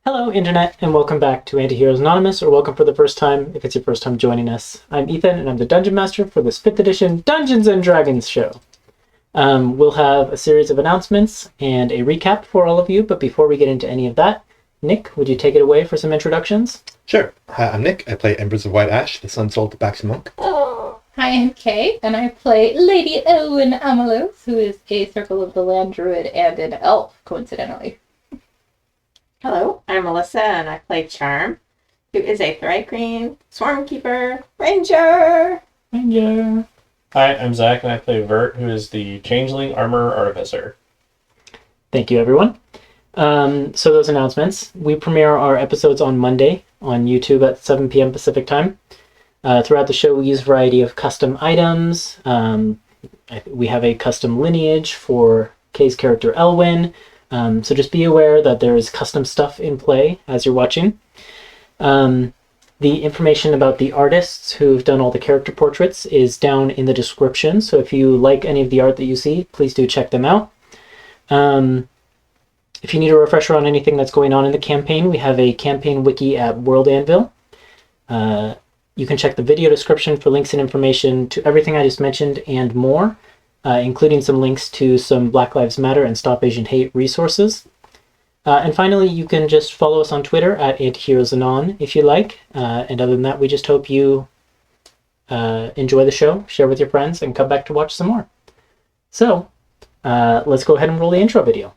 Hello, Internet, and welcome back to Antiheroes Anonymous, or welcome for the first time if it's your first time joining us. I'm Ethan, and I'm the Dungeon Master for this 5th edition Dungeons & Dragons show. We'll have a series of announcements and a recap for all of you, but before we get into any of that, Nick, would you take it away for some introductions? Sure. Hi, I'm Nick. I play Embers of White Ash, the Sun Soul Tabaxi Monk. Hi, I'm Kay, and I play Lady Owen Amalos, who is a Circle of the Land Druid and an elf, coincidentally. Hello, I'm Melissa, and I play Charm, who is a Thri-Kreen, Swarmkeeper, Ranger. Hi, I'm Zach, and I play Vert, who is the Changeling Armor Artificer. Thank you, everyone. So those announcements. We premiere our episodes on Monday on YouTube at 7 p.m. Pacific time. Throughout the show, we use a variety of custom items. We have a custom lineage for Kay's character Elwyn. So just be aware that there is custom stuff in play as you're watching. The information about the artists who've done all the character portraits is down in the description. So if you like any of the art that you see, please do check them out. If you need a refresher on anything that's going on in the campaign, we have a campaign wiki at World Anvil. You can check the video description for links and information to everything I just mentioned and more. Including some links to some Black Lives Matter and Stop Asian Hate resources. And finally, you can just follow us on Twitter at AntiheroesAnon if you like. And other than that, we just hope you enjoy the show, share with your friends, and come back to watch some more. So, let's go ahead and roll the intro video.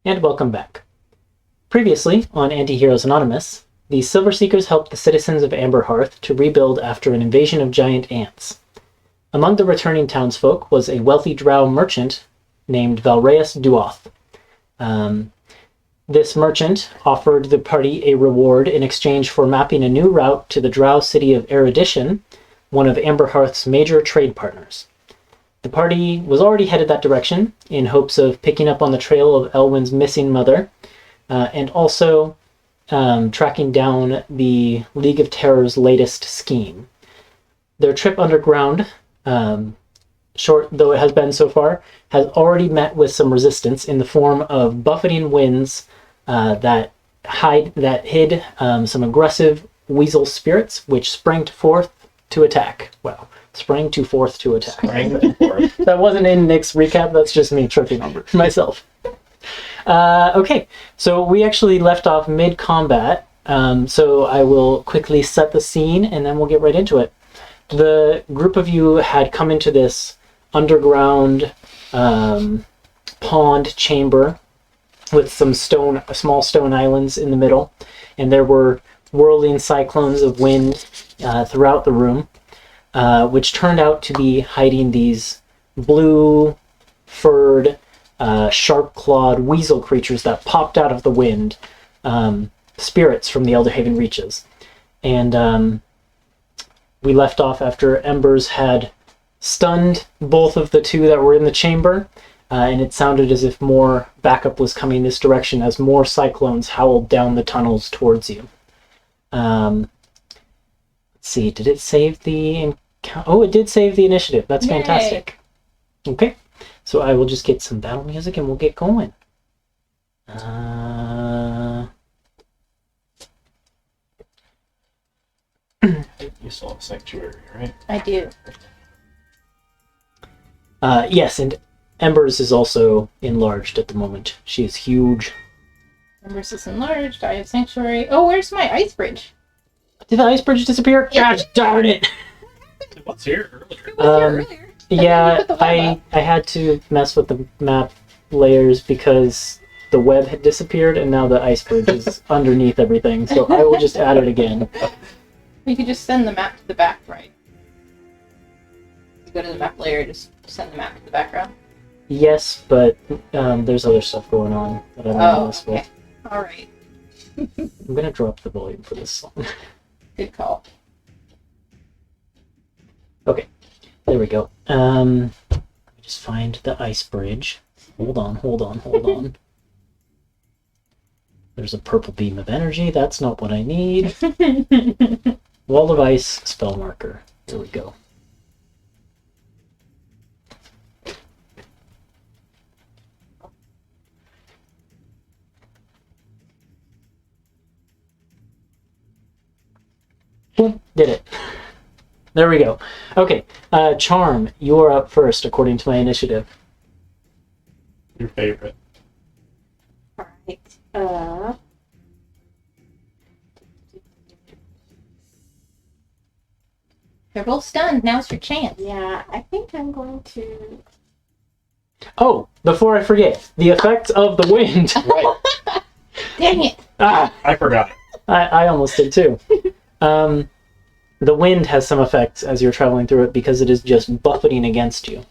And welcome back. Previously, on Antiheroes Anonymous, the Silver Seekers helped the citizens of Amberhearth to rebuild after an invasion of giant ants. Among the returning townsfolk was a wealthy drow merchant named Valreus Duoth. This merchant offered the party a reward in exchange for mapping a new route to the drow city of Erudition, one of Amberhearth's major trade partners. The party was already headed that direction in hopes of picking up on the trail of Elwyn's missing mother, and also tracking down the League of Terror's latest scheme. Their trip underground, short though it has been so far, has already met with some resistance in the form of buffeting winds that hid some aggressive weasel spirits, which sprang forth to attack. Well, sprang to forth to attack. That wasn't in Nick's recap, that's just me tripping over myself. Okay, so we actually left off mid-combat, so I will quickly set the scene and then we'll get right into it. The group of you had come into this underground pond chamber with some small stone islands in the middle, and there were whirling cyclones of wind throughout the room. Which turned out to be hiding these blue-furred, sharp-clawed weasel creatures that popped out of the wind, spirits from the Elderhaven Reaches. And we left off after Embers had stunned both of the two that were in the chamber, and it sounded as if more backup was coming this direction as more cyclones howled down the tunnels towards you. Let's see, did it save the... Oh, it did save the initiative. That's fantastic. Yay. Okay, so I will just get some battle music and we'll get going. You still have Sanctuary, right? I do. Yes, and Embers is also enlarged at the moment. She is huge. Embers is enlarged. I have Sanctuary. Oh, where's my ice bridge? Did the ice bridge disappear? Yeah. Gosh darn it! It was here earlier. It was here earlier. And then Yeah, you put the web I had to mess with the map layers because the web had disappeared and now the ice bridge is underneath everything. So I will just add it again. We could just send the map to the back, right? Go to the map layer, just send the map to the background. Yes, but there's other stuff going on that I don't know this okay. with. Alright. I'm gonna drop the volume for this song. Good call. Okay, there we go. Let me just find the ice bridge. Hold on. There's a purple beam of energy. That's not what I need. Wall of ice, spell marker. There we go. Boom, did it. There we go. Okay, Charm, you are up first according to my initiative. Your favorite. Alright. They're both stunned. Now's your chance. Yeah, I think I'm going to... Oh, before I forget, the effects of the wind. Right. Dang it. I forgot it. I almost did too. The wind has some effects as you're traveling through it because it is just buffeting against you.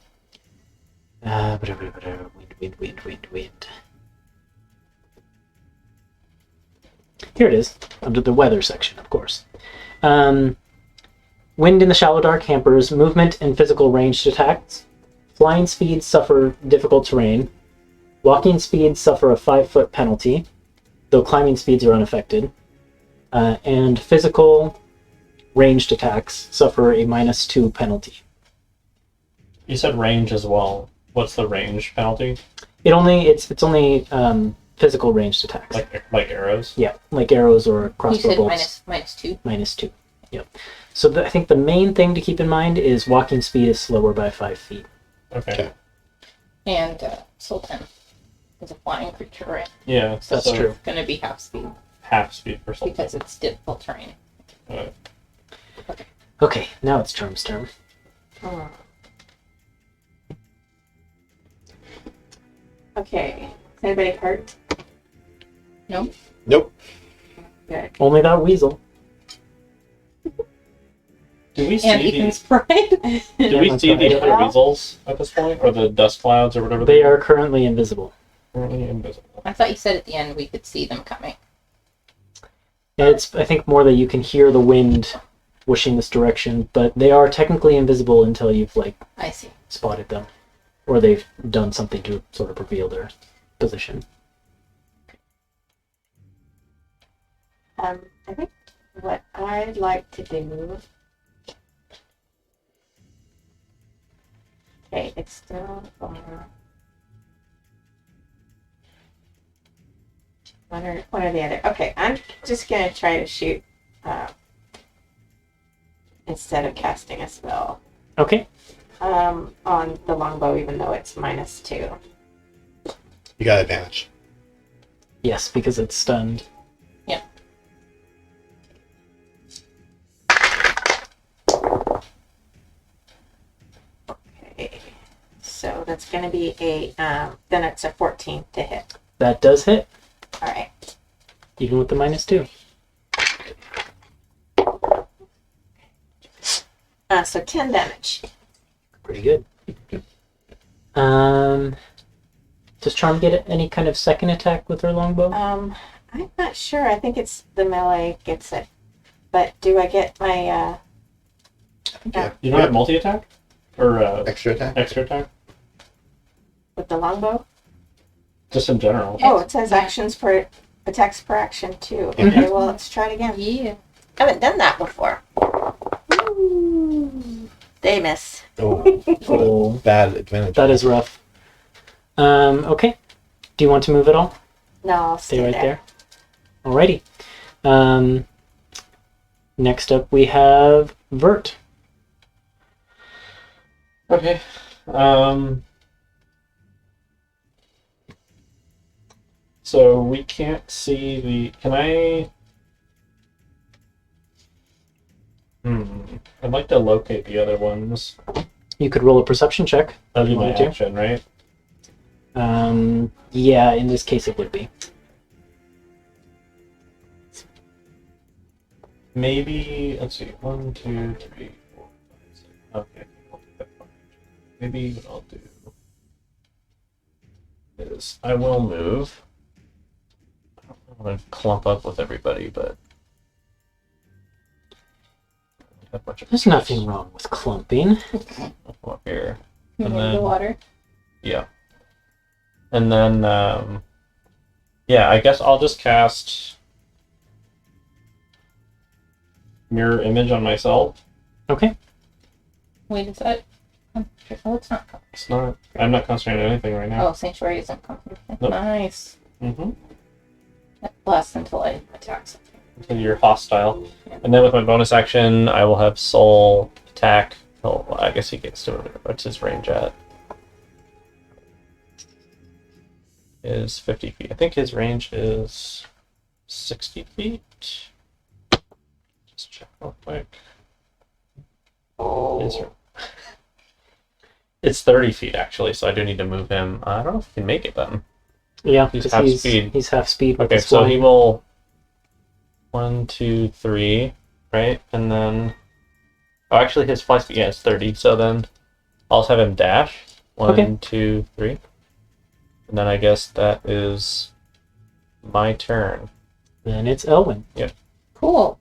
Wind. Here it is, under the weather section, of course. Wind in the Shallowdark hampers movement and physical ranged attacks. Flying speeds suffer difficult terrain. Walking speeds suffer a 5-foot penalty, though climbing speeds are unaffected. And physical ranged attacks suffer a -2 penalty. You said range as well. What's the range penalty? It's only physical ranged attacks. Like arrows? Yeah, like arrows or You crossbow said bolts. -2. -2. Yep. So I think the main thing to keep in mind is walking speed is slower by 5 feet. Okay. And Sultan is a flying creature, right? Yeah, That's so true. It's going to be half speed Half speed per soul. because it's difficult terrain. Okay, now it's Charm's turn. Hmm. Okay. Is anybody hurt? Nope. Nope. Good. Only that weasel. Do we And see Ethan's pride. do we see the Yeah. other weasels at this point, or the dust clouds, or whatever? They are currently invisible. currently invisible. I thought you said at the end we could see them coming. Yeah, it's I think more that you can hear the wind whooshing this direction, but they are technically invisible until you've I see. spotted them, or they've done something to sort of reveal their position. I think what I'd like to do... Okay, it's still far. One or the other. Okay, I'm just going to try to shoot instead of casting a spell Okay. on the longbow, even though it's -2. You got advantage. Yes, because it's stunned. Okay, so that's going to be a, then it's a 14 to hit. That does hit, All right. even with the -2. So 10 damage. Pretty good. Does Charm get any kind of second attack with her longbow? I'm not sure. I think it's the melee gets it. But do I get my, Yeah. You don't have multi attack or Extra attack? extra attack? with the longbow? Just in general. Yeah. Oh, it says actions per, attacks per action too. Yeah. Okay, well, let's try it again. Yeah. I haven't done that before. Ooh. They miss. Oh, Oh, bad advantage. that is rough. Okay. Do you want to move at all? No, I'll Stay stay right there. there. Alrighty. Next up we have Vert. Okay. So we can't see the. Can I? I'd like to locate the other ones. You could roll a perception check. That'd be if you my wanted to. action, right? Yeah, in this case it would be. Maybe, let's see, 1, 2, 3, 4, 5, 6. Okay, I'll take that one. Maybe what I'll do is I will move. I don't want to clump up with everybody, but I don't have much of a There's choice. nothing wrong with clumping. I'll come up here. In And the then, water. yeah. And then, yeah, I guess I'll just cast Mirror Image on myself. Okay. Wait, is that? Oh, it's not. It's not. I'm not concentrating on anything right now. Oh, Sanctuary isn't coming. Nope. Nice. Mm-hmm. That lasts until I attack something. Until you're hostile. And then with my bonus action, I will have Soul attack. Oh, well, I guess he gets to. What's his range at? Is 50 feet. I think his range is 60 feet. Just check real quick. It's 30 feet actually, so I do need to move him. I don't know if he can make it then. Yeah, He's 'cause half speed. He's half speed with Okay, his so he flying. will 1, 2, 3, right? And then oh actually his fly speed, yeah, it's 30, so then I'll just have him dash. 1, Okay. 2, 3. And then I guess that is my turn. Then it's Elwyn. Cool.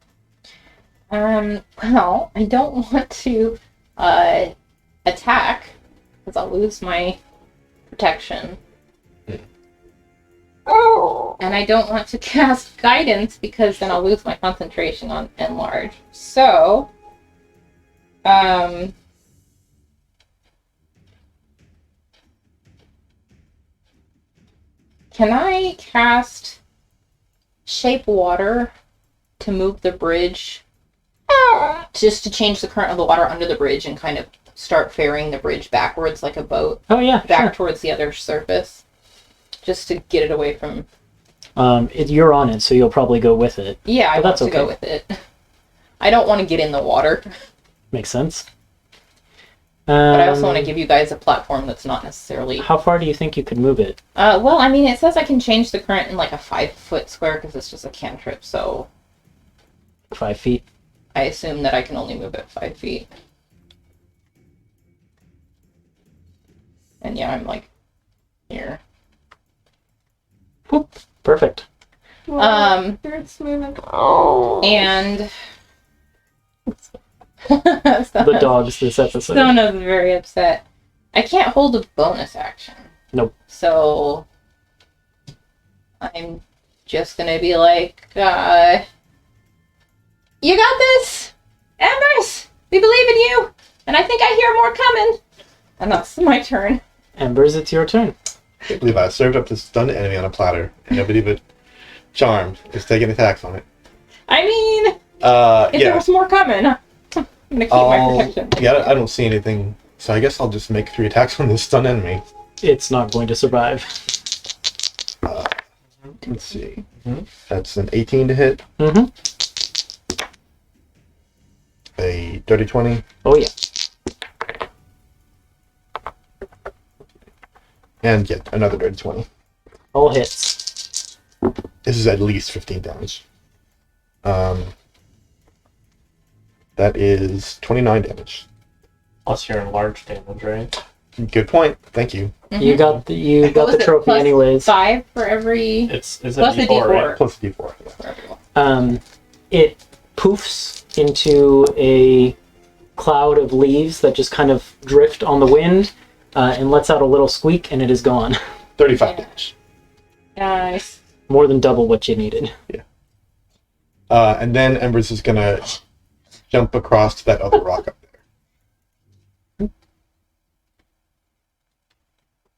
Well, I don't want to attack because I'll lose my protection. Oh! And I don't want to cast guidance because then I'll lose my concentration on enlarge. So, can I cast Shape Water to move the bridge? Just to change the current of the water under the bridge and kind of start ferrying the bridge backwards like a boat Oh yeah, back sure. towards the other surface. Just to get it away from... You're on it, so you'll probably go with it. Yeah, I But want that's to go okay. with it. I don't want to get in the water, Makes sense. but I also want to give you guys a platform that's not necessarily... How far do you think you could move it? well, I mean, it says I can change the current in like a 5-foot square because it's just a cantrip, so 5 feet. I assume that I can only move it 5 feet. And yeah, I'm like here. Whoop. Perfect. It's moving. Oh. And The dogs this episode. Sona's very upset. I can't hold a bonus action. Nope. So I'm just gonna be like, you got this! Embers! We believe in you! And I think I hear more coming! And that's my turn. Embers, it's your turn. I can't believe I served up this stunned enemy on a platter, and nobody but Charmed is taking attacks on it. I mean, if there Yeah. was more coming, I'm gonna keep my protection. Yeah, I don't see anything, so I guess I'll just make 3 attacks on this stunned enemy. It's not going to survive. Let's see. Mhm. That's an 18 to hit, Mm-hmm. a dirty 20, Oh yeah. and yet another dirty 20. All hits. This is at least 15 damage. That is 29 damage. Plus your enlarged damage, right? Good point. Thank you. You got the What was it, trophy plus anyways. 5 for every... It's a Plus a D4, right? D4. Plus D4. Yeah. For everyone. It poofs into a cloud of leaves that just kind of drift on the wind and lets out a little squeak, and it is gone. 35 Yeah. damage. Nice. More than double what you needed. And then Embers is gonna jump across to that other rock up there.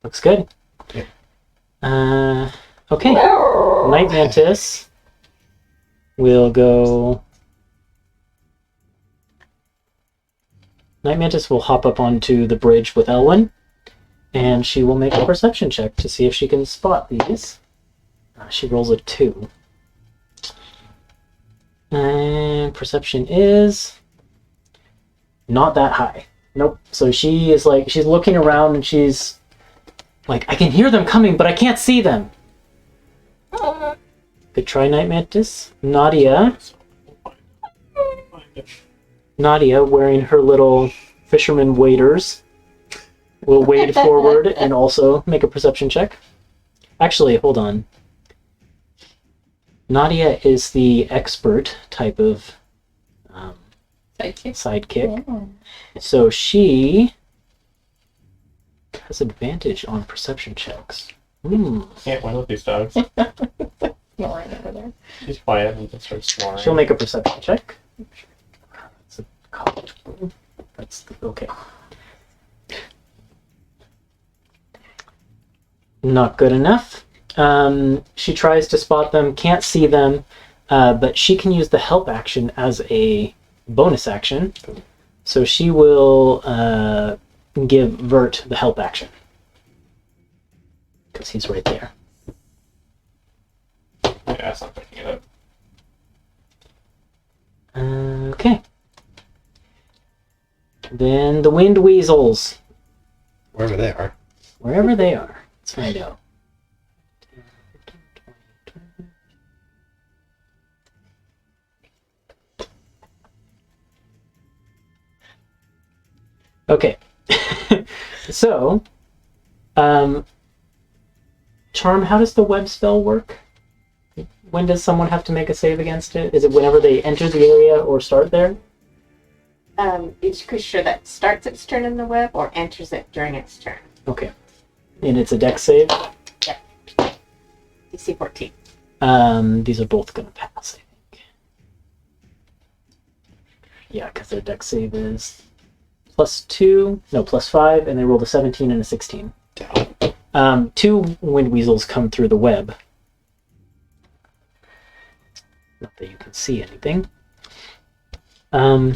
Looks good. Yeah. Okay. Night Mantis will go... Night Mantis will hop up onto the bridge with Elwyn, and she will make a perception check to see if she can spot these. She rolls a 2. And perception is not that high. Nope. So she is like, she's looking around and she's like, I can hear them coming, but I can't see them. Could try Night Mantis. Nadia, wearing her little fisherman waders, will wade forward and also make a perception check. Actually, hold on. Nadia is the expert type of sidekick. Oh. So she has advantage on perception checks. Can't win with these dogs. Snoring over there. She's quiet and just starts snoring. She'll make a perception check. That's a college. That's okay. Not good enough. She tries to spot them, can't see them, but she can use the help action as a bonus action. So she will give Vert the help action. Because he's right there. Yeah, it's not picking it up. Okay. Then the Wind Weasels. Wherever they are. Wherever they are. Let's find out. Okay. So, Charm, how does the web spell work? When does someone have to make a save against it? Is it whenever they enter the area or start there? Each creature that starts its turn in the web or enters it during its turn. Okay. And it's a dex save? DC 14. These are both going to pass, I think. Yeah, because their dex save is +5, and they rolled a 17 and a 16. Down. 2 wind weasels come through the web. Not that you can see anything. Ow.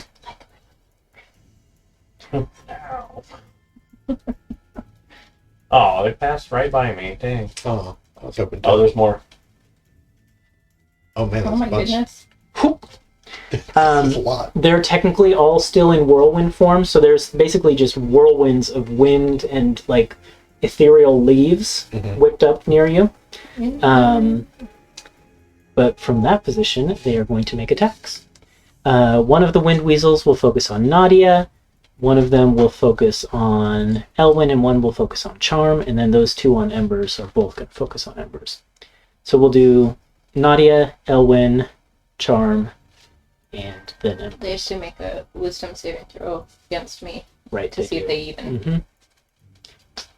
Oh, they passed right by me. Dang. Oh, I was hoping to. Oh, there's more. Oh man, Oh that's my a bunch. goodness. That's a lot. They're technically all still in whirlwind form, so there's basically just whirlwinds of wind and like ethereal leaves whipped up near you. But from that position, they are going to make attacks. One of the wind weasels will focus on Nadia, one of them will focus on Elwyn, and one will focus on Charm, and then those 2 on Embers are both going to focus on Embers. So we'll do Nadia, Elwyn, Charm, and then Embers. They have to make a wisdom saving throw against me Right, to see if they even Mm-hmm.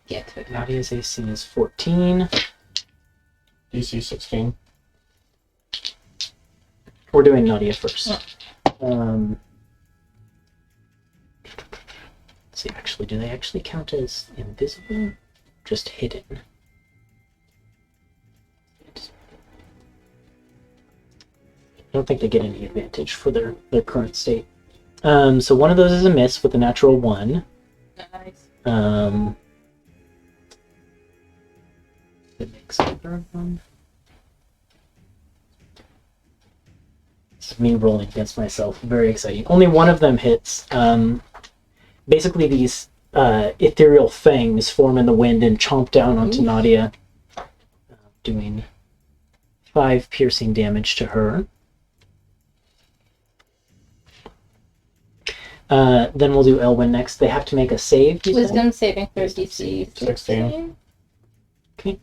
get to it. Nadia's AC is 14. DC 16. We're doing Nadia first. Let's see, actually, do they actually count as invisible? Just hidden. I don't think they get any advantage for their current state. So one of those is a miss with a natural 1. Nice. That makes the third one. This is me rolling against myself. Very exciting. Only one of them hits. Basically, these ethereal fangs form in the wind and chomp down onto Nadia, doing 5 piercing damage to her. Then we'll do Elwyn next. They have to make a save. You said? Wisdom saving throw DC 16. Okay.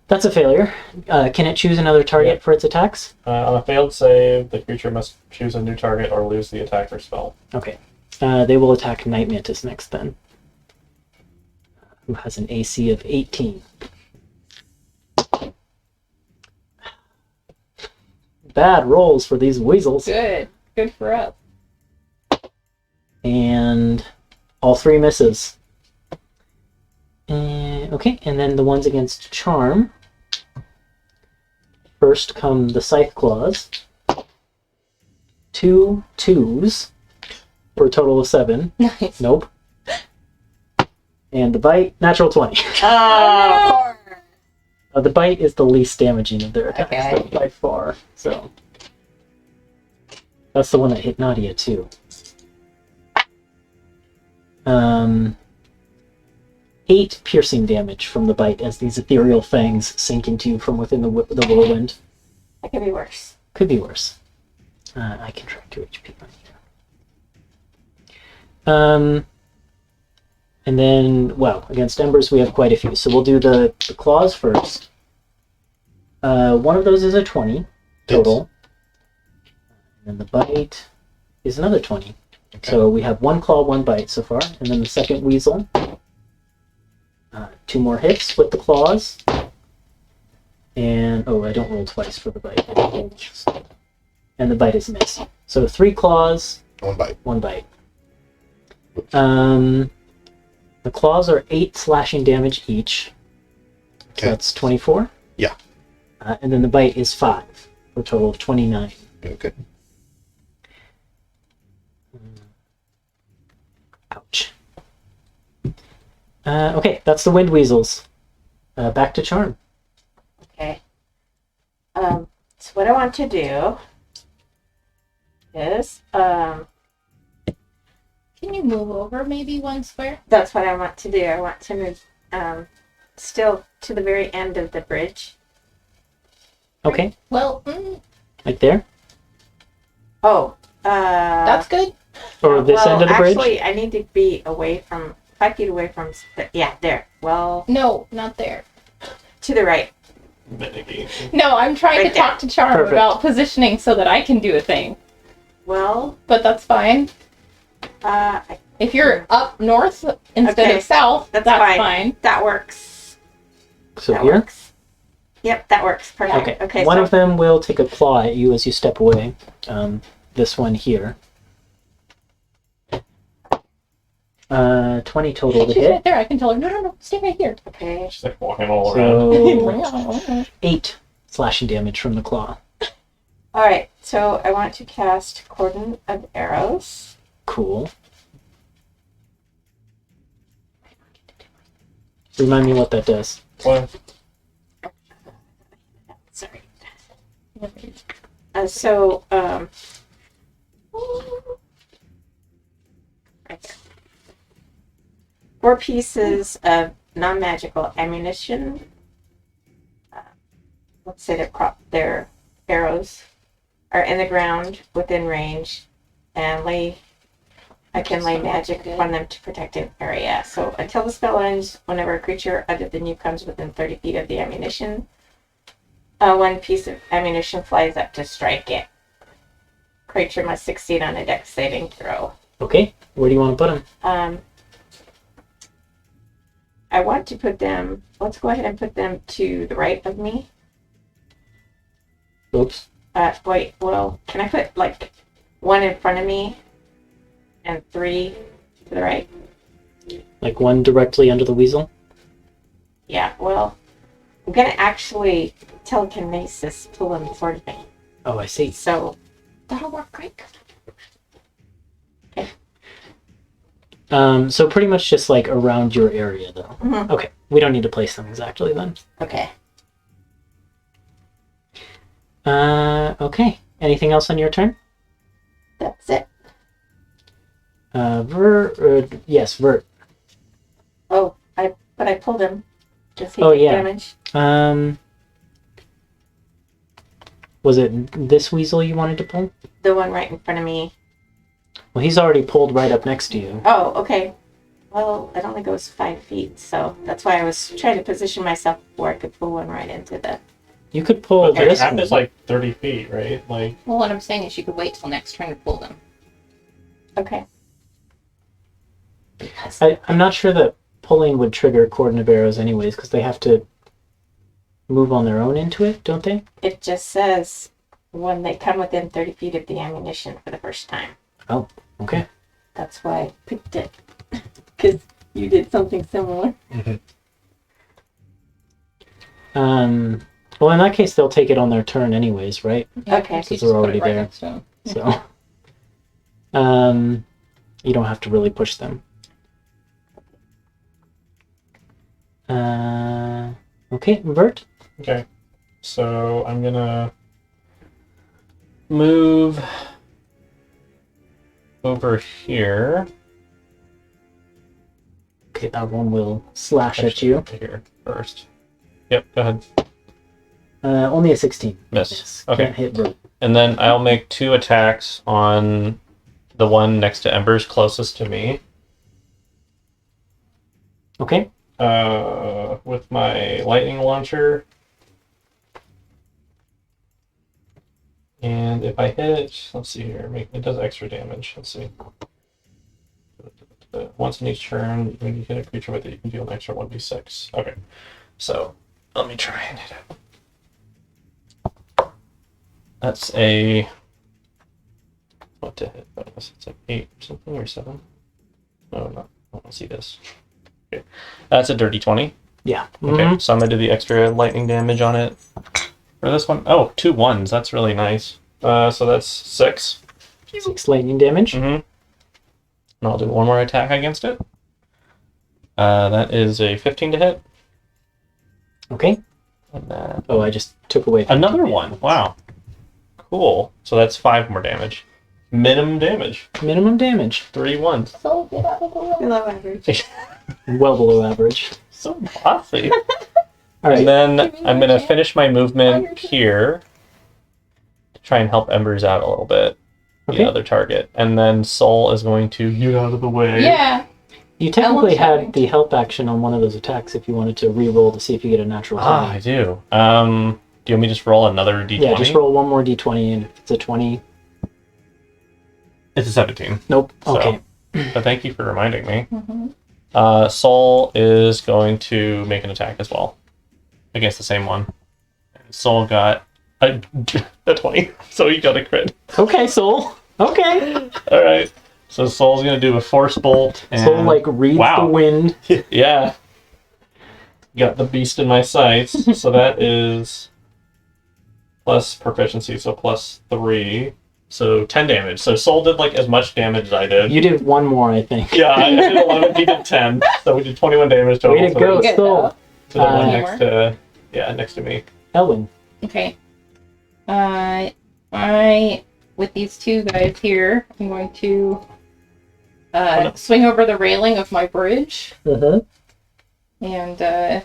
That's a failure. Can it choose another target for its attacks? On a failed save, the creature must choose a new target or lose the attack or spell. Okay. They will attack Night Mantis next then, who has an AC of 18. Bad rolls for these weasels. Good. Good for us. And all 3 misses. Okay, and then the ones against Charm. First come the Scythe Claws. 2 2s for a total of 7. Nice. Nope. And the bite, natural 20. Oh, The bite is the least damaging of their attacks Okay. by far. So that's the one that hit Nadia too. 8 piercing damage from the bite as these ethereal fangs sink into you from within the whirlwind. that could be worse. Could be worse. I can track 2 HP on you. And then, well, against Embers we have quite a few. So we'll do the claws first. One of those is a 20 total. And then the bite is another 20. Okay. So we have 1 claw, 1 bite so far. And then the second weasel. 2 more hits with the claws. And, oh, I don't roll twice for the bite. I roll once. And the bite is missed. So 3 claws, 1 bite. 1 bite. The claws are 8 slashing damage each. So Okay. that's 24. Yeah. And then the bite is 5 for a total of 29. Okay. Ouch. Okay, that's the wind weasels. Back to Charm. Okay. So what I want to do is, Can you move over maybe 1 square? that's what I want to do. I want to move, still to the very end of the bridge. Okay, Well, like there? Oh, that's good. Or this well, end of the bridge? actually, I need to be away from 5 feet away from. Yeah, there. Well, No, not there. to the right. Mitigation. No, I'm trying Right to talk to Charm Perfect. about positioning so that I can do a thing. Well, But that's fine. If you're up north instead Okay, of south, that's that's, fine. fine. that works. So that here? works. Yep, that works. Perfect. Okay. Okay. One so of them will take a claw at you as you step away. This one here. 20 total to She's right hit. there. I can tell her, no, stay right here. Okay. Just like walking all around. So 8 slashing damage from the claw. All right. So I want to cast Cordon of Arrows. Cool. Remind me what that does. Well, Sorry. So right there. 4 pieces of non-magical ammunition. Let's say their arrows are in the ground within range, and I can lay magic on them to protect an area. So until the spell ends, whenever a creature other than you comes within 30 feet of the ammunition, 1 piece of ammunition flies up to strike it. Creature must succeed on a dex saving throw. Okay, where do you want to put them? I want to put them, let's go ahead and put them to the right of me. Oops. Wait, well, can I put like 1 in front of me and 3 to the right? Like 1 directly under the weasel? Yeah, well, I'm going to actually telekinesis pull them towards me. Oh, I see. So, That'll work great. So pretty much just like around your area though. Mhm. Okay, we don't need to place them exactly then. okay. Okay. Anything else on your turn? That's it. Yes, Vert. Oh, but I pulled him. Does he Oh, take yeah. damage? Was it this weasel you wanted to pull? The one right in front of me. Well, he's already pulled right up next to you. Oh, okay. Well, it only goes 5 feet, so that's why I was trying to position myself where I could pull one right into the. You could pull but their this cap one. is like 30 feet, right? Like, Well, what I'm saying is you could wait till next turn to pull them. Okay. Because I'm not sure that pulling would trigger Cordon of Arrows anyways, because they have to move on their own into it, don't they? It just says when they come within 30 feet of the ammunition for the first time. Oh, okay. That's why I picked it. Because you did something similar. Well, in that case, they'll take it on their turn anyways, right? Okay. you Because just they're put it already right there. next to 'em. So, you don't have to really push them. Okay, Bert. Okay. So I'm gonna move over here. Okay, that one will slash at you. Here first. Yep, go ahead. Only a 16. Miss. Yes, Okay. can't hit Bert. And then I'll make 2 attacks on the one next to Ember's closest to me. Okay. With my lightning launcher. And if I hit it, let's see here, it does extra damage. Let's see. Once in each turn, when you hit a creature with it, you can deal an extra 1d6. Okay. So, let me try and hit it. That's a... What to hit bonus? It's like 8 or something, or 7? No, not. I don't see this. Okay. That's a dirty 20. Yeah. Okay, Mhm. so I'm going to do the extra lightning damage on it. For this one, oh, 2 1s. That's really nice. So that's 6. 6 lightning damage. Mm-hmm. And I'll do one more attack against it. That is a 15 to hit. Okay. And then Oh, I just took away. another one. Wow. Cool. So that's 5 more damage. Minimum damage. Minimum damage. 3 1s. So get out of the way. Below average. Well below average. So bossy. All right. And then I'm going to finish my movement here to try and help Embers out a little bit. Okay. The other target. And then Soul is going to get out of the way. Yeah. You technically I want had the help action on one of those attacks if you wanted to re-roll to see if you get a natural 20. Ah, I do. Do you want me to just roll another d20? Yeah, just roll one more d20, and if it's a 20... It's a 17. Nope. So, Okay. But thank you for reminding me. Mm-hmm. Soul is going to make an attack as well. Against the same one. Soul got a 20, so he got a crit. Okay, Soul. Okay. Alright. So Soul's going to do a force bolt. And... Soul, like, reads Wow. the wind. Yeah. Got the beast in my sights. So that is plus proficiency, so plus 3. So 10 damage. So Soul did like as much damage as I did. You did one more, I think. Yeah, I did 11, he did 10. So we did 21 damage total. Way to go, Good Soul. though. To the one Uh, next to me. Elwin. Okay. With these 2 guys here, I'm going to swing over the railing of my bridge Uh-huh. and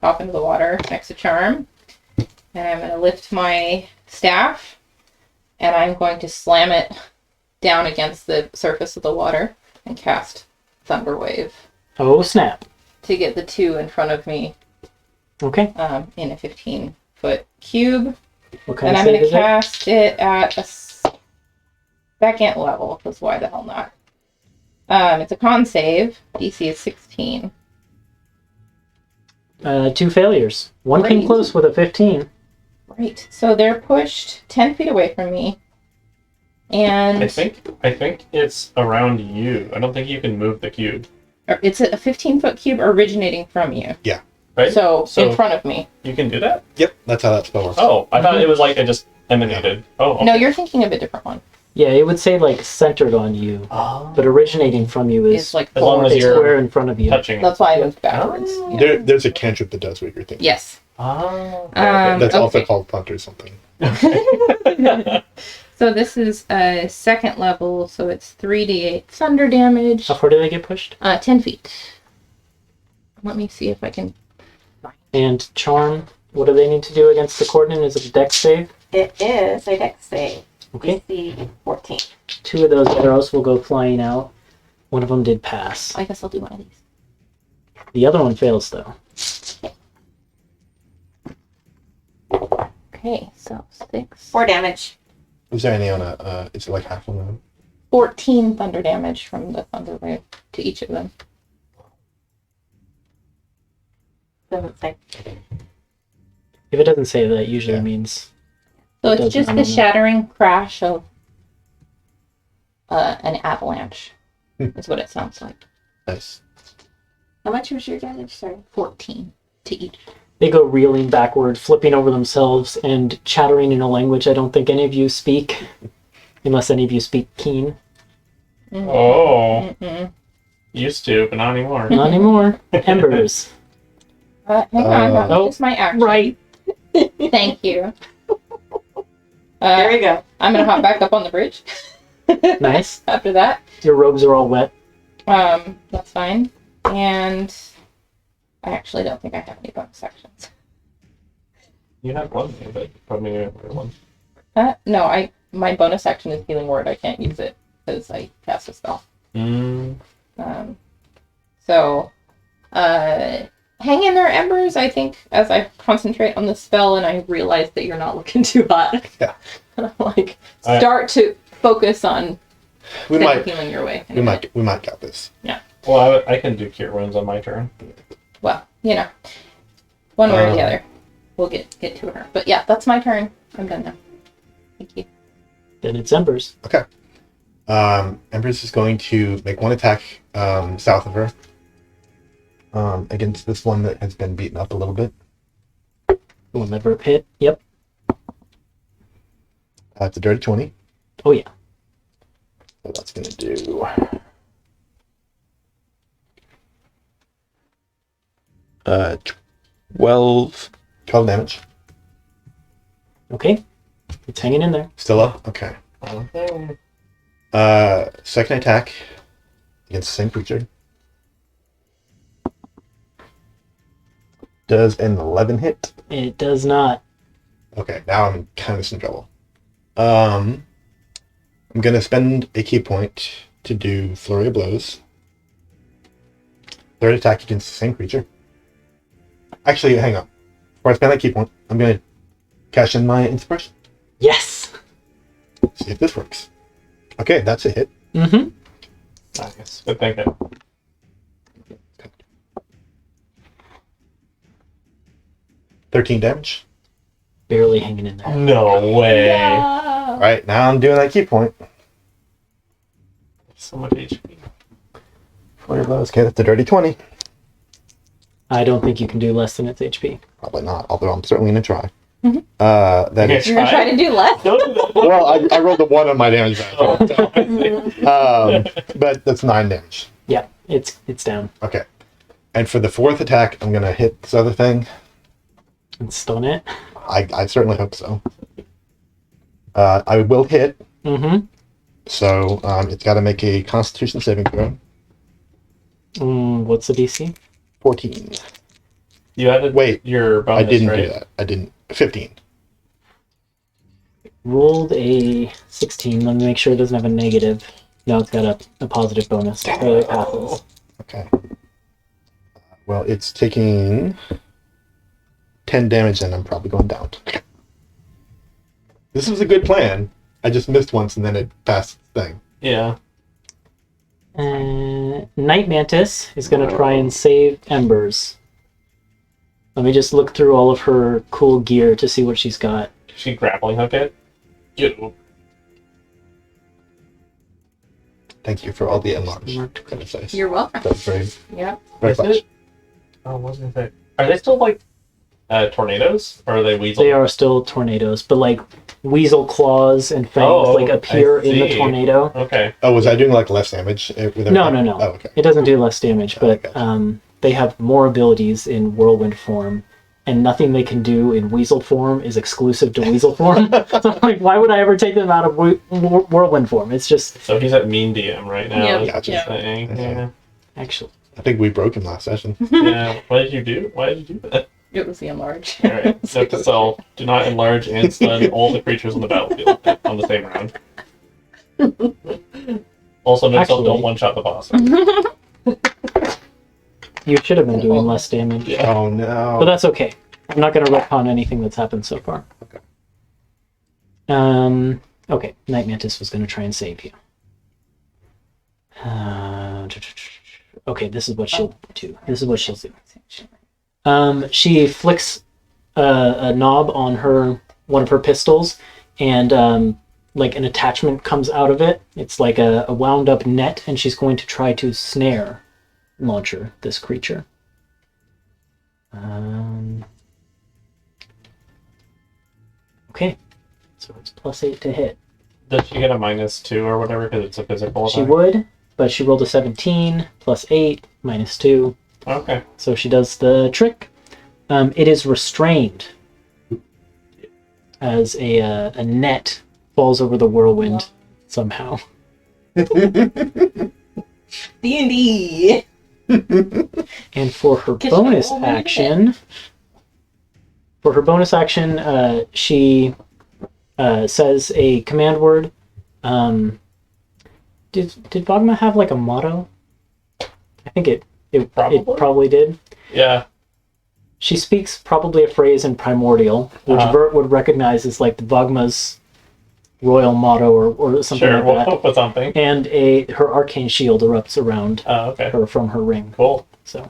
hop into the water next to Charm. And I'm going to lift my staff and I'm going to slam it down against the surface of the water and cast Thunder Wave Oh, snap. to get the 2 in front of me Okay. in a 15-foot cube. What kind And of I'm save going to is it? cast it at a second level, because why the hell not? It's a con save. DC is 16. 2 failures. One came Great. close with a 15. Right. So they're pushed 10 feet away from me. And I think it's around you. I don't think you can move the cube. it's a 15-foot cube originating from you. Right? So So- in front of me. You can do that? Yep, that's how that spell works. Oh, I thought it was like it just emanated. Oh, okay. No, you're thinking of a different one. Yeah, it would say, like, centered on you. Oh. But originating from you is It's like As long forward. as a you're square in front of you. touching. That's why I moved backwards. Oh. Yeah. There's a cantrip that does what you're thinking. Yes. Oh. That's also okay. called punt or something. So this is a second level, so it's 3d8 thunder damage. How far do they get pushed? 10 feet. Let me see if I can. And Charm, what do they need to do against the coordinate? Is it a dex save? It is a dex save. Okay. DC 14. 2 of those arrows will go flying out. One of them did pass. I guess I'll do one of these. The other one fails, though. Okay, so 6. 4 damage. Is there any on a, is it like half of them? 14 thunder damage from the thunder wave to each of them. Doesn't say. If it doesn't say that, it usually Yeah. means... So It it's doesn't- just I the don't know. shattering crash of an avalanche. Is what it sounds like. Nice. How much was your damage? Sorry. 14 to each. They go reeling backward, flipping over themselves, and chattering in a language I don't think any of you speak. Unless any of you speak Keen. Oh. Mm-mm. Used to, but not anymore. Not anymore. Embers. Hang on, that Oh, was my action. Right. Thank you. There we go. I'm gonna hop back up on the bridge. Nice. After that, Your robes are all wet. that's fine. And I actually don't think I have any bonus actions. You have one, but probably you have one. No, my bonus action is healing word. I can't use it because I cast a spell. Mm. So, hang in there, Embers. I think as I concentrate on the spell and I realize that you're not looking too hot. Yeah. And I'm like, start to focus on We might, healing your way. we might get this. Well, I can do cure wounds on my turn. Well, one way or the other. We'll get to her. But yeah, that's my turn. I'm done now. Thank you. Then it's Embers. Okay. Empress is going to make one attack south of her against this one that has been beaten up a little bit. The one that Burp hit. Yep. It's a dirty 20. Oh, yeah. So that's going to do... 12 damage. Okay. It's hanging in there. Still up? Okay. Okay. Second attack against the same creature. Does an 11 hit? It does not. Okay, now I'm kind of in trouble. I'm going to spend a key point to do Flurry of Blows. Third attack against the same creature. Actually, hang on. Before I spend that key point, I'm going to cash in my Inspiration. Yes. See if this works. Okay, that's a hit. Mm-hmm. Nice. Good thinking. 13 damage. Barely hanging in there. No way. All right, now I'm doing that key point. So much HP. Flurry of Blows. Okay, that's a dirty 20. I don't think you can do less than its HP. Probably not, although I'm certainly going to try. Mhm. That Okay. is... You're gonna try to do less? Don't do that. Well, I rolled a 1 on my damage die. Oh, But that's 9 damage. Yeah, it's down. Okay. And for the fourth attack, I'm going to hit this other thing. And stun it. I certainly hope so. I will hit, Mm-hmm. so it's got to make a Constitution saving throw. What's the DC? 14. you added Wait, your bonus, I didn't right? do that. I didn't. 15. Rolled a 16. Let me make sure it doesn't have a negative. No, it's got a positive bonus. So it passes. Okay. Well, it's taking 10 damage and I'm probably going down. This was a good plan. I just missed once and then it passed the thing. Yeah. Night Mantis is going to try and save Embers. Let me just look through all of her cool gear to see what she's got. Is she grappling hook it? Get Thank you for all the enlarged. Marked. That was nice. You're welcome. That's very, Yep. very Is much. it? Oh, what was I gonna say? Are they still like tornadoes, or are they weasel? They are still tornadoes, but like weasel claws and fangs Oh, like appear I in the see. tornado. Okay. Oh, was I doing like less damage? With No, everything? no, no. Oh, okay. It doesn't do less damage, Oh, but gotcha. they have more abilities in whirlwind form, and nothing they can do in weasel form is exclusive to weasel form. So I'm like, why would I ever take them out of whirlwind form? It's just So he's at mean Diem right now. Yep. is Gotcha. the thing. Yeah. actually. I think we broke him last session. Yeah. What did you do? Why did you do that? It was the enlarge. All right. Note to self: do not enlarge and stun all the creatures on the battlefield on the same round. Also, note to self: Actually- don't one-shot the boss. You should have been doing less damage. Yeah. Oh no. But that's okay. I'm not going to retcon anything that's happened so far. Okay. Okay. Night Mantis was going to try and save you. Okay, this is what she'll do. This is what she'll do. She flicks a knob on one of her pistols, and like an attachment comes out of it. It's like a wound up net, and she's going to try to snare launcher this creature. Okay, so it's +8 to hit. Does she get a -2 or whatever because it's a physical She attack? would, but she rolled a 17 +8 -2. Okay. So she does the trick. It is restrained as a net falls over the whirlwind somehow. D&D. And for her Guess bonus I will action, she says a command word. Did Vogma have like a motto? I think it probably did. Yeah. She speaks probably a phrase in Primordial, which Vert would recognize as like the Vogma's royal motto or something Sure, like we'll that. hope with something. And her arcane shield erupts around her from her ring. Cool. So,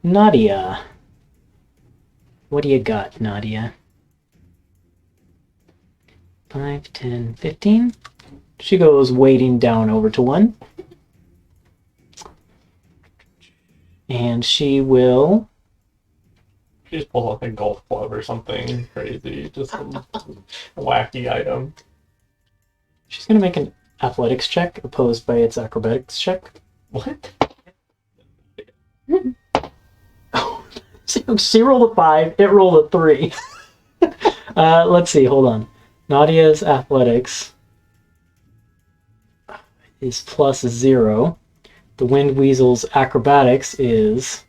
Nadia, what do you got, Nadia? 5, 10, 15. She goes wading down over to 1. And she will... She just pulls like a golf club or something crazy. Just some wacky item. She's going to make an athletics check opposed by its acrobatics check. What? She rolled a 5. It rolled a 3. Let's see. Hold on. Nadia's athletics is plus 0. The Wind Weasel's acrobatics is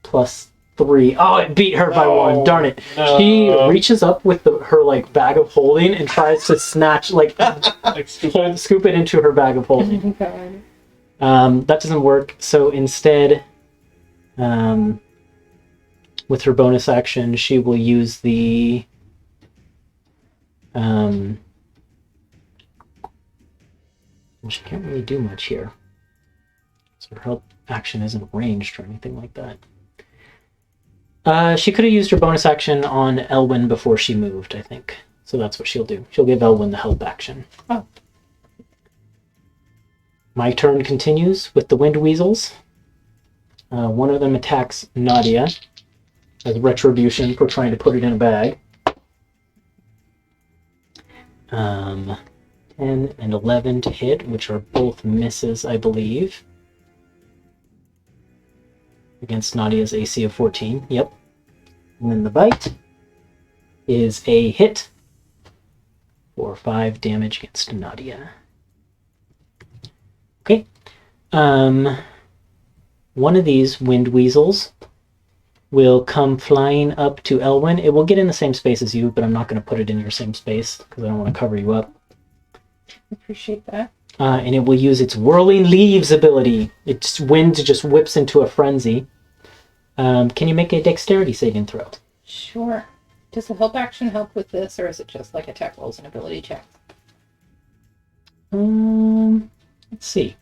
plus 3. Oh, it beat her by 1. Darn it. No. She reaches up with her like bag of holding and tries to snatch, like scoop it into her bag of holding. That doesn't work. So instead, with her bonus action, she will use the she can't really do much here. So her help action isn't ranged or anything like that. She could have used her bonus action on Elwyn before she moved, I think. So that's what she'll do. She'll give Elwyn the help action. Oh. My turn continues with the Wind Weasels. One of them attacks Nadia as retribution for trying to put it in a bag. 10 and 11 to hit, which are both misses, I believe. Against Nadia's AC of 14. Yep. And then the bite is a hit for 5 damage against Nadia. Okay. One of these Wind Weasels will come flying up to Elwyn. It will get in the same space as you, but I'm not going to put it in your same space because I don't want to cover you up. Appreciate that. And it will use its Whirling Leaves ability. Its wind just whips into a frenzy. Can you make a dexterity saving throw? Sure. Does the help action help with this, or is it just like attack rolls and ability checks? Let's see.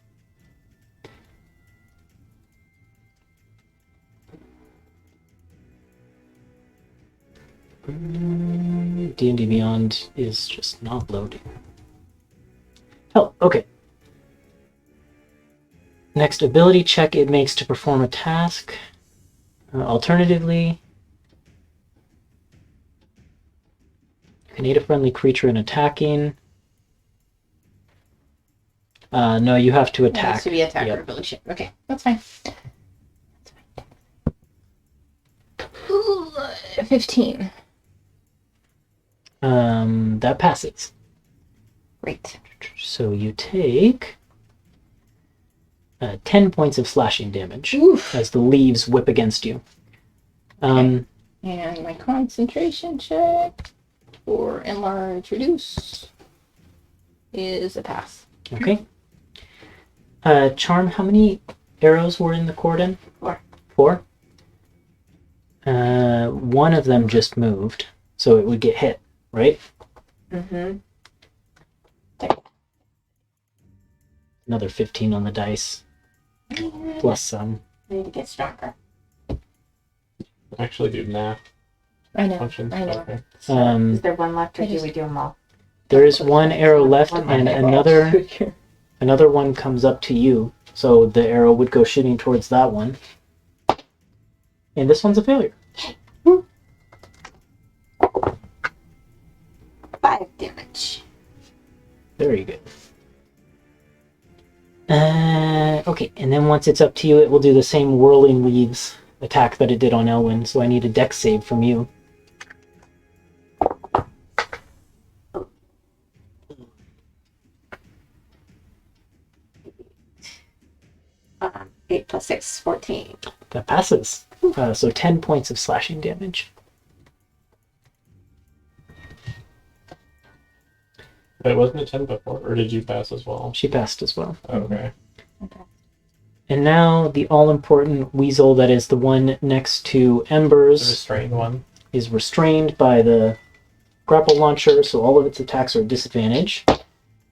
D&D Beyond is just not loading. Oh, okay. Next ability check it makes to perform a task. Alternatively, you can aid a friendly creature in attacking. No, you have to It attack. has to be attack or Yep. ability check. Okay, that's fine. Ooh, 15. That passes. Great. So you take 10 points of slashing damage Oof. as the leaves whip against you. And my concentration check for enlarge reduce is a pass. Okay. Charm, how many arrows were in the cordon? 4. 4? One of them just moved, so it would get hit, right? Mm-hmm. Another 15 on the dice, plus some. I need to get stronger. Actually do math I know. functions. I know. Okay. Is there one left, or I do just- we do them all? There is one arrow left, One and left. another one comes up to you, so the arrow would go shooting towards that one. And this one's a failure. 5 damage. Very good. Okay, and then once it's up to you, it will do the same whirling leaves attack that it did on Elwyn, so I need a dex save from you. 8 plus 6, 14. That passes. So 10 points of slashing damage. Wait, wasn't it 10 before? Or did you pass as well? She passed as well. Okay. And now the all-important weasel that is the one next to The Embers restrained one. is restrained by the grapple launcher, so all of its attacks are disadvantage.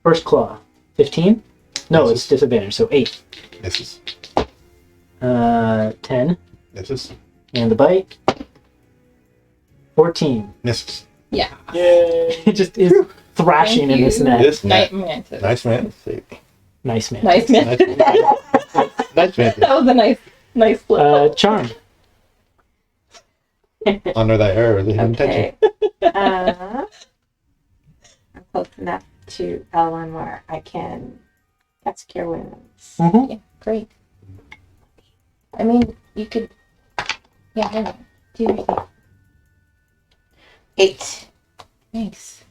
First claw, 15? No, Misses. it's disadvantage, so 8. Misses. 10. Misses. And the bite, 14. Misses. Yeah. Yay! It just is thrashing in this net. This net. Night mantis. Nice man. Save. Nice man. Nice man. Nice man. Nice man. That was a nice flip. Charm. Honor thy error with hidden Okay. intention. I'm close enough to Elwyn where I can cast Cure Wounds. Mm-hmm. Yeah, great. I mean, you could. Yeah, hang on. Do your thing. 8. Thanks.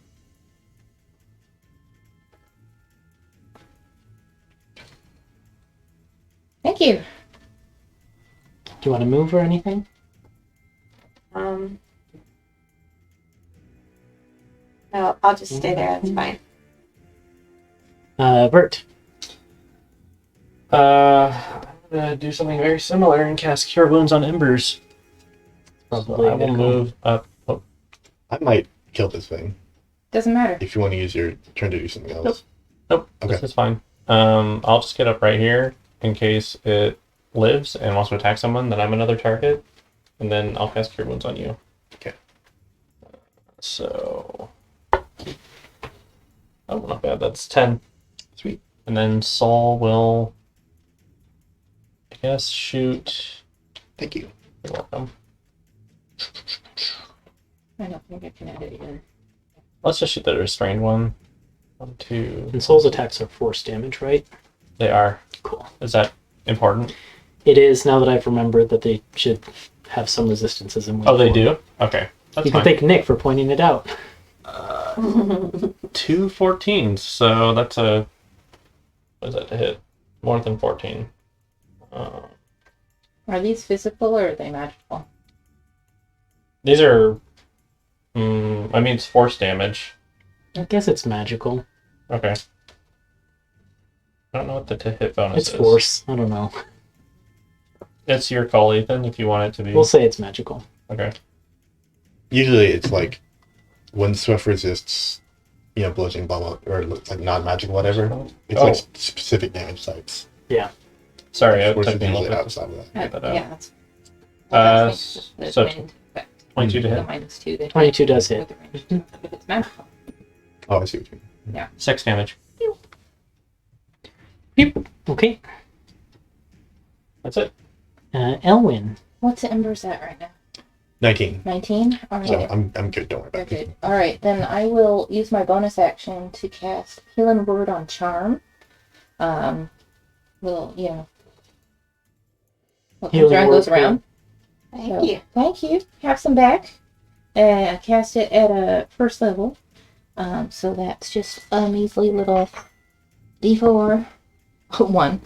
Thank you. Do you want to move or anything? No, I'll just stay there. That's fine. Vert. I'm gonna do something very similar and cast Cure Wounds on Embers. Probably I will move up. Oh, I might kill this thing Doesn't matter. if you want to use your turn to do something else. nope, Okay. this is fine. I'll just get up right here in case it lives and wants to attack someone, then I'm another target. And then I'll cast Cure Wounds on you. Okay. So... Oh, not bad. That's 10. Sweet. And then Saul will... I guess shoot... Thank you. You're welcome. I don't think I can edit either. Let's just shoot the restrained one. 1, 2... And Soul's attacks are force damage, right? They are. Cool. Is that important? It is, now that I've remembered that they should have some resistances in Oh, they do? Okay. That's You can fine. thank Nick for pointing it out. 2 14s, so that's a... What is that to hit? More than 14. Are these physical or are they magical? These are... I mean, it's force damage. I guess it's magical. Okay. I don't know what the hit bonus It's is. force. I don't know. It's your call, Ethan, if you want it to be. We'll say it's magical. Okay. Usually it's like when Swift resists, bludgeoning, blah, blah, or like non-magic, whatever. It's Oh. like specific damage types. Sorry, I Force took is me a usually little bit. outside of that. Get that Yeah, out. that's. Uh, so wind effect. 22 to The hit. -2 to 22 does hit. with the range. If it's magical. Oh, I see what you mean. 6 damage. Okay. That's it. Elwyn. What's the embers at right now? 19. 19? Alright. So I'm good. Don't worry about You're it. good. Alright, then I will use my bonus action to cast Healing Word on Charm. Well, what comes Healing around Word goes for- around. Thank So, you. Thank you. Have some back. I cast it at a first level. So that's just a measly little D4. 1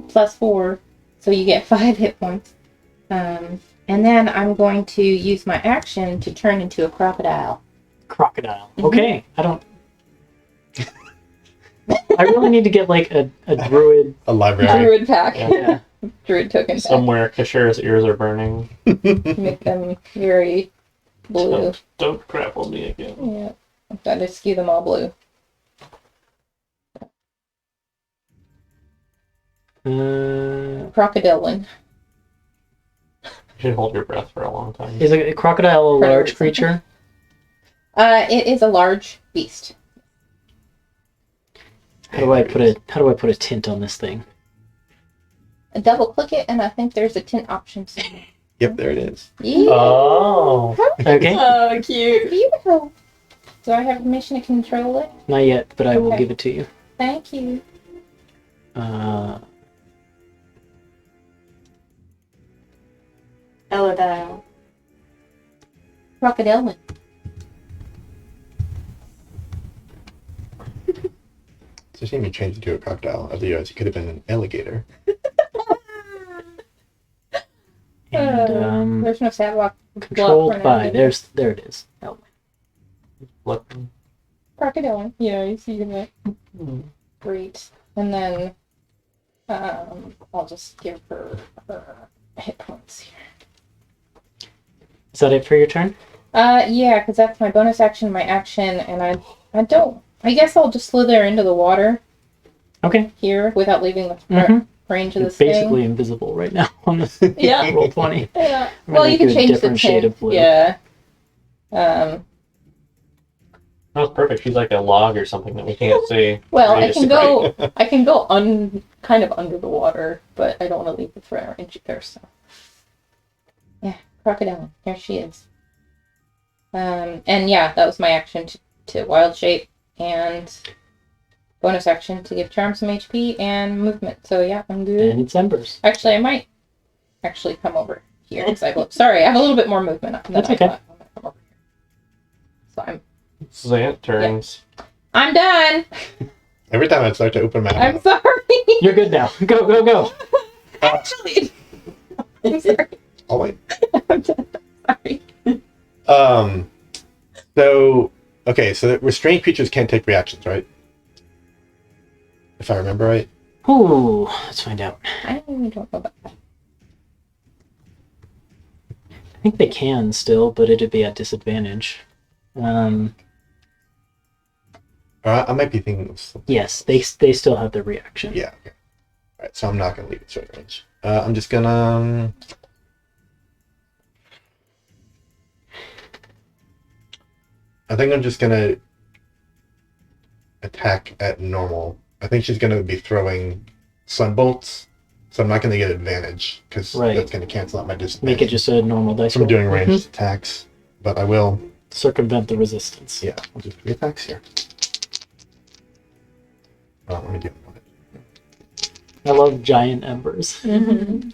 plus 4. So you get 5 hit points. And then I'm going to use my action to turn into a crocodile. Crocodile. Mhm. Okay. I don't... I really need to get like a druid. A library. Druid pack. Yeah. Druid token pack. Somewhere Kashira's ears are burning. Make them very blue. Don't grapple me again. Yeah. I've got to skew them all blue. Crocodile. You should hold your breath for a long time. Is a crocodile a Predator or large something. creature? It is a large beast. How do I put a tint on this thing? Double click it, and I think there's a tint option somewhere. Yep, there it is. Yeah. Oh. Okay. Oh, cute. Beautiful. Do I have permission to control it? Not yet, but I will Okay. give it to you. Thank you. Alen'dal. Crocodile. It's a shame you changed it to a crocodile. Otherwise, it could have been an alligator. And There's no sidewalk. controlled by there it is. Oh. Look. Crocodile. Yeah, you see that. Great. And then I'll just give her hit points here. Is that it for your turn? Yeah, because that's my bonus action, my action, and I guess I'll just slither into the water Okay. here without leaving the Mhm. range of It's this thing. basically invisible right now on the Yeah. roll 20. Yeah. I'm Well, gonna you can do a change the different shade tint. of blue. Yeah. That was perfect. She's like a log or something that we can't see. Well, Ready I to can strike. go. I can go kind of under the water, but I don't want to leave the threat range there. So, yeah, crocodile. There she is. And yeah, that was my action to wild shape and bonus action to give Charm some HP and movement. So yeah, I'm good. And it's embers. Actually, I might actually come over here because I have a little bit more movement than That's I okay. thought. I'm gonna come over here. So Zant turns. I'm done. Every time I start to open my I'm mouth. sorry. You're good now. Go, go, go. Actually, I'm sorry. Oh, wait. I'm done. Sorry. So, okay, so restrained creatures can't take reactions, right? If I remember right. Ooh, let's find out. I don't know about that. I think they can still, but it'd be at disadvantage. I might be thinking of something. Yes, they still have their reaction. Yeah, okay. Alright, so I'm not going to leave it straight range. I'm just going to... I think I'm just going to attack at normal. I think she's going to be throwing sunbolts, so I'm not going to get advantage, because Right. that's going to cancel out my disadvantage. Make it just a normal dice from roll. doing ranged Mhm. attacks, but I will... Circumvent the resistance. Yeah, I'll do 3 attacks here. Let me do it. I love giant embers. Mm-hmm.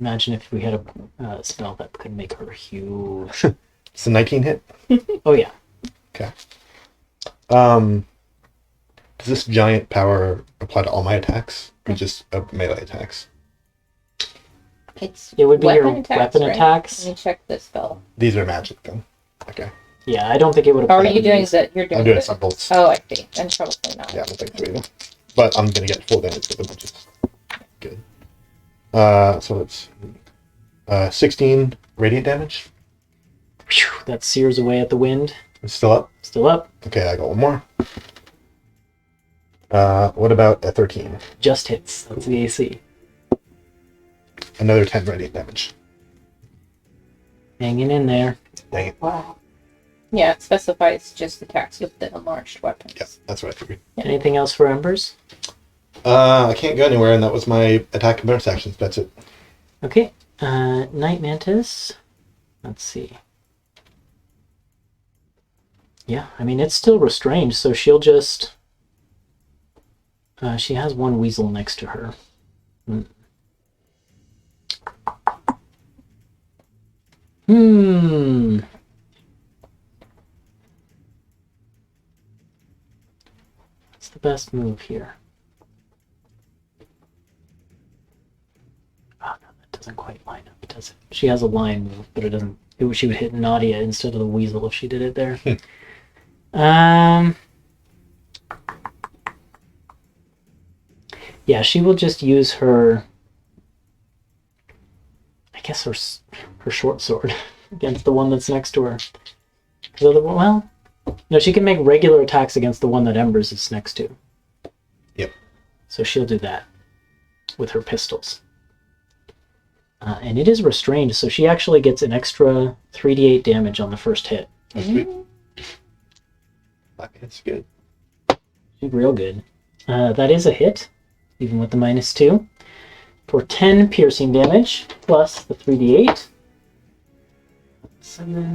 Imagine if we had a spell that could make her huge. It's a 19 hit. Oh yeah. Okay. Does this giant power apply to all my attacks, or just melee attacks? It's It would be your weapon weapon right? attacks. Let me check the spell. These are magic, then. Okay. Yeah, I don't think it would How apply. are you to doing these. that? You're doing I'm doing it. sunbolts. Oh, I see. Then probably not. Yeah, I don't think so either. But I'm gonna get full damage with them, which is good. So it's 16 radiant damage. Phew, that sears away at the wind. It's still up. Still up. Okay, I got one more. What about a 13? Just hits. That's the AC. Another 10 radiant damage. Hanging in there. Dang it. Wow. Yeah, it specifies just attacks with the enlarged weapons. Yeah, that's what I figured. Yeah. Anything else for embers? I can't go anywhere, and that was my attack and bonus actions. That's it. Okay. Night Mantis. Let's see. Yeah, I mean, it's still restrained, so she'll just... she has one weasel next to her. What's the best move here? Oh, no, that doesn't quite line up, does it? She has a line move, but it doesn't... she would hit Nadia instead of the weasel if she did it there. Yeah, she will just use her... I guess her short sword against the one that's next to her. Well, no, she can make regular attacks against the one that Embers is next to. Yep. So she'll do that with her pistols. And it is restrained, so she actually gets an extra 3d8 damage on the first hit. That's sweet. That's good. She's real good. That is a hit, even with the -2, for 10 piercing damage, plus the 3d8. 7.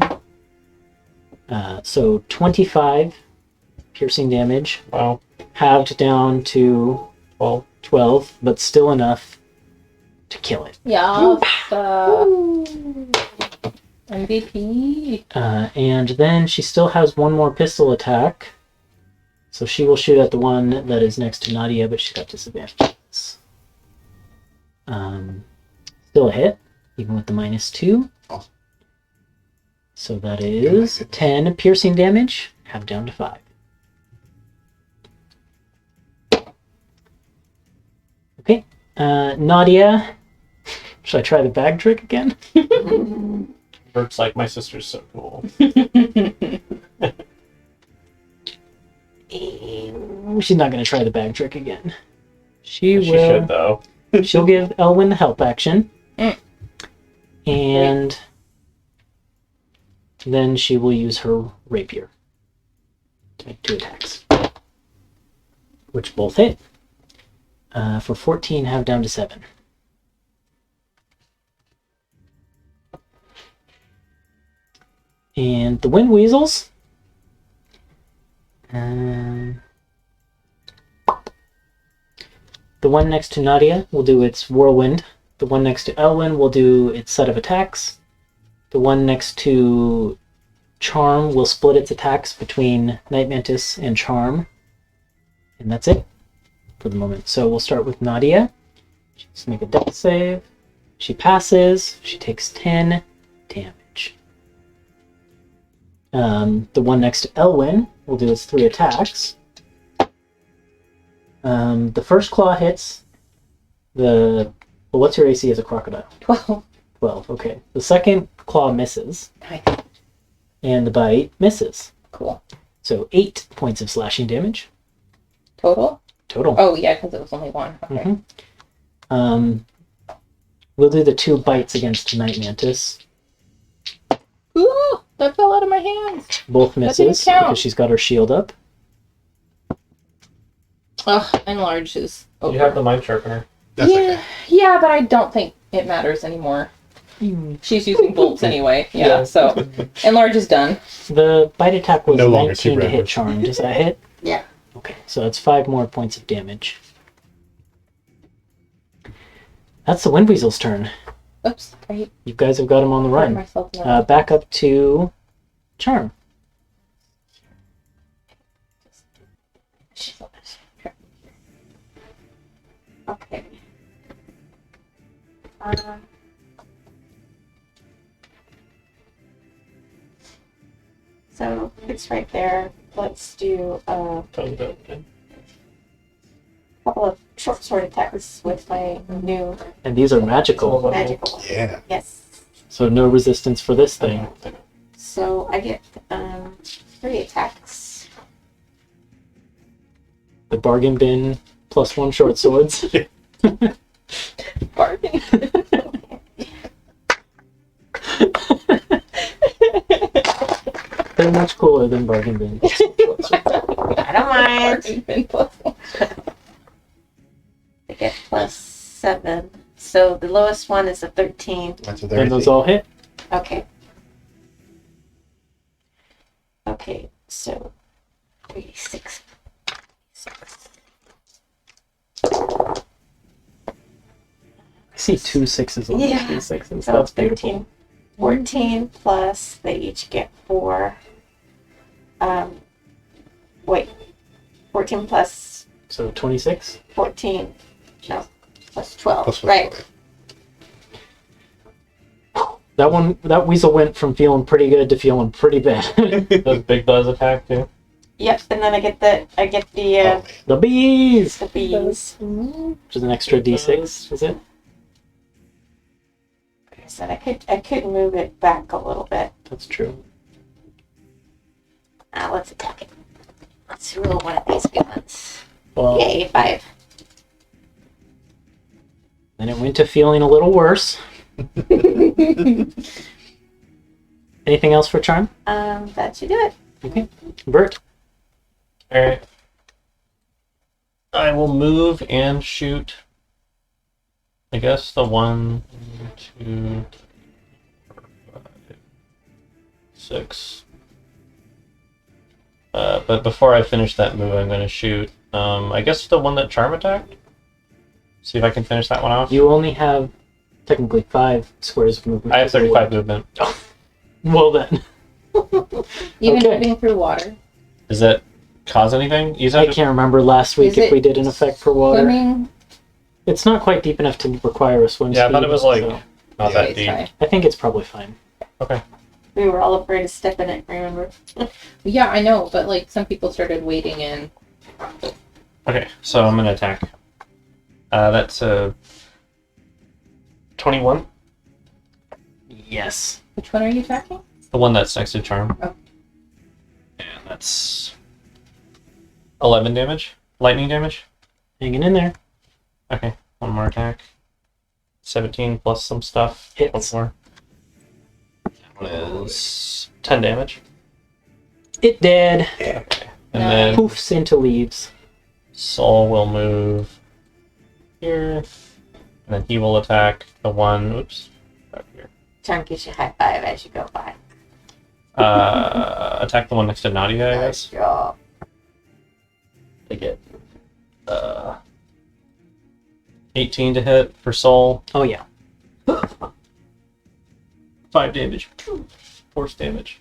So 25 piercing damage. Wow. halved down to 12, but still enough to kill it. Yeah. MVP. And then she still has one more pistol attack. So she will shoot at the one that is next to Nadia, but she's got disadvantages. Still a hit, even with the -2. Oh. So that is 10 piercing damage, halved down to 5. Okay, Nadia. Should I try the bag trick again? Bert's like, my sister's so cool. She's not going to try the bag trick again. She She will. should, though. She'll give Elwyn the help action. And then she will use her rapier to make 2 attacks. Which both hit. For 14, have down to 7. And the Wind Weasels. The one next to Nadia will do its Whirlwind. The one next to Elwyn will do its set of attacks. The one next to Charm will split its attacks between Night Mantis and Charm. And that's it for the moment. So we'll start with Nadia. She's make a death save. She passes. She takes 10 damage. The one next to Elwyn will do its 3 attacks. The first claw hits. Well, what's your AC as a crocodile? 12. 12, okay. The second claw misses, Nice. and the bite misses. Cool. So 8 points of slashing damage Total? total. Oh, yeah, because it was only 1. Okay. Mhm. We'll do the 2 bites against the Night Mantis. Ooh, that fell out of my hands. Both That didn't misses count. because she's got her shield up. Ugh, enlarge is over. You have the mind sharpener. That's yeah, okay. yeah, but I don't think it matters anymore. She's using bolts anyway. Yeah, so enlarge is done. The bite attack was No longer 19 to super hit average. Charm. Does that hit? Yeah. Okay, so that's 5 more points of damage. That's the Wind Weasel's turn. Oops, I You guys have got him on the hurt run. myself. Now. Back up to Charm. Okay. So it's right there. Let's do a Totally good. couple of short sword attacks with my new And these are magical, magical. Yeah. Yes. so no resistance for this thing. So I get 3 attacks. The bargain bin plus 1 short swords. Bargain. They're much cooler than bargain bin. I don't mind. Bargain bin plus 1. I get +7. So the lowest one is a 13. That's what And they're those all hit. Okay. Okay, so 36. I see 2 6s on Yeah. these 6s. So That's 13. beautiful. 14 plus, they each get 4. Wait. 14 plus So 26. 14. No, plus 12. Plus right. That weasel went from feeling pretty good to feeling pretty bad. Does Big Buzz attack too? Yep, and then I get the Oh, The bees! the bees. Which is an extra d6, is it? I said I could move it back a little bit. That's true. Now let's attack it. Let's roll one of these good ones. Well, Yay, 5. then it went to feeling a little worse. Anything else for Charm? That should do it. Okay. Bert. Alright. I will move and shoot. I guess the 1, 2, 4, 5, 6. But before I finish that move, I'm going to shoot I guess the one that Charm attacked? See if I can finish that one off. You only have technically 5 squares of movement. I have 35 movement. Well then. Even Okay. moving through water. Does that cause anything? You I said can't remember last week Is if it we did an effect for water. Swimming. It's not quite deep enough to require a swim Yeah, I speed. thought it was like so not Yeah. that deep. High. I think it's probably fine. Okay. We were all afraid to step in it, remember? Yeah, I know, but like some people started wading in. Okay, so I'm gonna attack. That's a 21. Yes. Which one are you attacking? The one that's next to Charm. Oh. And that's 11 damage. Lightning damage. Hanging in there. Okay, one more attack. 17 plus some stuff. Hits. One more. That one is 10 damage. It dead. Okay. And Nice. then Poofs into leaves. Saul will move here. And then he will attack the one. Oops. Back here. John gives you a high five as you go by. Attack the one next to Nadia, I Nice guess. job. They get 18 to hit for Soul. Oh yeah. 5 damage. Force damage.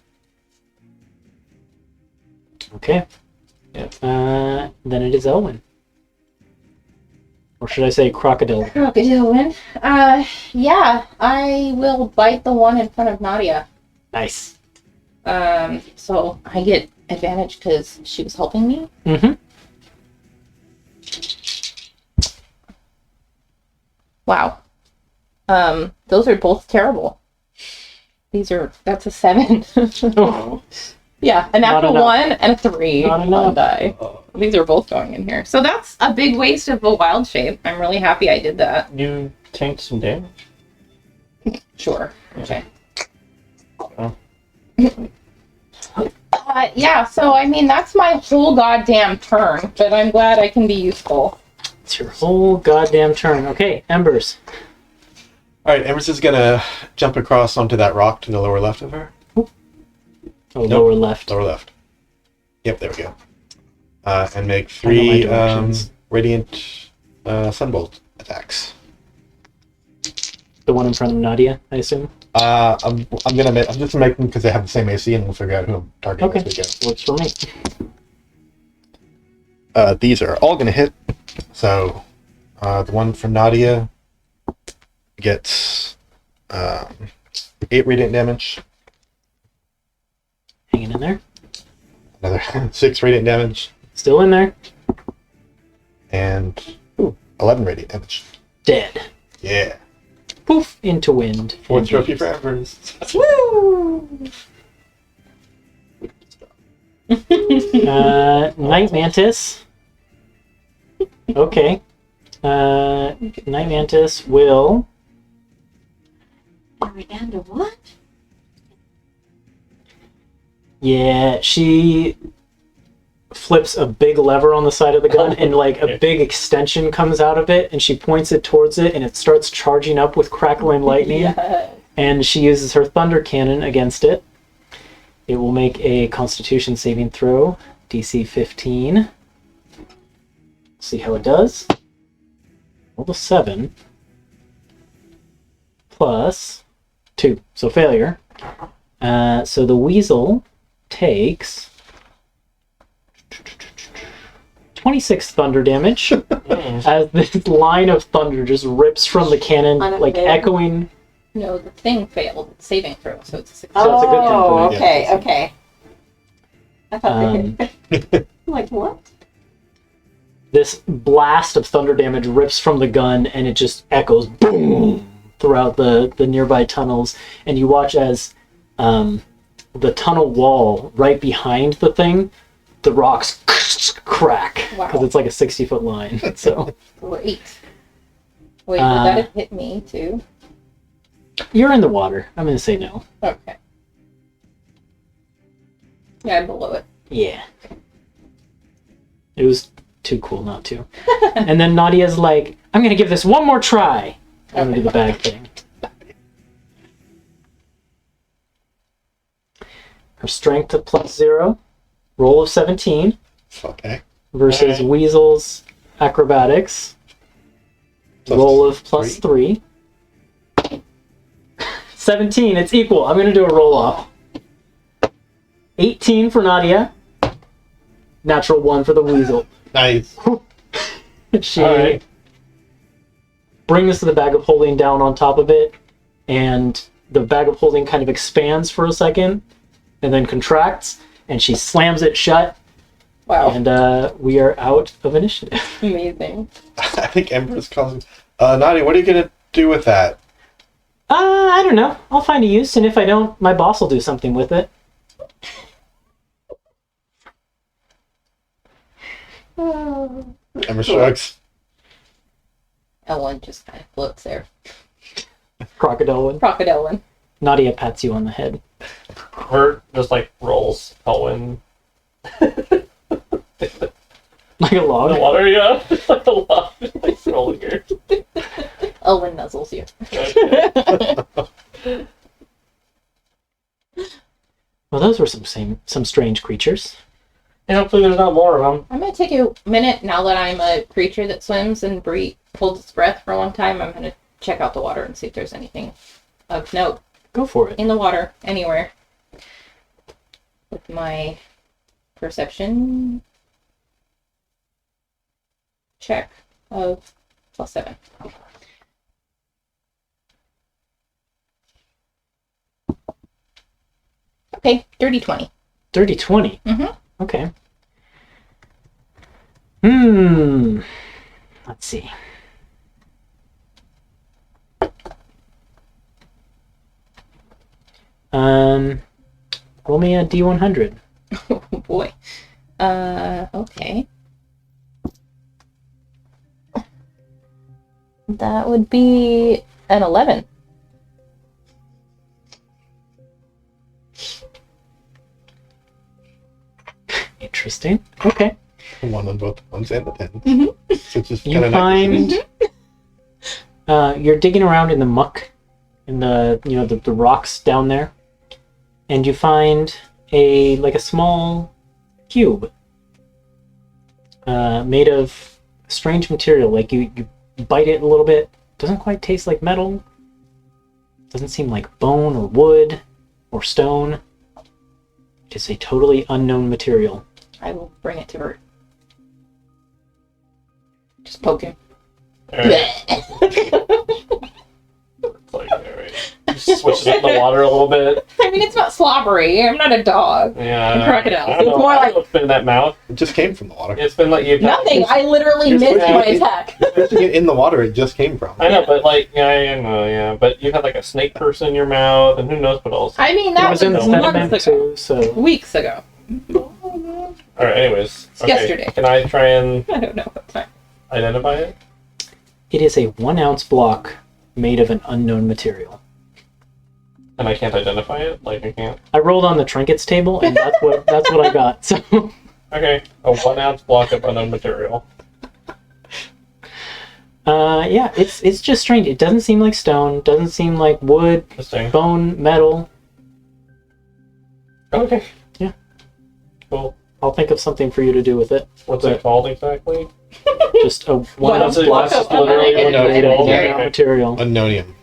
Okay. Yeah. Then it is Elwyn. Or should I say Crocodile? Crocodile win. Yeah, I will bite the one in front of Nadia. Nice. So I get advantage because she was helping me. Mm-hmm. Wow. Those are both terrible. That's a 7. Oh. Yeah, a Not natural enough. 1 and a 3 Not on enough. die. These are both going in here. So that's a big waste of a wild shape. I'm really happy I did that. You tanked some damage. Sure. Okay. Oh. Yeah, so I mean, that's my whole goddamn turn, but I'm glad I can be useful. It's your whole goddamn turn. Okay, Embers. All right, Embers is gonna jump across onto that rock to the lower left of her. Oh, Nope. lower left. Lower left. Yep, there we go. And make I know 3 my directions. radiant sunbolt attacks. The one in front of Nadia, I assume. I'm just making because they have the same AC, and we'll figure out who I'm targeting Okay. as we go. Works for me. These are all gonna hit. So, the one from Nadia gets 8 radiant damage. Hanging in there. Another 6 radiant damage, Still in there. and 11 radiant damage. Dead. Yeah. Poof, into wind. 4th And trophy leaves. for Embers. Woo! Night Mantis. Okay. Night Mantis will... Are we down to what? Yeah, she flips a big lever on the side of the gun and like a big extension comes out of it and she points it towards it and it starts charging up with crackling lightning. Yeah. And she uses her thunder cannon against it. It will make a Constitution saving throw, DC 15. See how it does. Roll a 7 plus 2, so failure. So the weasel takes 26 thunder damage as this line of thunder just rips from the cannon, On a like fail? echoing. No, the thing failed. Saving throw, so it's a 6. So it's a good thing for Oh, me. okay, Yeah. okay. I thought they like what? This blast of thunder damage rips from the gun and it just echoes boom throughout the nearby tunnels, and you watch as the tunnel wall right behind the thing, the rocks crack because Wow. it's like a 60-foot line. So Great. Wait, would that have hit me too? you're in the water. I'm gonna say no. Okay. Yeah, I'm below it. Yeah. It was too cool not to. And then Nadia's like, I'm gonna give this one more try. I'm gonna do the bag thing. Her strength at +0. Roll of 17. Okay. versus Alright. Weasel's acrobatics. Roll of +3. 17, it's equal. I'm going to do a roll off. 18 for Nadia. Natural 1 for the Weasel. Nice. She Alright. brings the bag of holding down on top of it, and the bag of holding kind of expands for a second, and then contracts, and she slams it shut, Wow. and we are out of initiative. Amazing. I think Ember's causing. Nadia, what are you gonna do with that? I don't know. I'll find a use, and if I don't, my boss will do something with it. Ember shrugs. Ellen just kind of floats there. Crocodile one. Crocodile one. Nadia pats you on the head. Vert just like rolls Elwyn. Like a The log. water, yeah. Like a lot. Like rolling her. Elwyn nuzzles you. Well, those were some strange creatures. And hopefully there's not more of them. I'm gonna take a minute now that I'm a creature that swims and holds its breath for a long time. I'm gonna check out the water and see if there's anything of note Go for it. in the water anywhere. With my perception check of +7. Okay, dirty 20. Dirty 20. Mhm. Okay. Let's see. Roll me a D100. Oh boy. Okay. That would be an 11. Interesting. Okay. One on both ones and the tens. Mhm. So it's just You kind of find you're digging around in the muck, in the rocks down there, and you find a small cube made of strange material. Like you bite it a little bit, doesn't quite taste like metal. Doesn't seem like bone or wood or stone. Just a totally unknown material. I will bring it to Bert. Just poke him. Alright. Like, alright. Just switches it in the water a little bit. I mean, it's not slobbery. I'm not a dog. Yeah. And crocodiles. I don't It's know. more I don't like- know what's been in that mouth. It just came from the water. It's been like you've Nothing. I literally It's missed pretty- my attack. Switching it in the water, it just came from. I know, but like, yeah, I know, yeah. But you've had like a snake person in your mouth, and who knows what else. I mean, It that was was in the sediment months ago. too, so Weeks ago. Alright, anyways. It's yesterday. Can I try and I don't know what time. identify it? it is a 1 ounce block made of an unknown material. And I can't identify it? Like, I can't. I rolled on the trinkets table, and that's what I got. So Okay, a 1 ounce block of unknown material. yeah, it's just strange. It doesn't seem like stone, doesn't seem like wood, Interesting. bone, metal. Okay. Yeah. Cool. I'll think of something for you to do with it. What's it called exactly? Just a 1 One ounce ounce block block of of literally made of material. unknown material. Unknownium.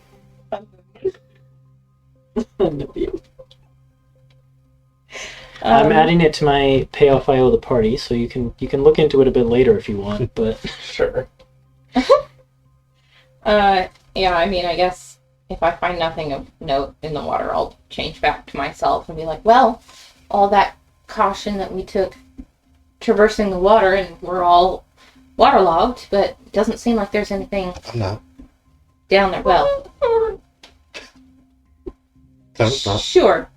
I'm adding it to my payoff I owe the party, so you can look into it a bit later if you want. But Sure. Yeah, I mean, I guess if I find nothing of note in the water, I'll change back to myself and be like, well, all that caution that we took traversing the water, and we're all waterlogged, but it doesn't seem like there's anything I'm not. down there. Well, No, it's not. sure.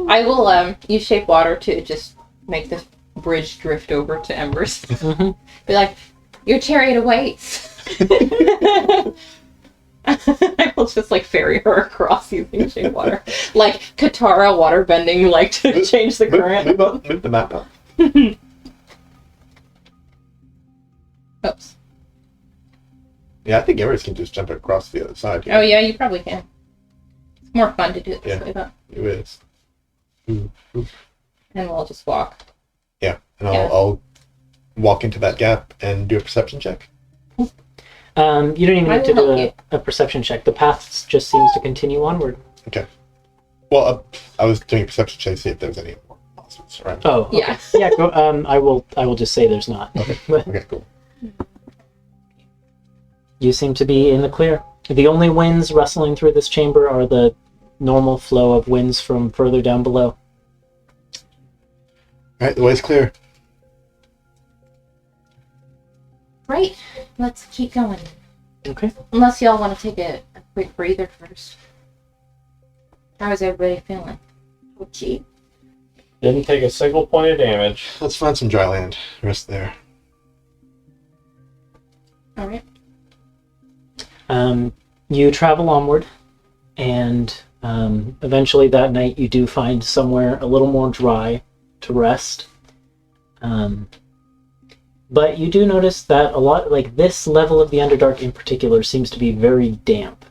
I will use shape water to just make the bridge drift over to Embers. Mhm. Be like, your chariot awaits. I will just like ferry her across using shape water, like Katara water bending, like to change the current. Move the map up. Oops. Yeah, I think Embers can just jump across the other side. Oh yeah, you probably can. It's more fun to do it this Yeah. way, though. It is. Ooh, ooh. And we'll just walk. Yeah, and Yeah. I'll walk into that gap and do a perception check. You don't even I need to will do help a perception check. The path just seems to continue onward. Okay. Well, I was doing a perception check to see if there was any more monsters around. Oh, okay. Yeah. Yeah. Go, I will just say there's not. Okay. Okay, cool. You seem to be in the clear. The only winds rustling through this chamber are the normal flow of winds from further down below. Alright, the way's clear. Right. Let's keep going. Okay. Unless y'all want to take a quick breather first. How is everybody feeling? Oh, gee. Didn't take a single point of damage. Let's find some dry land. Rest there. All right. You travel onward, and eventually that night you do find somewhere a little more dry to rest. But you do notice that a lot, like this level of the Underdark in particular, seems to be very damp.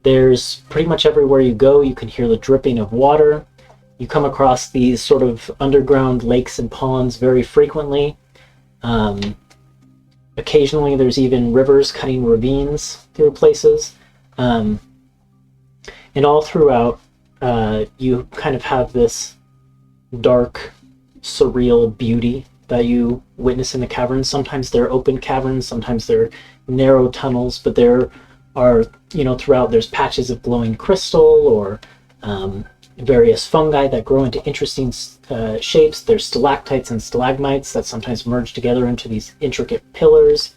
There's pretty much everywhere you go, you can hear the dripping of water. You come across these sort of underground lakes and ponds very frequently. Occasionally there's even rivers cutting ravines through places. And all throughout, you kind of have this dark, surreal beauty that you witness in the caverns. Sometimes they're open caverns, sometimes they're narrow tunnels, but there are, throughout there's patches of glowing crystal or various fungi that grow into interesting shapes. There's stalactites and stalagmites that sometimes merge together into these intricate pillars.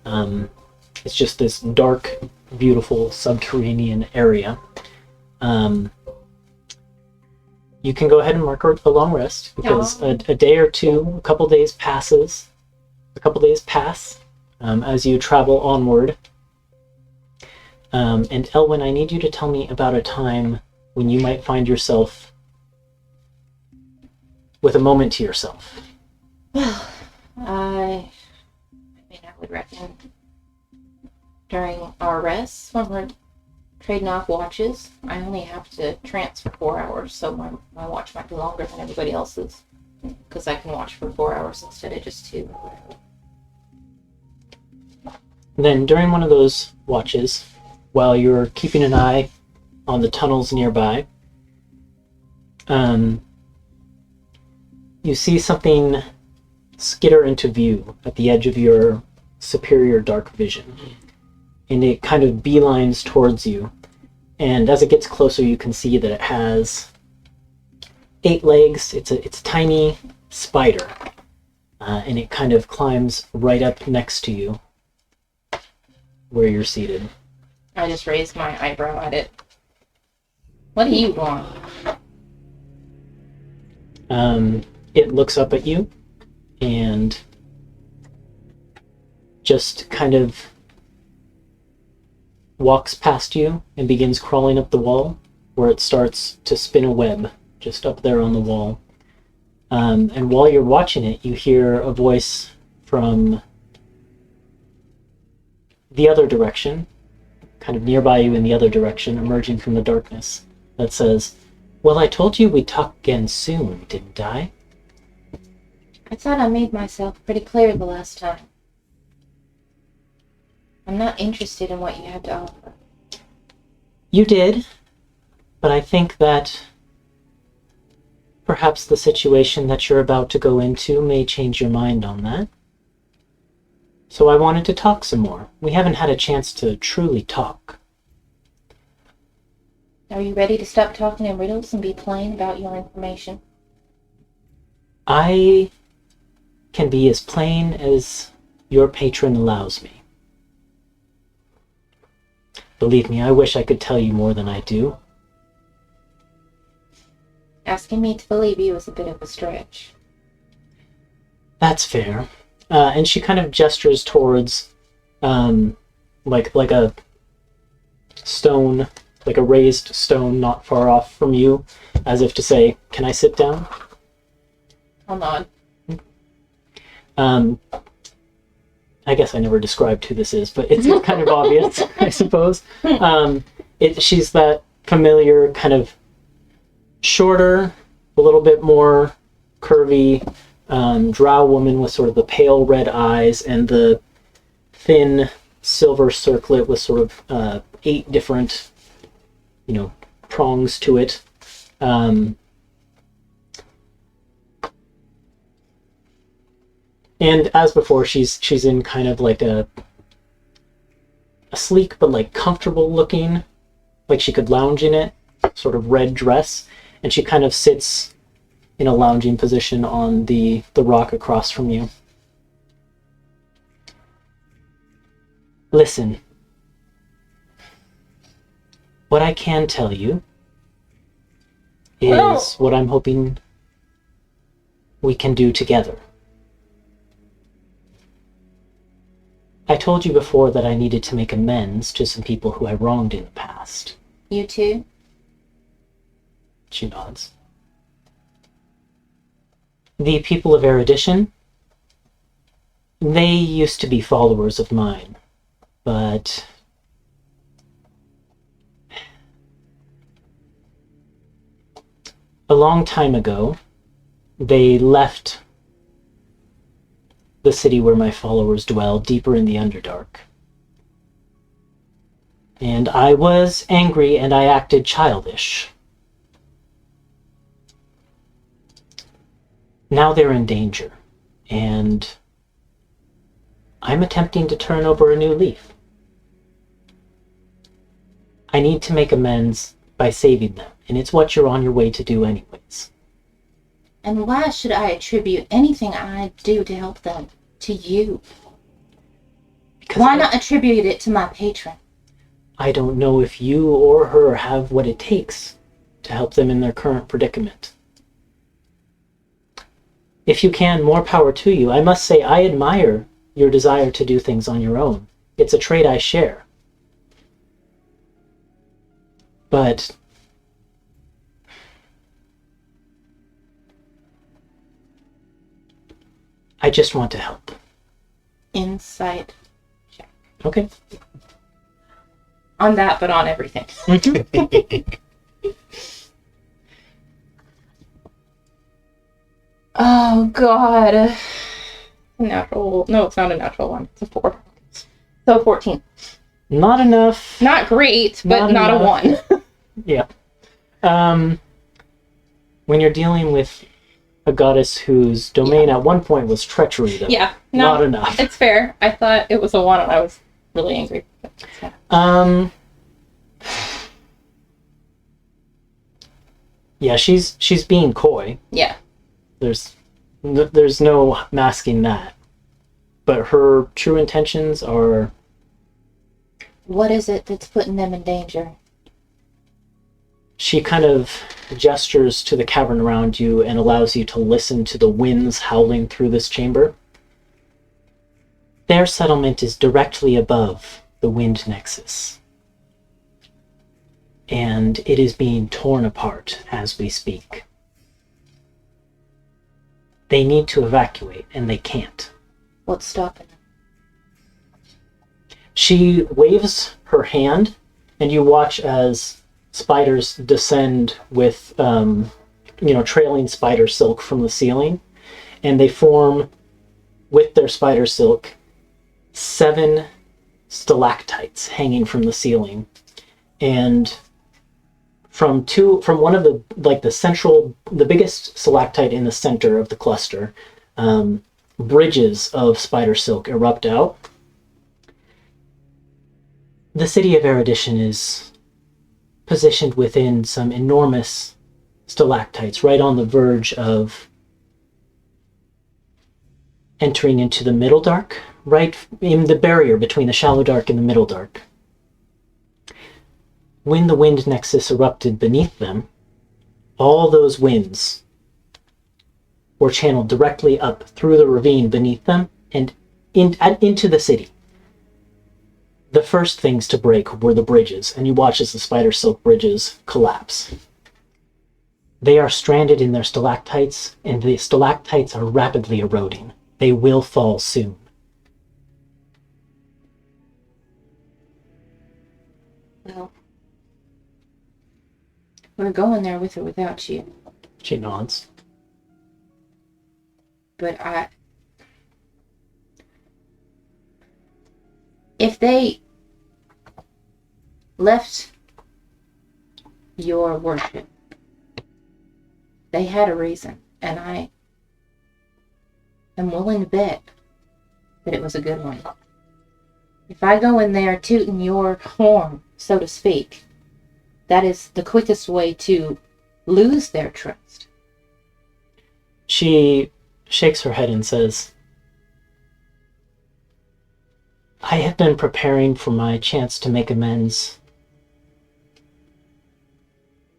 It's just this dark, beautiful subterranean area. You can go ahead and mark a long rest because a day or two, a couple days pass as you travel onward. And Elwyn, I need you to tell me about a time when you might find yourself with a moment to yourself. Well, I would reckon during our rests when we're trading off watches, I only have to trance for 4 hours, so my watch might be longer than everybody else's because I can watch for 4 hours instead of just 2. Then during one of those watches, while you're keeping an eye on the tunnels nearby, you see something skitter into view at the edge of your superior dark vision. And it kind of beelines towards you. And as it gets closer, you can see that it has 8 legs. It's a tiny spider. And it kind of climbs right up next to you where you're seated. I just raised my eyebrow at it. What do you want? It looks up at you and just kind of walks past you and begins crawling up the wall where it starts to spin a web just up there on the wall. And while you're watching it, you hear a voice from the other direction, kind of nearby you in the other direction, emerging from the darkness, that says, "Well, I told you we'd talk again soon, didn't I?" I thought I made myself pretty clear the last time. I'm not interested in what you had to offer. You did, but I think that perhaps the situation that you're about to go into may change your mind on that. So I wanted to talk some more. We haven't had a chance to truly talk. Are you ready to stop talking in riddles and be plain about your information? I can be as plain as your patron allows me. Believe me, I wish I could tell you more than I do. Asking me to believe you is a bit of a stretch. That's fair. And she kind of gestures towards, like a stone, like a raised stone not far off from you, as if to say, "Can I sit down?" I'll nod. I guess I never described who this is, but it's kind of obvious, I suppose. She's that familiar kind of shorter, a little bit more curvy, drow woman with sort of the pale red eyes and the thin silver circlet with sort of 8 different, prongs to it. And as before, she's in kind of like a sleek but like comfortable looking, like she could lounge in it, sort of red dress, and she kind of sits in a lounging position on the rock across from you. Listen, what I can tell you is what I'm hoping we can do together. I told you before that I needed to make amends to some people who I wronged in the past. You too? She nods. The people of Erudition, they used to be followers of mine, but a long time ago, they left the city where my followers dwell, deeper in the Underdark. And I was angry and I acted childish. Now they're in danger, and I'm attempting to turn over a new leaf. I need to make amends by saving them, and it's what you're on your way to do anyways. And why should I attribute anything I do to help them to you? Because Why not attribute it to my patron? I don't know if you or her have what it takes to help them in their current predicament. If you can, more power to you. I must say, I admire your desire to do things on your own. It's a trait I share. But I just want to help. Insight check. Okay. On that, but on everything. Oh, God. Natural. No, it's not a natural one. It's a 4. So 14. Not enough. Not great, but not a 1. Yeah. When you're dealing with a goddess whose domain at one point was treachery, though. Yeah. No, not enough. It's fair. I thought it was a 1 and I was really angry. Yeah, she's being coy. Yeah. There's no masking that. But her true intentions are... What is it that's putting them in danger? She kind of gestures to the cavern around you and allows you to listen to the winds howling through this chamber. Their settlement is directly above the wind nexus. And it is being torn apart as we speak. They need to evacuate, and they can't. What's stopping them? She waves her hand, and you watch as spiders descend with, trailing spider silk from the ceiling, and they form, with their spider silk, 7 stalactites hanging from the ceiling, and from one of the biggest stalactite in the center of the cluster, bridges of spider silk erupt out. The city of Erudition is positioned within some enormous stalactites, right on the verge of entering into the Middle Dark, right in the barrier between the Shallowdark and the Middle Dark. When the wind nexus erupted beneath them, all those winds were channeled directly up through the ravine beneath them and into the city. The first things to break were the bridges, and you watch as the spider silk bridges collapse. They are stranded in their stalactites, and the stalactites are rapidly eroding. They will fall soon. Well, we're going there with or without you. She nods. But if they left your worship, they had a reason, and I am willing to bet that it was a good one. If I go in there tooting your horn, so to speak, that is the quickest way to lose their trust. She shakes her head and says, I have been preparing for my chance to make amends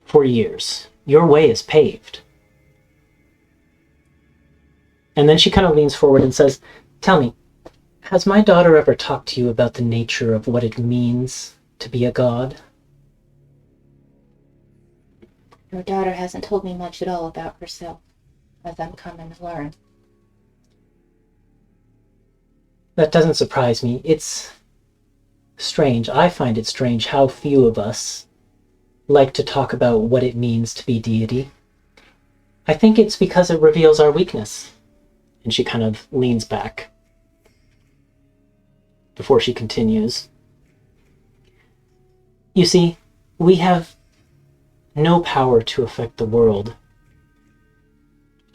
for years. Your way is paved. And then she kind of leans forward and says, tell me, has my daughter ever talked to you about the nature of what it means to be a god? Your daughter hasn't told me much at all about herself, as I'm coming to learn. That doesn't surprise me. It's strange. I find it strange how few of us like to talk about what it means to be deity. I think it's because it reveals our weakness. And she kind of leans back before she continues. You see, we have no power to affect the world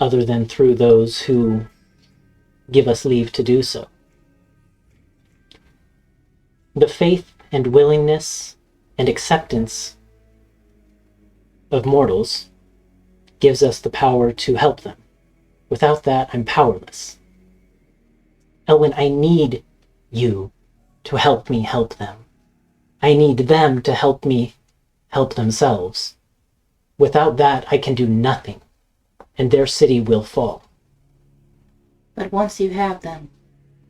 other than through those who give us leave to do so. The faith and willingness and acceptance of mortals gives us the power to help them. Without that, I'm powerless. Elwyn, I need you to help me help them. I need them to help me help themselves. Without that, I can do nothing, and their city will fall. But once you have them,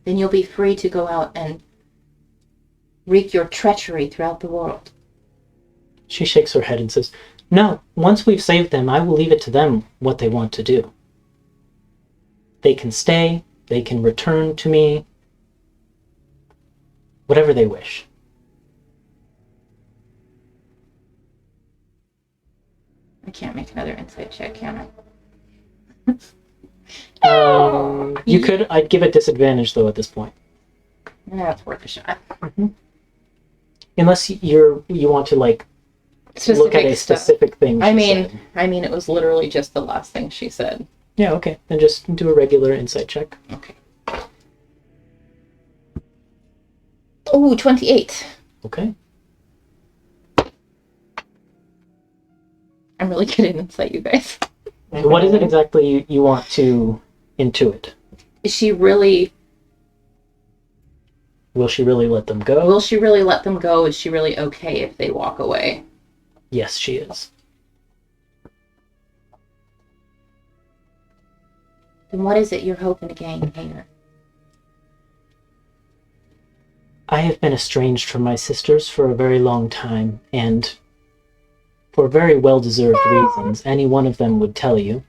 then you'll be free to go out and wreak your treachery throughout the world. She shakes her head and says, no, once we've saved them, I will leave it to them what they want to do. They can stay, they can return to me, whatever they wish. I can't make another insight check, can You could, I'd give it disadvantage though at this point. I? That's worth a shot. Unless you want to look at a specific thing. I she mean, said. it was literally just the last thing she said. Yeah, okay. Then just do a regular insight check. Okay. Oh, 28. Okay. I'm really good at insight, you guys. What is it exactly you want to intuit? Is she really... Will she really let them go? Will she really let them go? Is she really okay if they walk away? Yes, she is. Then what is it you're hoping to gain here? I have been estranged from my sisters for a very long time, and for very well-deserved reasons. Any one of them would tell you.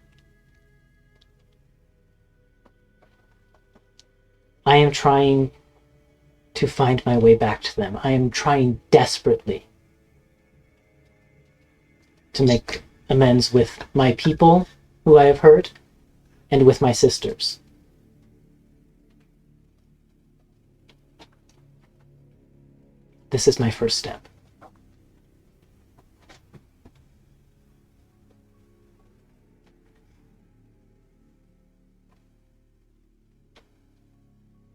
I am trying to find my way back to them. I am trying desperately to make amends with my people, who I have hurt, and with my sisters. This is my first step.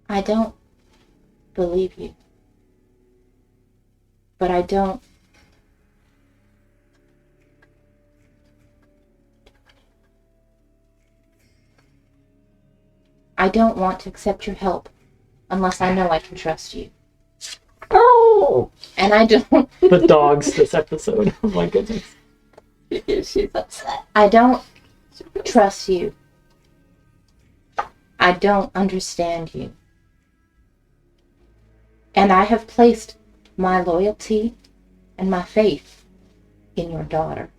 I don't believe you. But I don't... I don't want to accept your help unless I know I can trust you. Oh! And I don't... The dogs this episode. Oh my goodness. She's upset. I don't trust you. I don't understand you. And I have placed my loyalty and my faith in your daughter.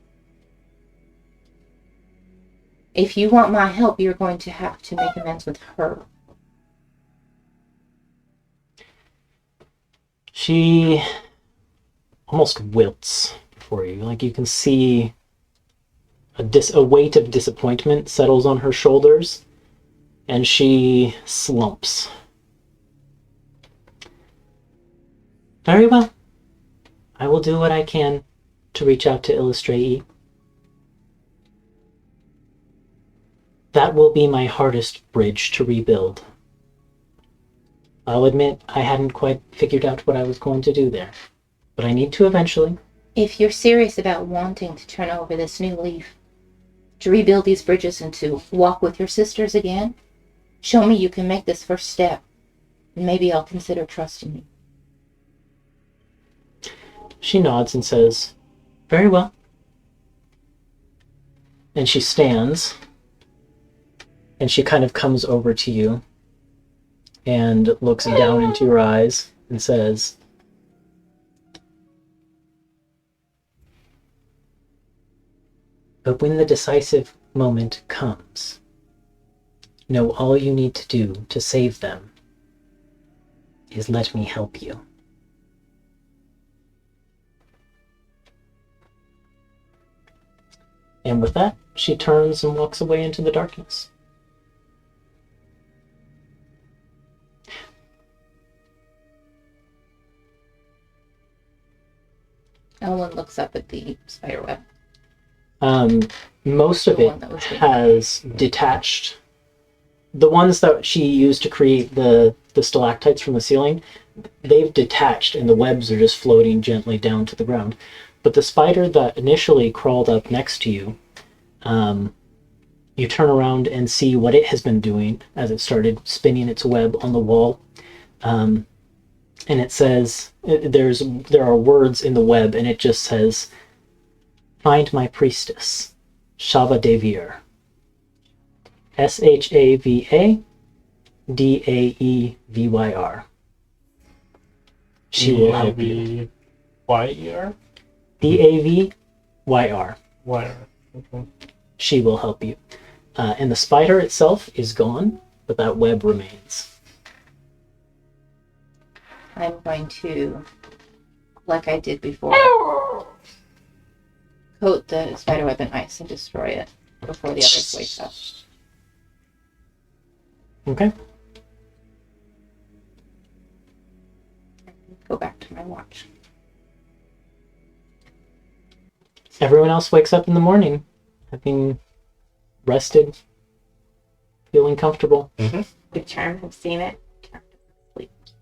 If you want my help, you're going to have to make amends with her. She almost wilts for you. Like you can see a weight of disappointment settles on her shoulders. and she slumps. Very well. I will do what I can to reach out to Illustrate. That will be my hardest bridge to rebuild. I'll admit I hadn't quite figured out what I was going to do there, but I need to eventually. If you're serious about wanting to turn over this new leaf, to rebuild these bridges and to walk with your sisters again, show me you can make this first step, and maybe I'll consider trusting you. She nods and says, very well. And she stands, and she kind of comes over to you and looks down into your eyes and says, but when the decisive moment comes, know all you need to do to save them is let me help you. And with that, she turns and walks away into the darkness. Ellen looks up at the spiderweb. Most of The it one that was big. has detached. The ones that she used to create the stalactites from the ceiling, they've detached and the webs are just floating gently down to the ground. But the spider that initially crawled up next to you, you turn around and see what it has been doing as it started spinning its web on the wall. And it says, there are words in the web, and it just says, find my priestess, Shava Devir. Shavadaevyr. She will help you. Y-E-R? Davyr. Y-R. Okay. She will help you. And the spider itself is gone, but that web remains. I'm going to, like I did before, coat the spiderweb in ice and destroy it before the others wake up. Okay. Go back to my watch. Everyone else wakes up in the morning, having rested, feeling comfortable. Would Charm have seen it?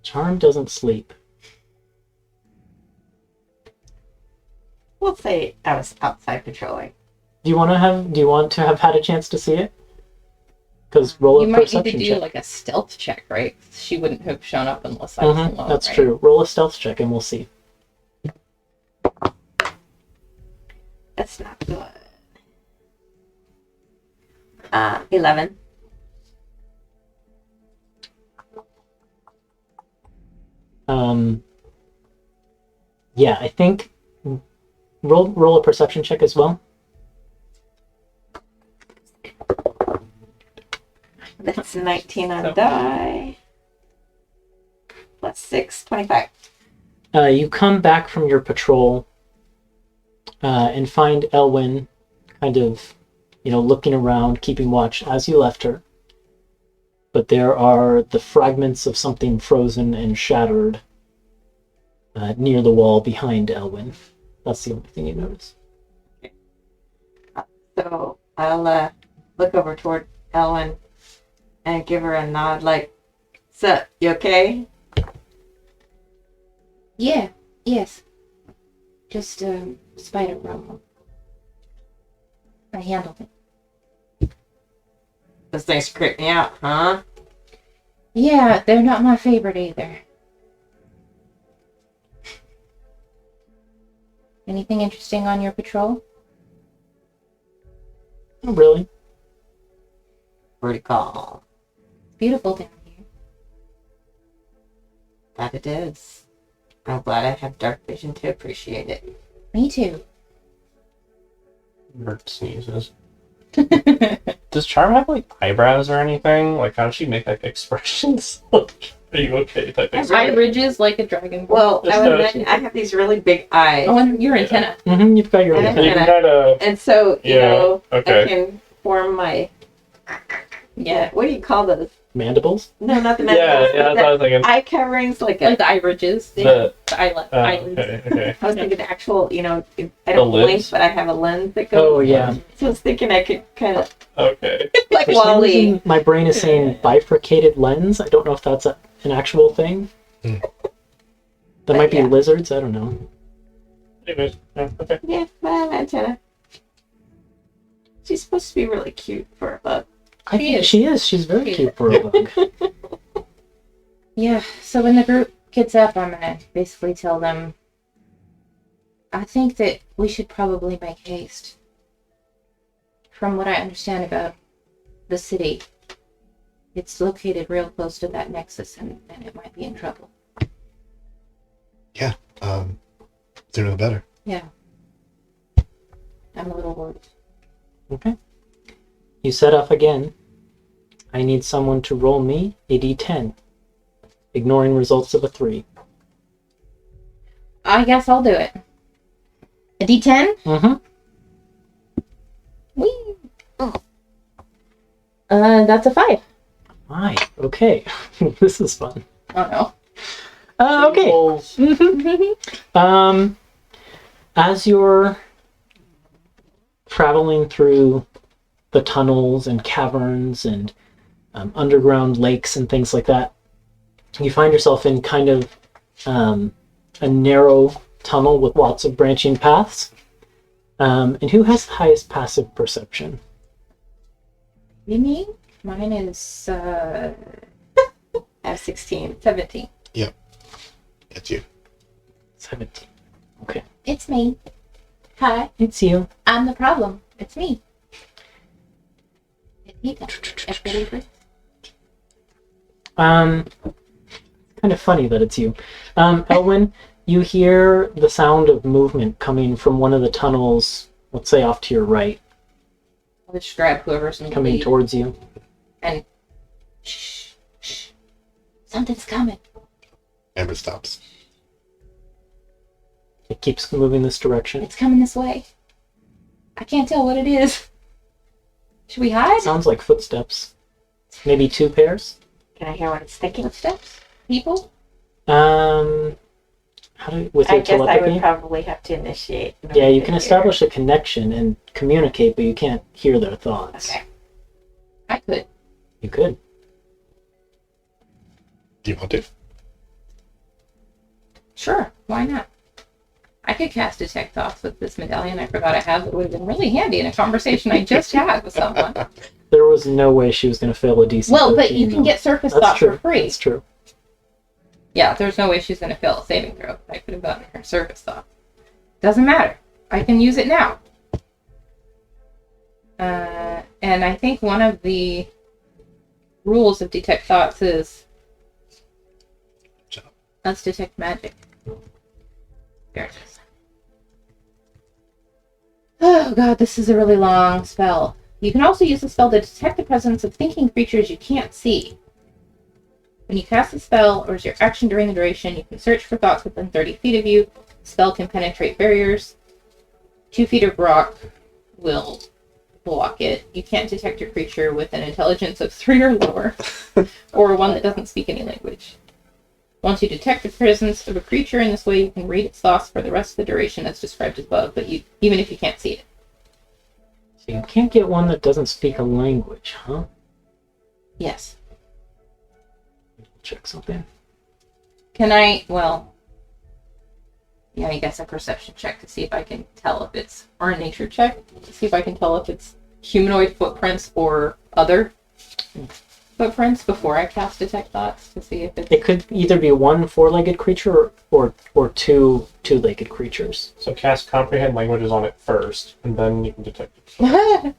Charm doesn't sleep. We'll say I was outside patrolling. Do you want to have had a chance to see it? Because roll a You might need to perception do check. like a stealth check, right? She wouldn't have shown up unless I was alone. That's right? true. Roll a stealth check and we'll see. That's not good. 11. Yeah, I think roll a perception check as well. That's 19 on So- die. Plus 6, 25. You come back from your patrol and find Elwyn kind of, looking around, keeping watch as you left her. But there are the fragments of something frozen and shattered near the wall behind Elwyn. That's the only thing you notice. So I'll look over toward Ellen and give her a nod like, "Sup, you okay?" Yeah, yes. Just a spider problem. I handled it. Those things creep me out, huh? Yeah, they're not my favorite either. Anything interesting on your patrol? Not really. Pretty calm. Beautiful down here. That it is. I'm glad I have dark vision to appreciate it. Me too. Bert sneezes. Does Charm have like eyebrows or anything? Like, how does she make like expressions? Are you okay? Type Have expression? eye ridges like a dragon. Well, That's I would not- imagine I have these really big eyes. Oh, and your antenna. You've got your And So you can kind of And so, you Yeah, know, okay. I can form my Yeah. What do you call those? Mandibles? No, not the Yeah, that's what I was thinking. eye coverings, like Like the eye ridges. The- The eyelid. Oh, eyelids. okay. I was thinking actual, I The don't blink, lids? but I have a lens that goes. Oh, yeah. So I was thinking I could kind of, Okay. like For some Wally. reason, my brain is saying bifurcated lens. I don't know if that's an actual thing. Hmm. That But might be yeah. lizards. I don't know. Anyways, yeah, okay. Yeah, well, antenna. She's supposed to be really cute for a bug. I She think is. she is. She's very She is. cute for a bug. Yeah, so when the group gets up, I'm gonna basically tell them, I think that we should probably make haste. From what I understand about the city, it's located real close to that nexus and it might be in trouble. Sooner the better. Yeah. I'm a little worried. Okay. You set off again. I need someone to roll me a d10, ignoring results of a 3. I guess I'll do it. A D10? Mm-hmm. Whee! That's a 5. Right. Okay. This is fun. Oh no. Okay. As you're traveling through the tunnels and caverns and underground lakes and things like that, you find yourself in kind of a narrow tunnel with lots of branching paths. And who has the highest passive perception? You mean? Mine is I have 16. 17. It's you. 17. Okay. It's me. Hi. It's you. I'm the problem. It's me. Everybody. Kind of funny that it's you. Elwyn, you hear the sound of movement coming from one of the tunnels, let's say off to your right, I'll just grab whoever's in the coming lead towards you. and shh, shh. Something's coming. Amber stops. It keeps moving this direction. It's coming this way. I can't tell what it is. Should we hide? Sounds like footsteps. Maybe 2 pairs. Can I hear what it's thinking? Footsteps? People? How do with I your guess I telepathy? would probably have to initiate. in Yeah, order you to can hear. establish a connection and communicate, but you can't hear their thoughts. Okay. I could. You could. Do you want to? Sure. Why not? I could cast Detect Thoughts with this medallion I forgot I have. It would have been really handy in a conversation I just had with someone. There was no way she was going to fail a DC. Well, but 13, you can no. get Surface That's Thought true. for free. That's true. Yeah, there's no way she's going to fail a saving throw. I could have gotten her Surface Thought. Doesn't matter. I can use it now. And I think one of the rules of Detect Thoughts is let's detect magic. There it is. Oh god, this is a really long spell. You can also use the spell to detect the presence of thinking creatures you can't see. When you cast a spell, or as your action during the duration, you can search for thoughts within 30 feet of you. The spell can penetrate barriers. 2 feet of rock will block it. You can't detect a creature with an intelligence of 3 or lower, or one that doesn't speak any language. Once you detect the presence of a creature in this way, you can read its thoughts for the rest of the duration as described above, but even if you can't see it. So you can't get one that doesn't speak a language, huh? Yes. Check something. Can I, well, yeah, I guess a perception check to see if I can tell if it's, or a nature check to see if I can tell if it's humanoid footprints or other footprints before I cast Detect Thoughts to see if it's... It could either be one 4-legged creature or 2 2-legged creatures. So cast Comprehend Languages on it first, and then you can detect it.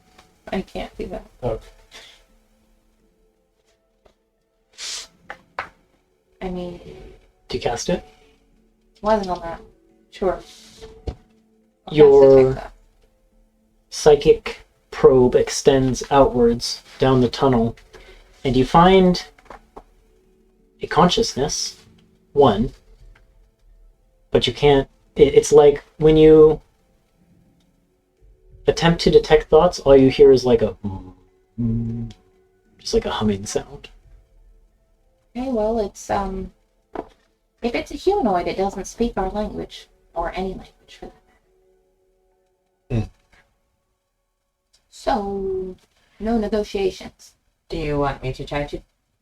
I can't do that. Okay. I mean, Do you cast it? wasn't on that. Sure. I'll cast Your Detect Thought. psychic probe extends outwards down the tunnel, and you find a consciousness, one, but you can't. It's like when you attempt to detect thoughts, all you hear is like a just like a humming sound. Okay, well, it's, if it's a humanoid, it doesn't speak our language, or any language for that matter. Hmm. So, no negotiations. Do you want me to try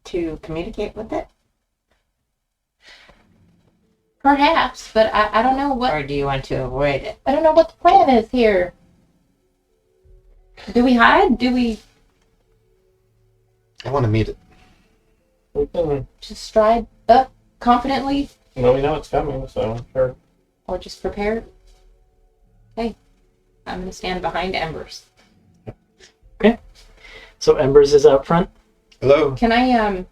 to communicate with it? Perhaps, but I don't know what, Or do you want to avoid it? I don't know what the plan is here. Do we hide? Do we I want to meet it. We can. just stride up confidently, Well, we know it's coming, so sure. or just prepare? Okay, I'm gonna stand behind Embers. So Embers is out front. Hello. Can I,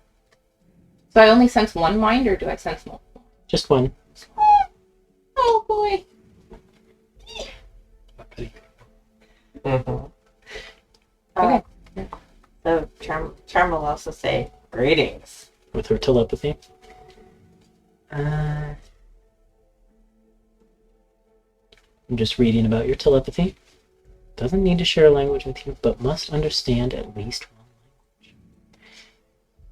so I only sense one mind, or do I sense multiple? Just one. Oh boy. Mm-hmm. Okay. So Charm will also say, greetings. With her telepathy. Uh, I'm just reading about your telepathy. Doesn't need to share a language with you, but must understand at least one language.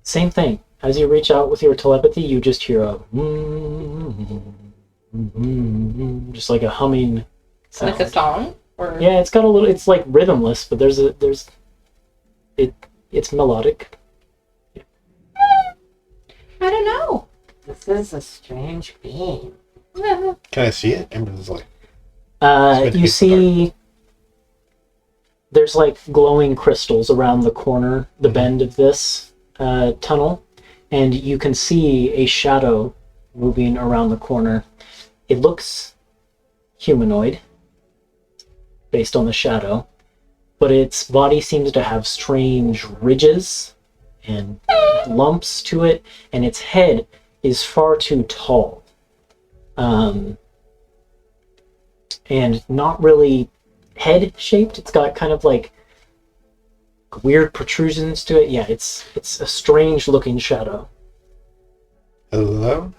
Same thing. As you reach out with your telepathy, you just hear a just like a humming sound. Like a song? Or Yeah, it's got a little. It's like rhythmless, but it's melodic. I don't know. this is a strange being. Can I see it? Embers is like, You see, there's like glowing crystals around the corner, the bend of this tunnel, and you can see a shadow moving around the corner. It looks humanoid based on the shadow, but its body seems to have strange ridges and lumps to it, and its head is far too tall. And not really head shaped. It's got kind of like weird protrusions to it. Yeah, it's a strange looking shadow. hello?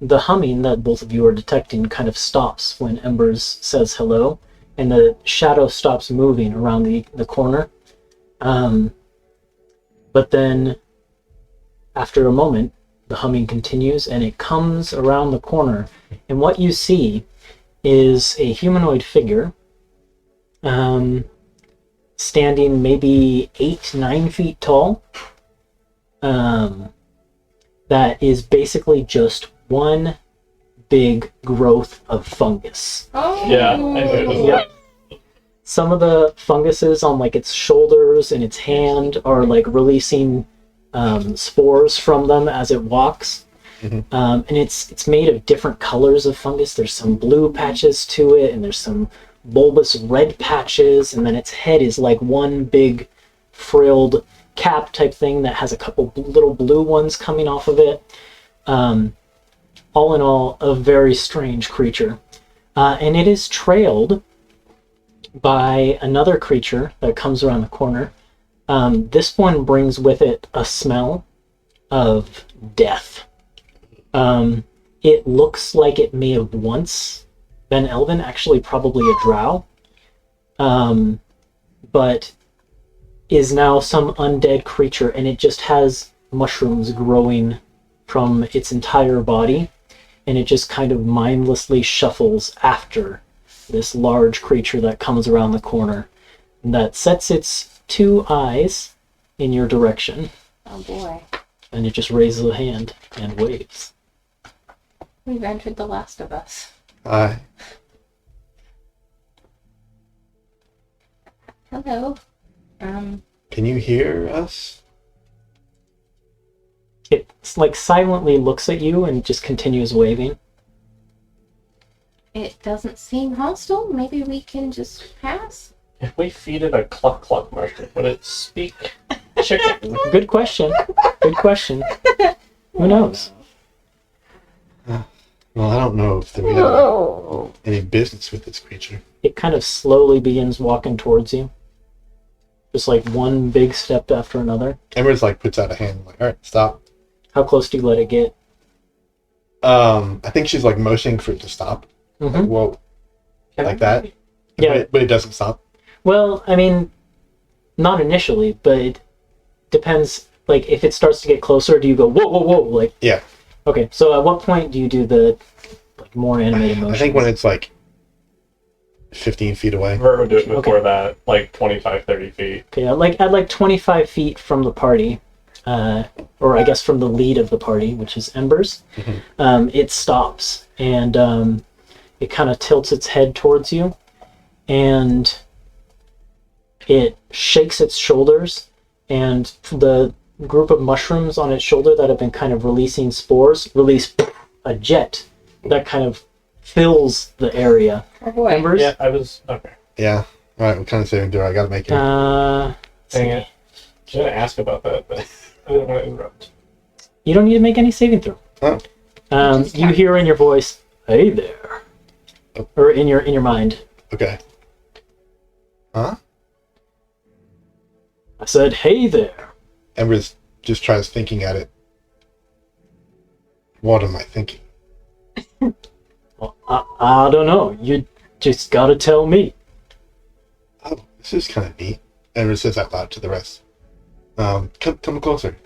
The humming that both of you are detecting kind of stops when Embers says hello, and the shadow stops moving around the corner. But then, after a moment, the humming continues, and it comes around the corner, and what you see is a humanoid figure, standing maybe 8-9 feet tall, that is basically just one big growth of fungus. Oh. Yeah, I noticed Yep. Some of the funguses on like its shoulders and its hand are like releasing spores from them as it walks. And it's made of different colors of fungus. There's some blue patches to it, and there's some bulbous red patches, and then its head is like one big frilled cap type thing that has a couple little blue ones coming off of it. All in all, a very strange creature. And it is trailed by another creature that comes around the corner. This one brings with it a smell of death. It looks like it may have once been elven, actually probably a drow, but is now some undead creature, and it just has mushrooms growing from its entire body, and it just kind of mindlessly shuffles after this large creature that comes around the corner, that sets its 2 eyes in your direction, Oh boy. and it just raises a hand and waves. We've entered The Last of Us. Hi. Hello. Can you hear us? It's like silently looks at you and just continues waving. It doesn't seem hostile. Maybe we can just pass. If we feed it a cluck cluck mushroom, would it speak chicken? Good question. Good question. Who knows? Well, I don't know if we have any business with this creature. It kind of slowly begins walking towards you. Just like one big step after another. Embers like puts out a hand, like, all right, stop. How close do you let it get? I think she's like motioning for it to stop. Like, Mhm. whoa, like that. Yeah. But it doesn't stop. Well, I mean, Not initially, but it depends. Like, if it starts to get closer, do you go, whoa, whoa, whoa? Like, Yeah. okay, so at what point do you do the like more animated motion? I think when it's like 15 feet away. Vert would do it before Okay. that, like 25, 30 feet. Okay, at like 25 feet from the party, or I guess from the lead of the party, which is Embers, it stops and it kind of tilts its head towards you, and it shakes its shoulders, and the group of mushrooms on its shoulder that have been kind of releasing spores release a jet that kind of fills the area. Oh boy. Embers? Yeah, I was okay. Yeah. All right. What kind of saving throw I got to make here? Dang it. I was gonna ask about that, but I didn't want to interrupt. You don't need to make any saving throw. Oh. You hear in your voice, "Hey there," or in your mind. Okay. Huh? I said, "Hey there." Embers just tries thinking at it. What am I thinking? Well, I don't know. You just gotta tell me. Oh, this is kind of neat. Embers says out loud to the rest. Come closer.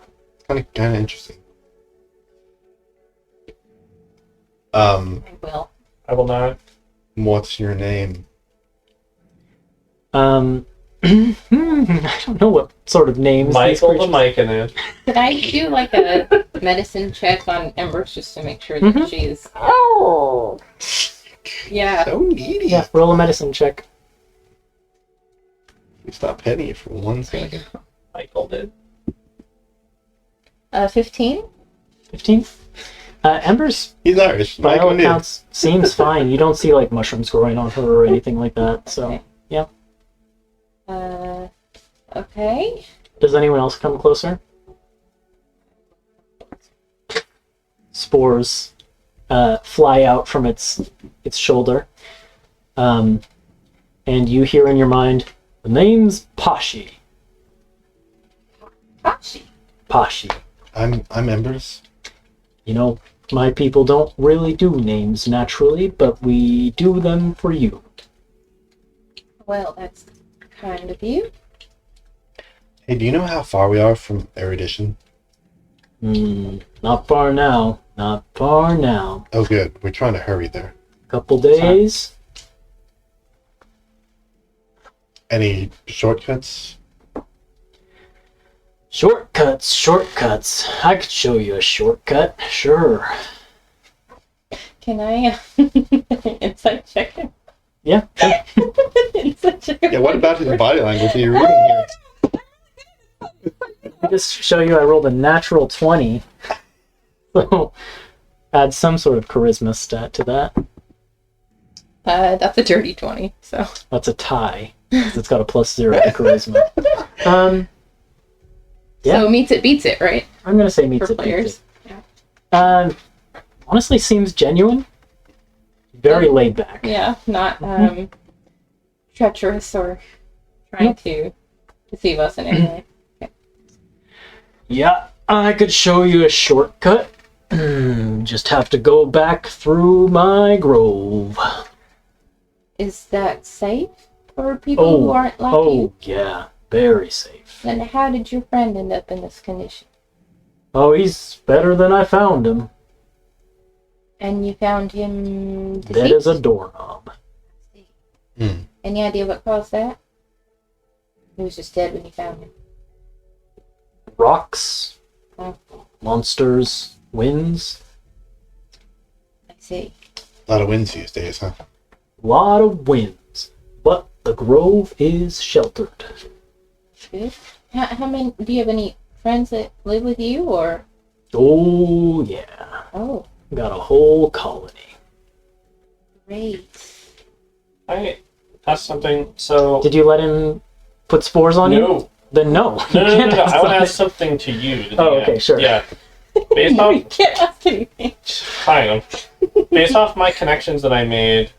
Kind of interesting. I will. I will not. What's your name? I don't know what sort of names these Michael the creatures. Myconid. Could I do like a medicine check on Embers just to make sure that she's... Oh! Yeah. So needy. Yeah, roll a medicine check. Stop petting it for 1 second. Michael did. 15? 15. Embers, He's Irish. by all Michael knew. accounts, seems fine. You don't see like mushrooms growing on her or anything like that. So, Okay. yeah. Okay. Does anyone else come closer? Spores fly out from its shoulder, and you hear in your mind, "The name's Pashi." Pashi. Pashi. I'm Embers. You know, my people don't really do names naturally, but we do them for you. Well, that's kind of you. Hey, do you know how far we are from Erudition? Not far now. Not far now. Oh, good. We're trying to hurry there. Couple days. Any shortcuts? Shortcuts. I could show you a shortcut. Sure. Can I insight check him? Yeah. Insight check him. Yeah, what about his body language? Are you reading here? I just show you I rolled a natural 20. So add some sort of charisma stat to that. That's a dirty 20, so. That's a tie. 'Cause it's got a +0 to charisma. Yeah. So meets it, beats it, right? I'm gonna say meets For it. Beats players. it. Honestly, seems genuine. Very laid back. Yeah, not treacherous or trying to deceive us in any way. Yeah, I could show you a shortcut. Just have to go back through my grove. Is that safe for people who aren't like you? Yeah, very safe. Then how did your friend end up in this condition? Oh, he's better than I found him. And you found him deceased? Dead as a doorknob. Any idea what caused that? He was just dead when you found him. Rocks, Oh, monsters, winds. I see. A lot of winds these days, huh? Lot of winds. But the grove is sheltered. Good. How many? Do you have any friends that live with you, or? Oh, yeah. Oh, Got a whole colony. great. I asked something. So Did you let him put spores on you? no, Then no. no. You can't I ask want to that. ask something to you. the Oh, DM. okay, sure. Yeah. Based No, you off, can't ask anything. kind of. Based off my connections that I made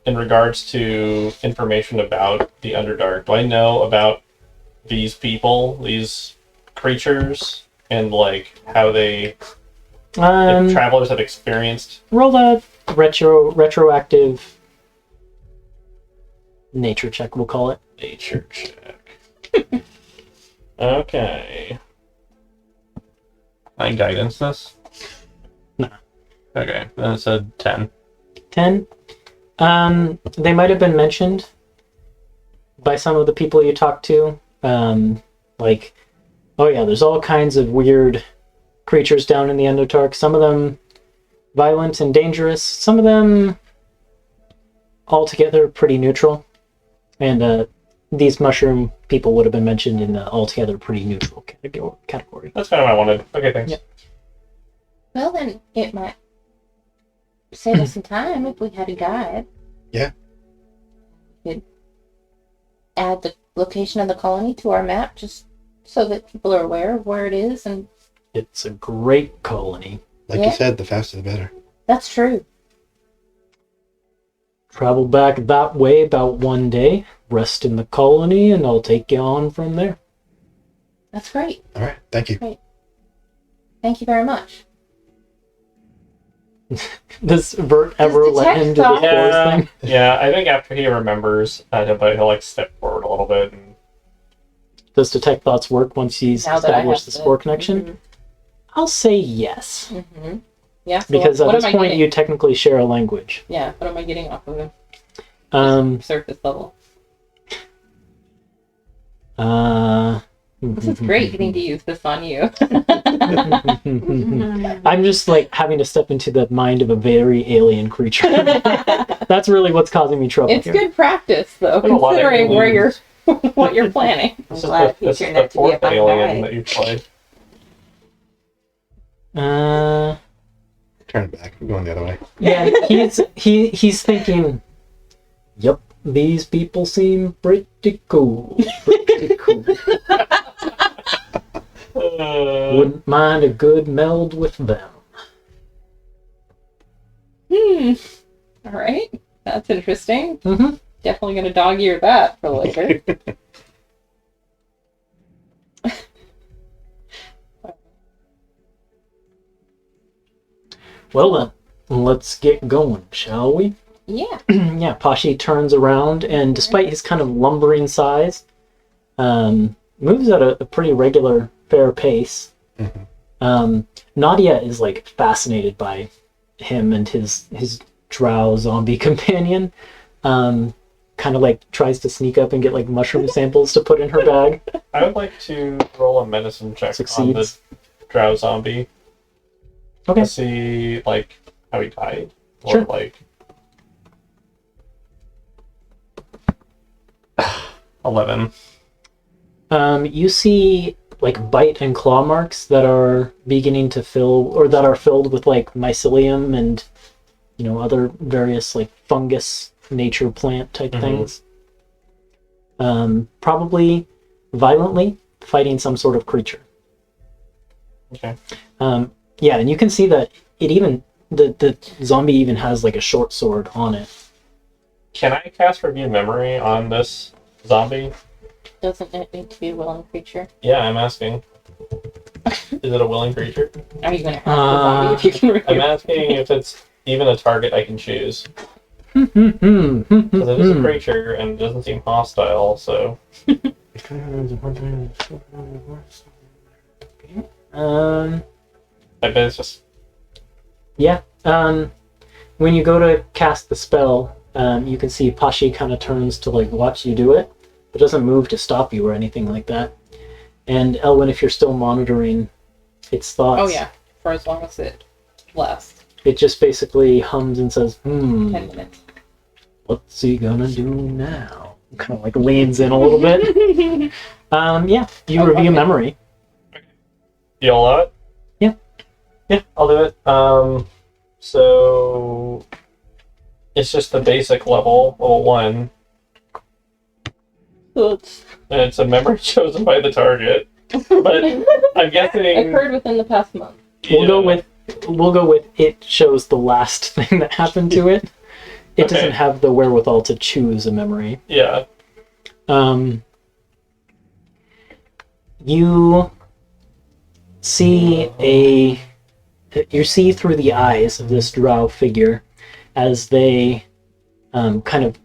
in regards to information about the Underdark, do I know about these people, these creatures, and like how they, if travelers have experienced? Roll a retroactive nature check, we'll call it. Nature check. Okay. I guidance this? No. Okay, then it said 10. 10. They might have been mentioned by some of the people you talked to. Like, oh yeah, there's all kinds of weird creatures down in the Underdark. Some of them violent and dangerous. Some of them altogether pretty neutral. And these mushroom people would have been mentioned in the altogether pretty neutral category. That's kind of what I wanted. Okay, thanks. Yeah. Well, then it might save us some time if we had a guide. Yeah. We could add the location of the colony to our map just so that people are aware of where it is. And It's a great colony. Like Yeah. you said, the faster the better. that's true. Travel back that way about one day, rest in the colony, and I'll take you on from there. That's great. All right. Thank you. Thank you very much. Does Vert ever Does let him do the detect spores Yeah, thing? yeah, I think after he remembers, he'll like step forward a little bit. And... Does detect thoughts work once he's Now that I established the have spore connection? I'll say yes. Mm-hmm. Yeah. So Because at what this am I point getting? you technically share a language. Yeah. What am I getting off of him? Surface level. This is great getting to use this on you. I'm just like having to step into the mind of a very alien creature. That's really what's causing me trouble It's here. good practice, though, There's a lot of considering where you're, aliens. what you're planning. I'm This glad is he the, this turned is out the to be a fourth fun alien guy. that you've played. Turn it back. I'm going the other way. Yeah, he's thinking, yep, these people seem pretty cool. Pretty cool. Wouldn't mind a good meld with them. All right. That's interesting. Mm-hmm. Definitely going to dog ear that for later. Well then, let's get going, shall we? Yeah. Yeah, Pashi turns around and despite his kind of lumbering size, moves at a pretty regular, fair pace. Nadia is like fascinated by him and his drow zombie companion. Kind of like tries to sneak up and get like mushroom samples to put in her bag. I would like to roll a medicine check on the Succeeds. drow zombie Okay. to see like how he died, or Sure. like 11. You see like bite and claw marks that are beginning to fill, or that are filled with like mycelium and other various like fungus nature plant type things. Probably violently fighting some sort of creature. Okay. Yeah, and you can see that it even the zombie even has like a short sword on it. Can I cast Review Memory on this zombie? Doesn't it need to be a willing creature? Yeah, I'm asking. Is it a willing creature? Are you going to have the zombie if you can I'm review? asking if it's even a target I can choose. Because Because it is a creature and it doesn't seem hostile, so. I bet it's just. Yeah. When you go to cast the spell, you can see Pashi kind of turns to like watch you do it, but doesn't move to stop you or anything like that. And Elwyn, if you're still monitoring its thoughts, Oh, yeah. For as long as it lasts. it just basically hums and says, 10 minutes. what's he gonna do now? Kind of like leans in a little bit. Yeah, you Oh, review okay. memory. You allow it? Yeah. Yeah, I'll do it. So. It's just the basic level 1. Oops. And it's a memory chosen by the target. But I'm guessing. Occurred within the past month. We'll go with it shows the last thing that happened to it. It Okay. doesn't have the wherewithal to choose a memory. Yeah. You see through the eyes of this drow figure as they kind of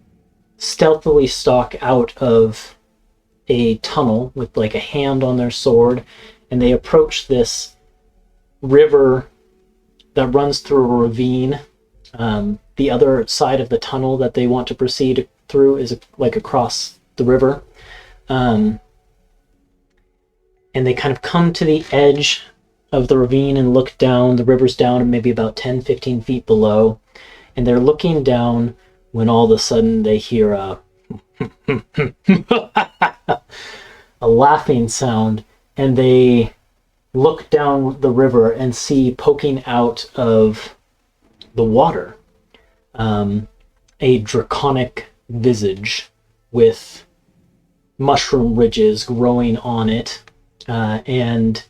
stealthily stalk out of a tunnel with like a hand on their sword, and they approach this river that runs through a ravine. The other side of the tunnel that they want to proceed through is like across the river. And they kind of come to the edge of the ravine and look down. The river's down maybe about 10, 15 feet below. And they're looking down when all of a sudden they hear a a laughing sound, and they look down the river and see poking out of the water a draconic visage with mushroom ridges growing on it, and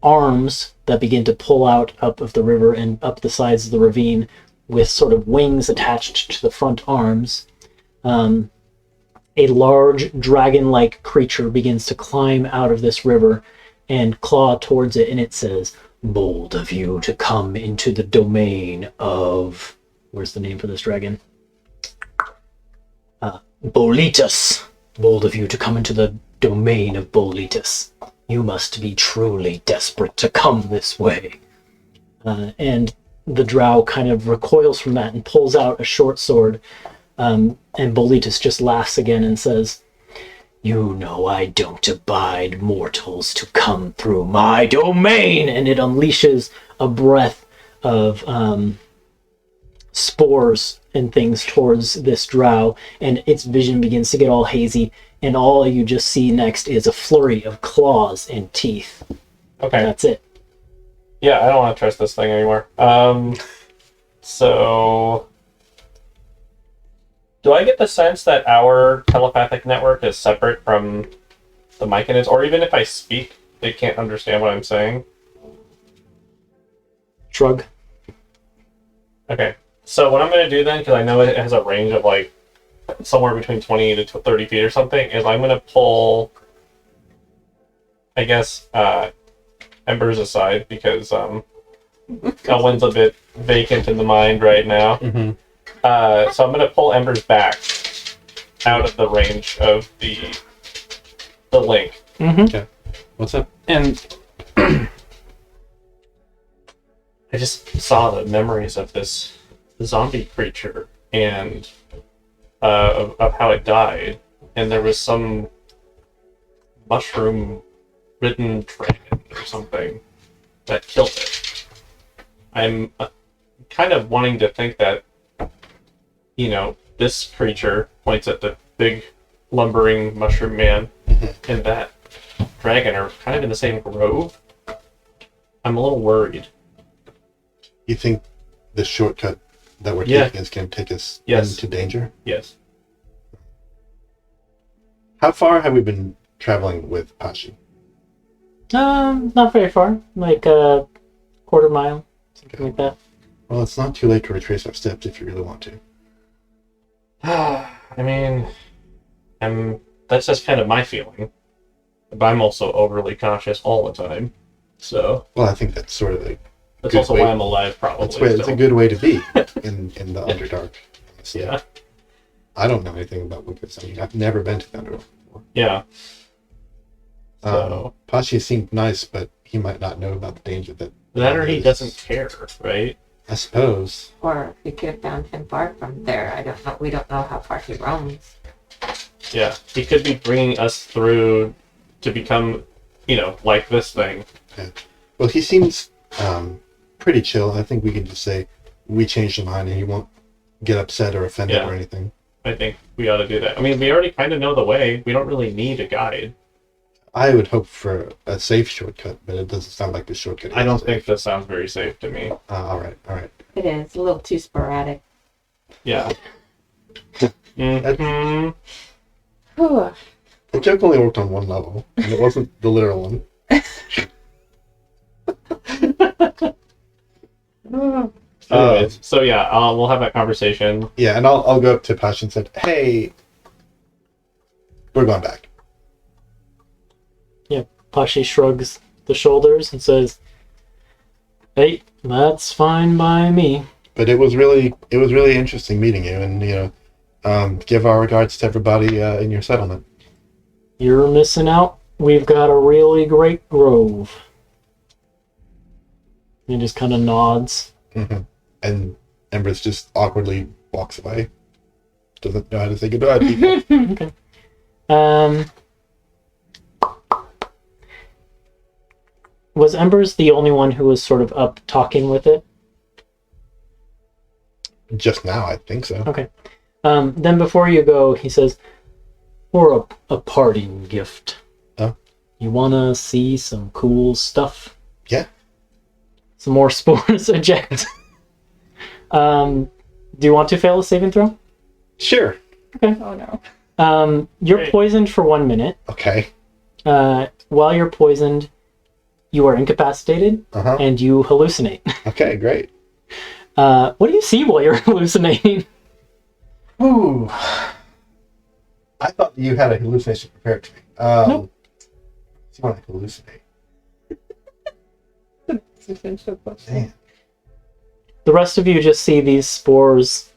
arms that begin to pull out up of the river and up the sides of the ravine with sort of wings attached to the front arms. A large dragon-like creature begins to climb out of this river and claw towards it, and it says, "Bold of you to come into the domain of..." Where's the name for this dragon? Bolitas. Bold of you to come into the domain of Bolitas. You must be truly desperate to come this way. And the drow kind of recoils from that and pulls out a short sword. And Bolitas just laughs again and says, "You know I don't abide mortals to come through my domain!" And it unleashes a breath of spores and things towards this drow, and its vision begins to get all hazy, and all you just see next is a flurry of claws and teeth. Okay. And that's it. Yeah, I don't want to trust this thing anymore. So... do I get the sense that our telepathic network is separate from the Myconids? Or even if I speak, they can't understand what I'm saying? Shrug. Okay. So what I'm going to do then, because I know it has a range of like somewhere between 20 to 30 feet or something, is I'm going to pull, I guess, Embers aside, because Elwyn's a bit vacant in the mind right now. Mm-hmm. So I'm going to pull Embers back out of the range of the link. Mm-hmm. Okay. What's up? And I just saw the memories of this zombie creature and of how it died. And there was some mushroom-ridden dragon or something that killed it. I'm kind of wanting to think that, you know, this creature points at the big lumbering mushroom man, and that dragon are kind of in the same grove. I'm a little worried. You think the shortcut that we're Yeah. taking is going to take us Yes. into danger? Yes. How far have we been traveling with Pashi? Not very far. Like a quarter mile, something like that. Well, it's not too late to retrace our steps if you really want to. I mean, that's just kind of my feeling. But I'm also overly conscious all the time. So Well, I think that's sort of a that's good also way- why I'm alive, probably. it's a still. good way to be in the Underdark. honestly. Yeah. I don't know anything about Lucas. I mean, I've never been to the Underdark before. Yeah. So Pashi seemed nice, but he might not know about the danger that... that or he doesn't care, right? I suppose. Or we could have found him far from there. I don't know. We don't know how far he roams. Yeah. He could be bringing us through to become, you know, like this thing. Well, he seems pretty chill. I think we can just say we changed our mind and he won't get upset or offended Yeah. or anything. I think we ought to do that. I mean, we already kind of know the way. We don't really need a guide. I would hope for a safe shortcut, but it doesn't sound like the shortcut. I don't is think this sounds very safe to me. all right. It is a little too sporadic. Yeah. Mm-hmm. Whew. The joke only worked on one level, and it wasn't the literal one. Anyways, so yeah, we'll have that conversation. Yeah, and I'll go up to Pashi and say, "Hey, we're going back." Pashi shrugs the shoulders and says, "Hey, that's fine by me." But it was really interesting meeting you, and Give our regards to everybody in your settlement. You're missing out. We've got a really great grove. He just kind of nods. And Embers just awkwardly walks away. Doesn't know how to say goodbye to people. Okay. Was Embers the only one who was sort of up talking with it? Just now, I think so. Okay. Then before you go, he says, for a parting gift. Oh? You wanna see some cool stuff? Yeah. Some more spores eject. Do you want to fail a saving throw? Sure. Oh no. You're poisoned for 1 minute. Okay. While you're poisoned, you are incapacitated, and you hallucinate. Okay, great. What do you see while you're hallucinating? Ooh. I thought you had a hallucination prepared for me. Nope. So you want to hallucinate? Damn. The rest of you just see these spores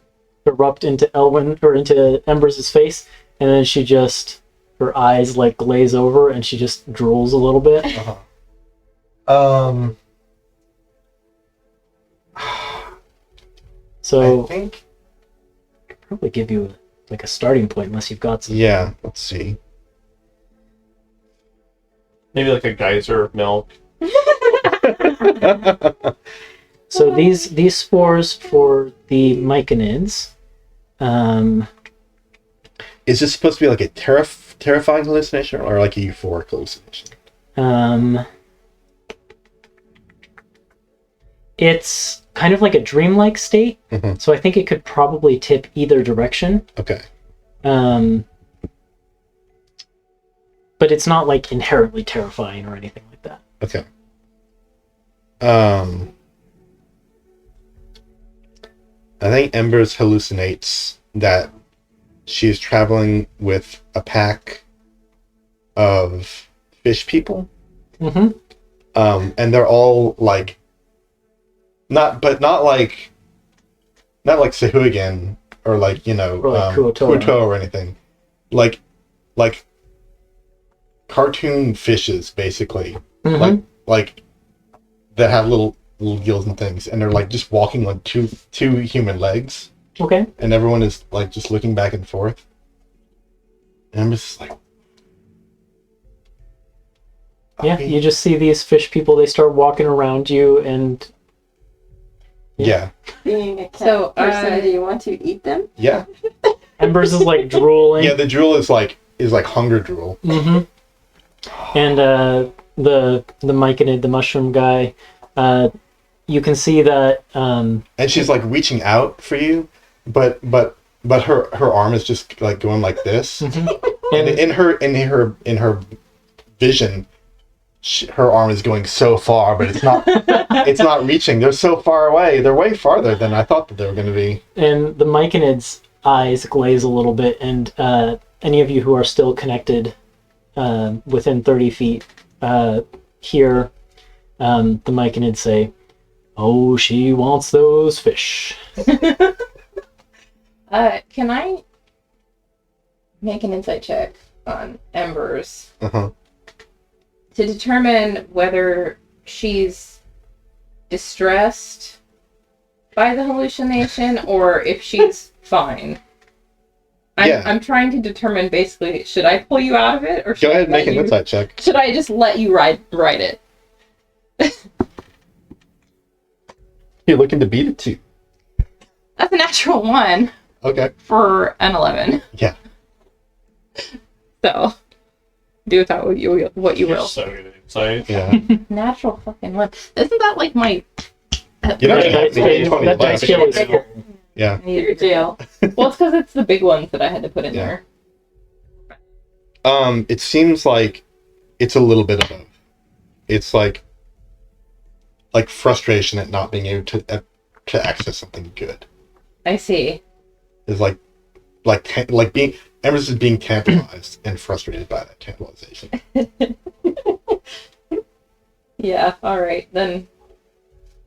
erupt into into Embers' face, and then she just, her eyes like glaze over, and she just drools a little bit. So I think. I could probably give you like a starting point unless you've got some. Yeah. Let's see. Maybe like a geyser of milk. So these spores for the myconids. Is this supposed to be like a terrifying hallucination or like a euphoric hallucination? It's kind of like a dreamlike state, so I think it could probably tip either direction. Okay. But it's not like inherently terrifying or anything like that. Okay. I think Embers hallucinates that she's traveling with a pack of fish people. And they're all like not like Sahuagin or like, Or like Kuotoa or anything. Like cartoon fishes basically. Like that have little gills and things, and they're like just walking on two human legs. Okay. And everyone is like just looking back and forth. And I'm just like, yeah, you just see these fish people, they start walking around you, and yeah. Being a cat So, person, do you want to eat them? Yeah. Embers is like drooling. Yeah, the drool is like hunger drool. And the myconid, the mushroom guy, you can see that And she's like reaching out for you, but her arm is just like going like this. And in her vision, her arm is going so far, but it's not reaching. They're so far away. They're way farther than I thought that they were going to be. And the myconid's eyes glaze a little bit, and any of you who are still connected within 30 feet hear the myconids say, "Oh, she wants those fish." Can I make an insight check on Embers to determine whether she's distressed by the hallucination or if she's fine? I'm trying to determine basically, should I pull you out of it, or should Go ahead and I make an insight check. Should I just let you ride it? You're looking to beat it too. That's a natural 1 Okay. for an 11. Yeah. So, do with that what you You're will. so good at insight. Yeah. Natural fucking 1. Isn't that like my... You don't That have to dice- be 20 that dice left. skill is cool. Yeah. I need to jail. Well, it's because it's the big ones that I had to put in Yeah. there. It seems like it's a little bit of both. It's like frustration at not being able to access something good. I see. Is like being Embers is being tantalized and frustrated by that tantalization. Yeah, alright. Then,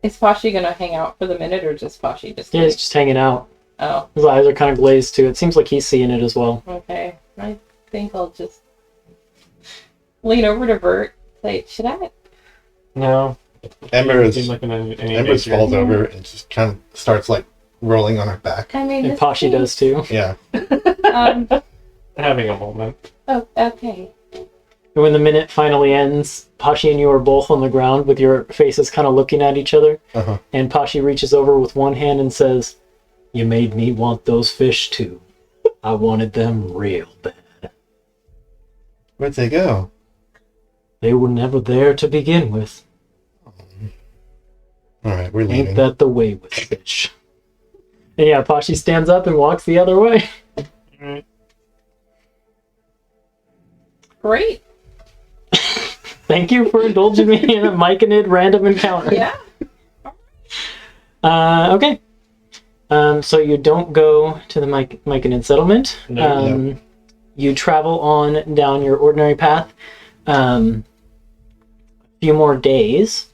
is Fashi gonna hang out for the minute, or just Fashi just... Yeah, he's just hanging out. Oh, His eyes are kind of glazed too. It seems like he's seeing it as well. okay. I think I'll just lean over to Vert. Say, should I? No. Ember Seems like any Embers danger. falls over and just kind of starts like rolling on her back. I mean, And this Pashi does too. Yeah. Having a moment. Oh, okay. And when the minute finally ends, Pashi and you are both on the ground with your faces kind of looking at each other. Uh-huh. And Pashi reaches over with one hand and says, "You made me want those fish too. I wanted them real bad. Where'd they go? They were never there to begin with. All right, we're leaving. Ain't that the way with fish?" And yeah, Pashi stands up and walks the other way. Great. Thank you for indulging me in a Myconid random encounter. Yeah. Okay. So you don't go to the Myconid settlement. No. You travel on down your ordinary path. A few more days.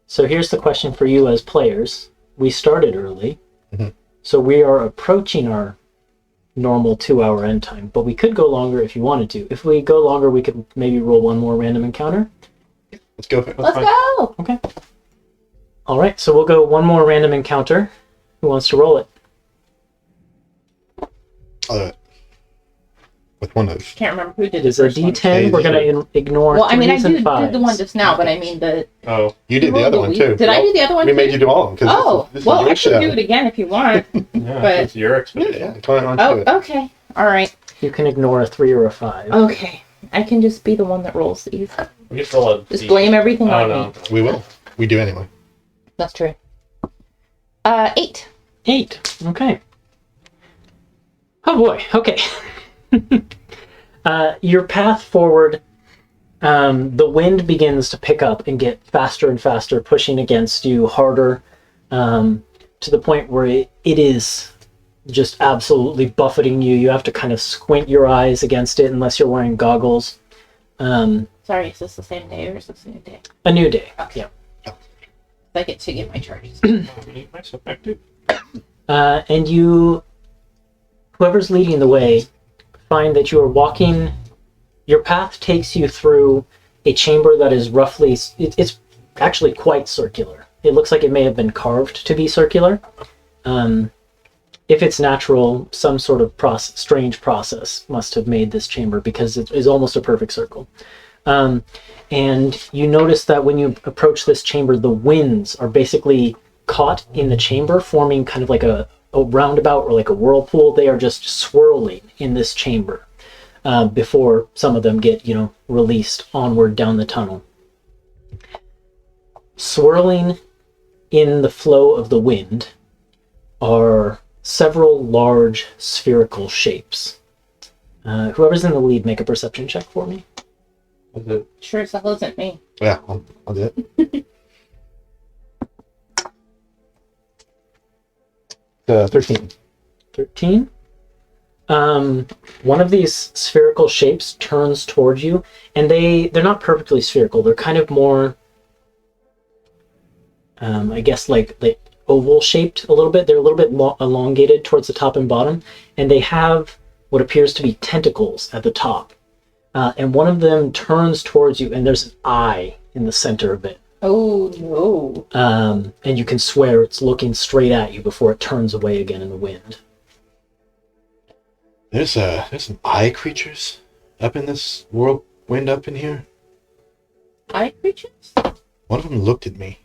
So here's the question for you as players. We started early. Mhm. So we are approaching our normal 2-hour end time. But we could go longer if you wanted to. If we go longer, we could maybe roll one more random encounter. Let's go for it. Let's go. Okay. All right, so we'll go one more random encounter. Who wants to roll it? I'll do it. With one of. Can't remember who did It the is a first one. D10. We're going to ignore Well, I mean, I threes and did fives. the one just now, but I mean the. Oh. You did the other one too. Did I do the other one? We too? made you do all of them. 'cause Oh, this is well, your I can show. do it again if you want. Yeah, But- it's your Yeah, expedition. yeah. Come on, Oh, do it. okay. All right. You can ignore a 3 or a 5. Okay. I can just be the one that rolls these. We just roll a Just D. blame everything Oh, on no. me. We will. We do anyway. That's true. 8. 8. Okay. Oh boy. Okay. Your path forward, the wind begins to pick up and get faster and faster, pushing against you harder, to the point where it is just absolutely buffeting you. You have to kind of squint your eyes against it unless you're wearing goggles. Sorry, is this the same day or is this a new day? A new day. Okay. Yeah. I get to get my charges. Nice, effective. And you, whoever's leading the way, find that you are walking. Your path takes you through a chamber that is roughly, it's actually quite circular. It looks like it may have been carved to be circular. If it's natural, some sort of strange process must have made this chamber because it is almost a perfect circle. And you notice that when you approach this chamber, the winds are basically caught in the chamber, forming kind of like a roundabout or like a whirlpool. They are just swirling in this chamber before some of them get, released onward down the tunnel. Swirling in the flow of the wind are several large spherical shapes. Whoever's in the lead, make a perception check for me. Is it Sure as hell isn't me. Yeah, I'll do it. 13. 13. One of these spherical shapes turns towards you, and they're not perfectly spherical. They're kind of more, I guess, like oval shaped a little bit. They're a little bit elongated towards the top and bottom, and they have what appears to be tentacles at the top. And one of them turns towards you, and there's an eye in the center of it. Oh, no. And you can swear it's looking straight at you before it turns away again in the wind. There's some eye creatures up in this whirlwind up in here. Eye creatures? One of them looked at me.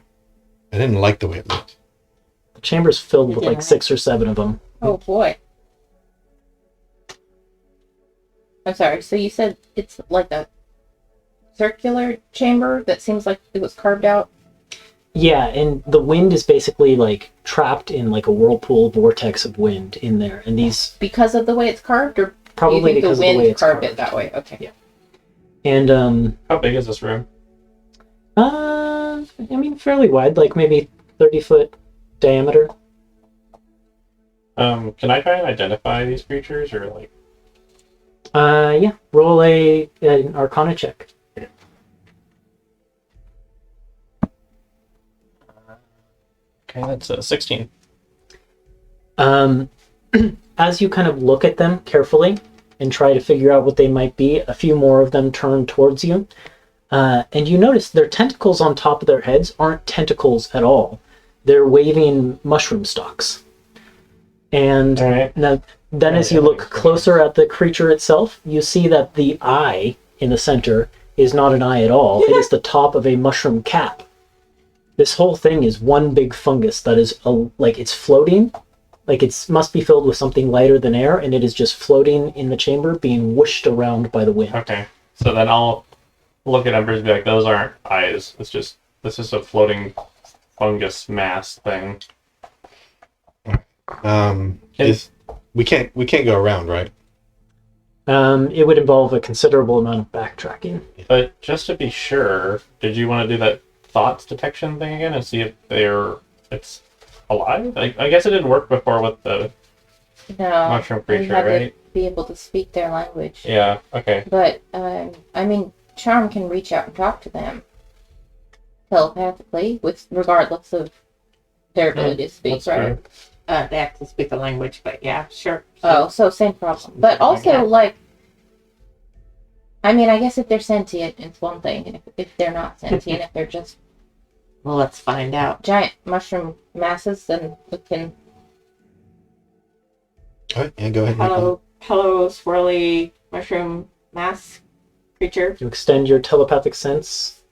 I didn't like the way it looked. The chamber's filled with Yeah. like 6 or 7 of them. Oh, boy. I'm sorry, so you said it's like a circular chamber that seems like it was carved out? Yeah, and the wind is basically like trapped in like a whirlpool vortex of wind in there. And these Because of the way it's carved, or probably you think because the of the wind way it's carved carved. it that way? Okay. Yeah. And how big is this room? I mean fairly wide, like maybe 30-foot diameter. Can I try and identify these creatures or like? Yeah. Roll an Arcana check. Okay, that's 16. As you kind of look at them carefully and try to figure out what they might be, a few more of them turn towards you. And you notice their tentacles on top of their heads aren't tentacles at all. They're waving mushroom stalks. And now, then as you look closer at the creature itself, you see that the eye in the center is not an eye at all. It is the top of a mushroom cap. This whole thing is one big fungus that is, like, it's floating. Like, it must be filled with something lighter than air, and it is just floating in the chamber, being whooshed around by the wind. Okay. So then I'll look at Embers and be like, those aren't eyes. This is a floating fungus mass thing. We can't go around, right? It would involve a considerable amount of backtracking. But just to be sure, did you want to do that thoughts detection thing again and see if it's alive? I guess it didn't work before with the mushroom we creature, had right? to be able to speak their language. Yeah, okay. But, I mean, Charm can reach out and talk to them telepathically, regardless of their ability to speak, That's right? true. They have to speak the language, but yeah, sure. Oh, so same problem. But also, Yeah. like, I mean, I guess if they're sentient, it's one thing. And if they're not sentient, if they're just Well, let's find out. giant mushroom masses, then we can... All right, yeah, go ahead. Hello, swirly mushroom mass creature. You extend your telepathic sense.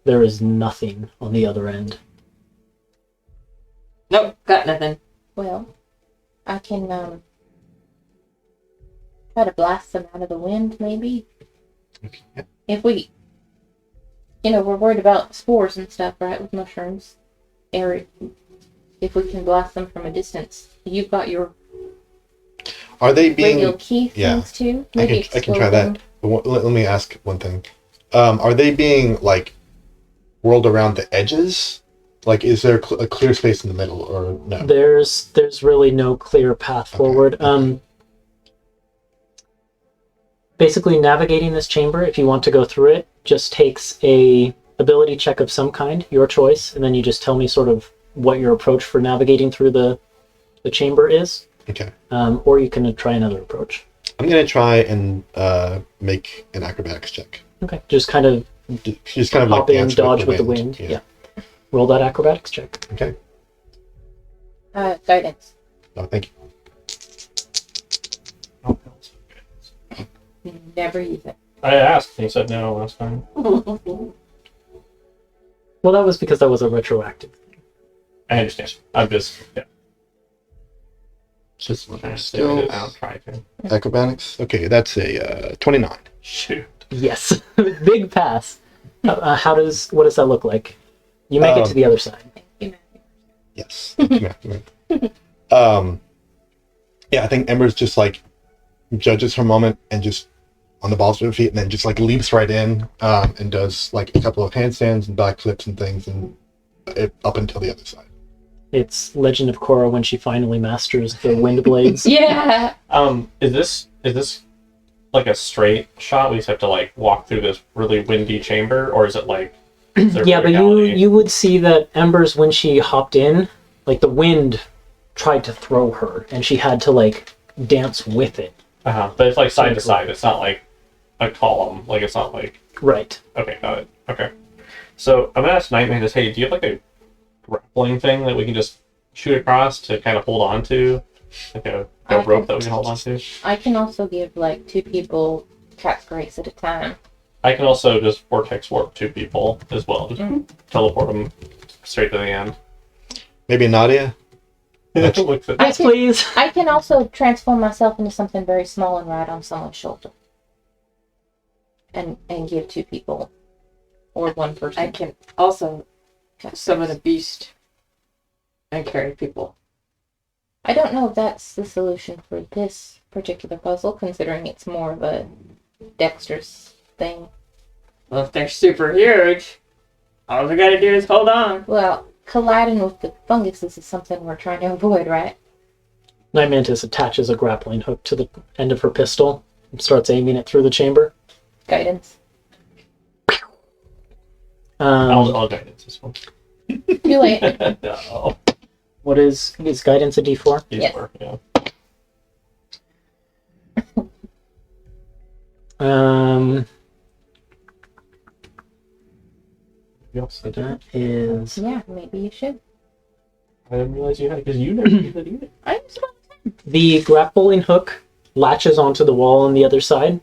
There is nothing on the other end. Nope, got nothing. Well, I can, try to blast them out of the wind, maybe? Okay, yeah. If we... we're worried about spores and stuff, right, with mushrooms. If we can blast them from a distance. You've got your Are they radial being? key yeah. things too? I can explode try them. that. But let me ask one thing. Are they being like whirled around the edges? Like, is there a clear space in the middle, or no? There's really no clear path forward. Basically, navigating this chamber, if you want to go through it, just takes a ability check of some kind, your choice, and then you just tell me sort of what your approach for navigating through the chamber is. Okay. Or you can try another approach. I'm gonna try and make an acrobatics check. Okay. Just kind of Just kind of hop like in, dance dodge with the wind. Yeah. Roll that acrobatics check. Okay. Guidance. Oh, thank you. Never use it. I asked, and he said no last time. Well, that was because that was a retroactive. I understand. I'm just, yeah. Just Still, I'll try to. acrobatics. Okay, that's a 29. Shoot. Yes. Big pass. What does that look like? You make it to the other side. Yes. Yeah, I think Ember's just like judges her moment and just on the balls of her feet, and then just like leaps right in and does like a couple of handstands and backflips and things, and up until the other side. It's Legend of Korra when she finally masters the wind blades. Yeah. Is this like a straight shot? We just have to like walk through this really windy chamber, or is it like? Is there Yeah, but verticality? you would see that Ember's, when she hopped in, like the wind tried to throw her, and she had to like dance with it. But it's like side to side. It's not like a column. Like it's not like. Right. Okay, got it. Okay. So I'm gonna ask Nightmare, just, hey, do you have like a grappling thing that we can just shoot across to kind of hold on to? Like a rope that we can hold on to? I can also give like 2 people cat's grace at a time. I can also just vortex warp 2 people as well. Just teleport them straight to the end. Maybe Nadia? Looks at Yes, please. I can also transform myself into something very small and ride on someone's shoulder. And give 2 people. Or 1 person. I can also summon a beast and carry people. I don't know if that's the solution for this particular puzzle, considering it's more of a dexterous thing. Well, if they're super huge, all we gotta do is hold on. Well, colliding with the funguses is something we're trying to avoid, right? Night Mantis attaches a grappling hook to the end of her pistol and starts aiming it through the chamber. Guidance. I'll guidance this one. Too late. No. What is guidance a D4? Yes. Yeah. Yes, I did. That is Yeah, maybe you should. I didn't realize you had, because you never did that either. I just want the grappling hook latches onto the wall on the other side,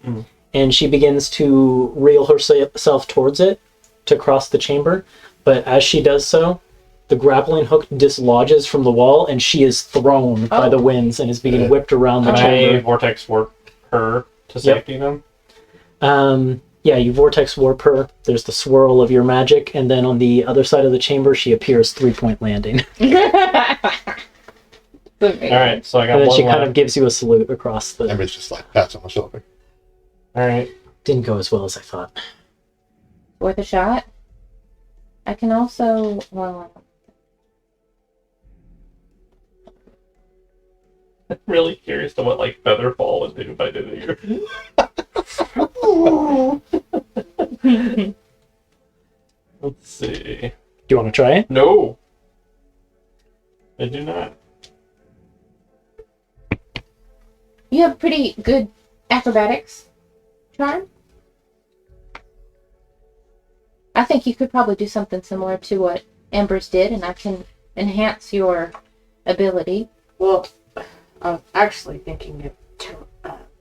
and she begins to reel herself towards it to cross the chamber. But as she does so, the grappling hook dislodges from the wall, and she is thrown by the winds and is being whipped around the Can I chamber. vortex warp her to safety then? Yeah, you vortex warp her. There's the swirl of your magic, and then on the other side of the chamber, she appears 3-point landing. Alright, so I got And then one she left. kind of gives you a salute across the... Ember's just like pats on my shoulder. Alright. Didn't go as well as I thought. worth a shot. I can also, well, I'm really curious to what, like, Featherfall would do if I did it here. Let's see. Do you want to try it? No! I do not. you have pretty good acrobatics charm. I think you could probably do something similar to what Amber's did, and I can enhance your ability. Well, I was actually thinking of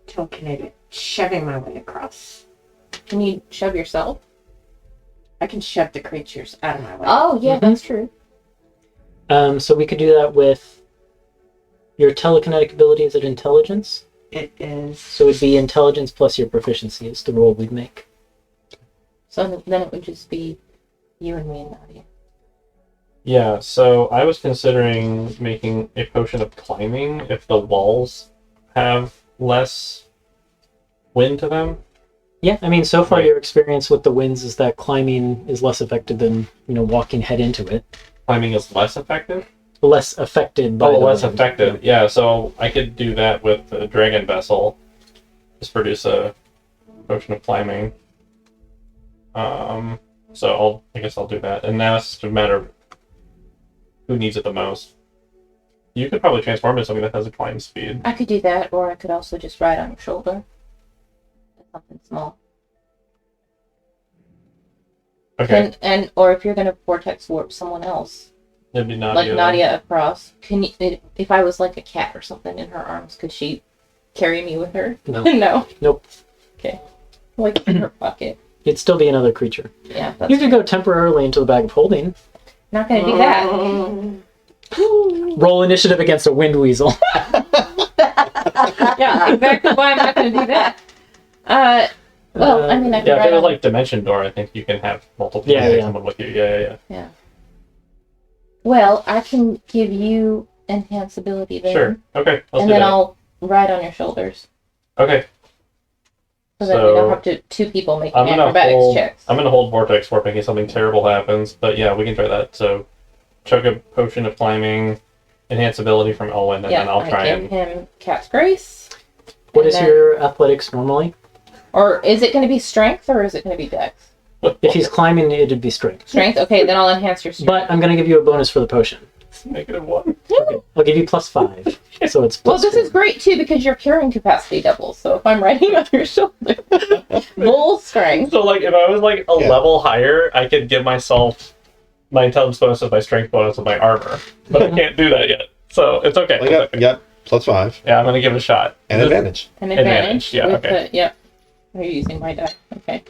telekinetic shoving my way across. Can you shove yourself? I can shove the creatures out of my way. Oh, yeah, that's true. So we could do that with your telekinetic ability. Is it intelligence? It is. So it'd be intelligence plus your proficiency is the roll we'd make. So then it would just be you and me and Nadia. Yeah, so I was considering making a potion of climbing if the walls have less wind to them. Yeah, I mean, so far Right. your experience with the winds is that climbing is less effective than, walking head into it. Climbing is less effective? Less affected by the less wind. effective. Yeah, so I could do that with the dragon vessel. Just produce a potion of climbing. So I guess I'll do that. And now it's just a matter of who needs it the most. You could probably transform into something that has a climb speed. I could do that, or I could also just ride on your shoulder. Something small. Okay, Or if you're gonna vortex warp someone else, it'd be Nadia. like Nadia across, can you? If I was like a cat or something in her arms, could she carry me with her? No. No. Nope. Okay. Like in her pocket. It'd still be another creature. Yeah. That's You could go temporarily into the bag of holding. not gonna do that. Roll initiative against a wind weasel. Yeah, exactly why I'm not gonna do that. Well, I mean, I could Yeah, if ride it was on- like Dimension Door, I think you can have multiple Yeah, people yeah. someone with you. Yeah. Yeah. Well, I can give you enhance ability then. Sure. Okay, let's And do then that. I'll ride on your shoulders. Okay, So that we don't have to two people making I'm gonna acrobatics hold. checks. I'm gonna hold Vortex Warp in case something terrible happens. But yeah, we can try that. So, chug a potion of climbing, enhance ability from Owen, and then I'll I try give and. him Cat's Grace. What And is then- your athletics normally? Or is it going to be strength or is it going to be dex? If he's climbing, it'd be strength. Strength? Okay, then I'll enhance your strength. But I'm going to give you a bonus for the potion. -1. Okay. I'll give you +5. So it's Well, plus this is 4. great too because your carrying capacity doubles. So if I'm riding on your shoulder, full strength. So like, if I was like a Yeah. level higher, I could give myself my intelligence bonus with my strength bonus with my armor, but I can't do that yet. So it's okay. Well, you got +5 Yeah, I'm gonna give it a shot. and advantage. An Advantage, advantage. yeah, with okay. Yep. Are you using my die? Okay.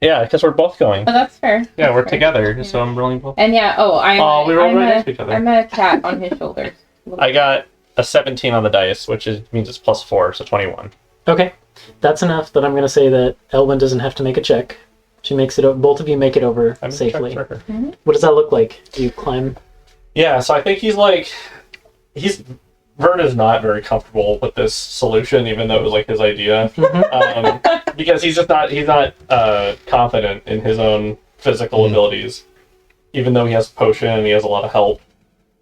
Yeah, because we're both going. Oh, that's fair. Yeah, That's we're fair. together, Yeah. so I'm rolling both. And yeah, We rolled right next to each other. I'm a cat on his shoulders. I got a 17 on the dice, which means it's +4, so 21. Okay. That's enough that I'm going to say that Elwyn doesn't have to make a check. She makes it. Both of you make it over I'm safely. check for her. What does that look like? Do you climb? Yeah, so I think Vern is not very comfortable with this solution, even though it was like his idea, because he's not confident in his own physical abilities, even though he has a potion and he has a lot of help.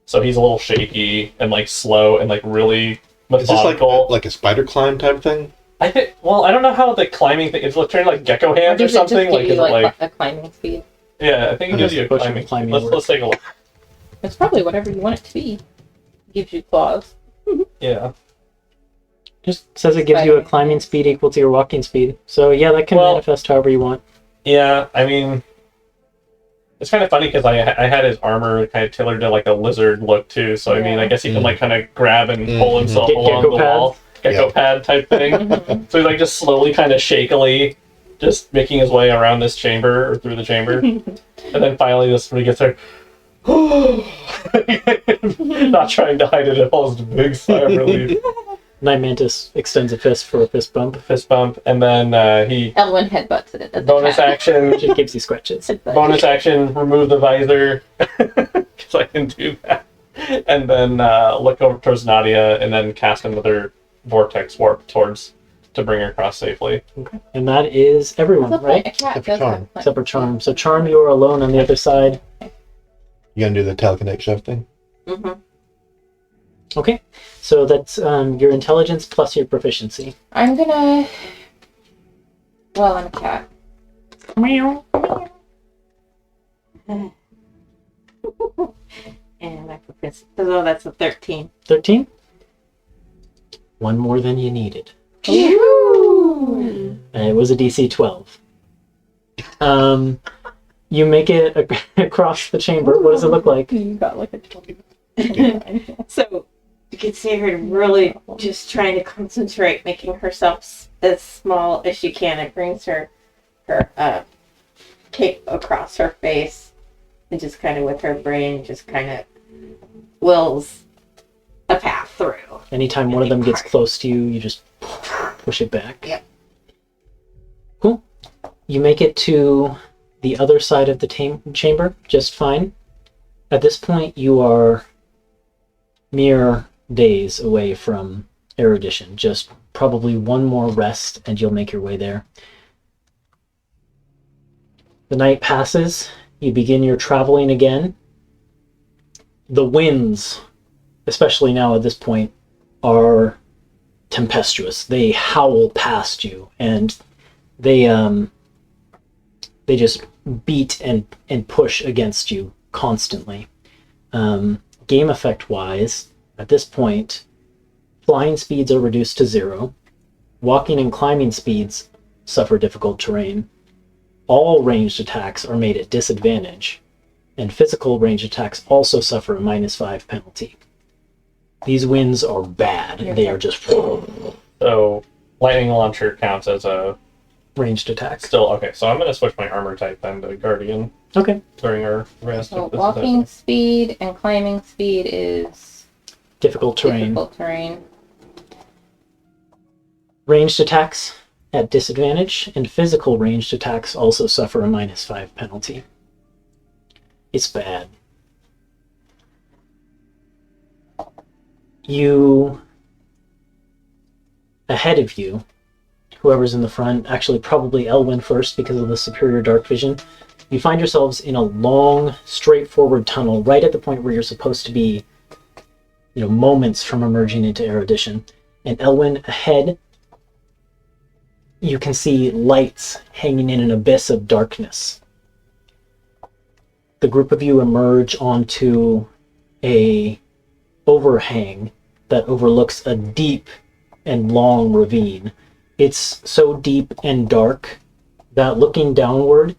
So he's a little shaky and like slow and like really Is this methodical. like a spider climb type thing? I think. Well, I don't know how the climbing thing. It's turning like gecko Or hands or does it just something. give Like, you is it like? a climbing speed? Yeah, I think it gives you a Push and climbing. climb Let's take a look. It's probably whatever you want it to be. Gives you claws. Yeah. Just says it gives you a climbing speed equal to your walking speed. So yeah, that can manifest however you want. Yeah, I mean, it's kind of funny because I had his armor kind of tailored to like a lizard look too. So I mean, I guess he can like kind of grab and pull himself along the wall, gecko pad type thing. So he's like just slowly, kind of shakily, just making his way around this chamber or through the chamber, and then finally this when he gets there. Not trying to hide it at all, it's a big sigh of relief. Night Mantis extends a fist for a fist bump. Fist bump, and then he Elwyn headbutts it at the bonus action. It gives you scratches. Bonus action, remove the visor, because I can do that. And then look over towards Nadia, and then cast another Vortex warp towards to bring her across safely. Okay. And that is everyone, right? A cat Except for does Charm. have Except for Charm. So Charm, you are alone on the other side. You gonna do the telekinetic shove thing? Mm-hmm. Okay. So that's your intelligence plus your proficiency. I'm gonna. Well, I'm a cat. Meow. And my proficiency. So that's a 13. 13? One more than you needed. Ooh. And it was a DC 12. You make it across the chamber. What does it look like? You got like a 20. So you can see her really just trying to concentrate, making herself as small as she can. It brings her cape across her face, and just kind of with her brain, just kind of wills a path through. Anytime one of them gets close to you, you just push it back. Yep. Cool. You make it to the other side of the chamber just fine. At this point, you are mere days away from Erudition. Just probably one more rest and you'll make your way there. The night passes. You begin your traveling again. The winds, especially now at this point, are tempestuous. They howl past you and they just beat and push against you constantly. Game effect wise, at this point, flying speeds are reduced to 0. Walking and climbing speeds suffer difficult terrain. All ranged attacks are made at disadvantage, and physical ranged attacks also suffer a -5 penalty. These winds are bad. They are just So lightning launcher counts as a ranged attacks. still okay. So I'm gonna switch my armor type then to Guardian Okay. during our rest. So if this is walking it. speed and climbing speed is Difficult terrain. difficult terrain. Ranged attacks at disadvantage, and physical ranged attacks also suffer a -5 penalty. It's bad. You, ahead of you, whoever's in the front, actually probably Elwyn first because of the superior dark vision, you find yourselves in a long, straightforward tunnel right at the point where you're supposed to be, moments from emerging into Erudition. And Elwyn, ahead, you can see lights hanging in an abyss of darkness. The group of you emerge onto a overhang that overlooks a deep and long ravine. It's so deep and dark that looking downward,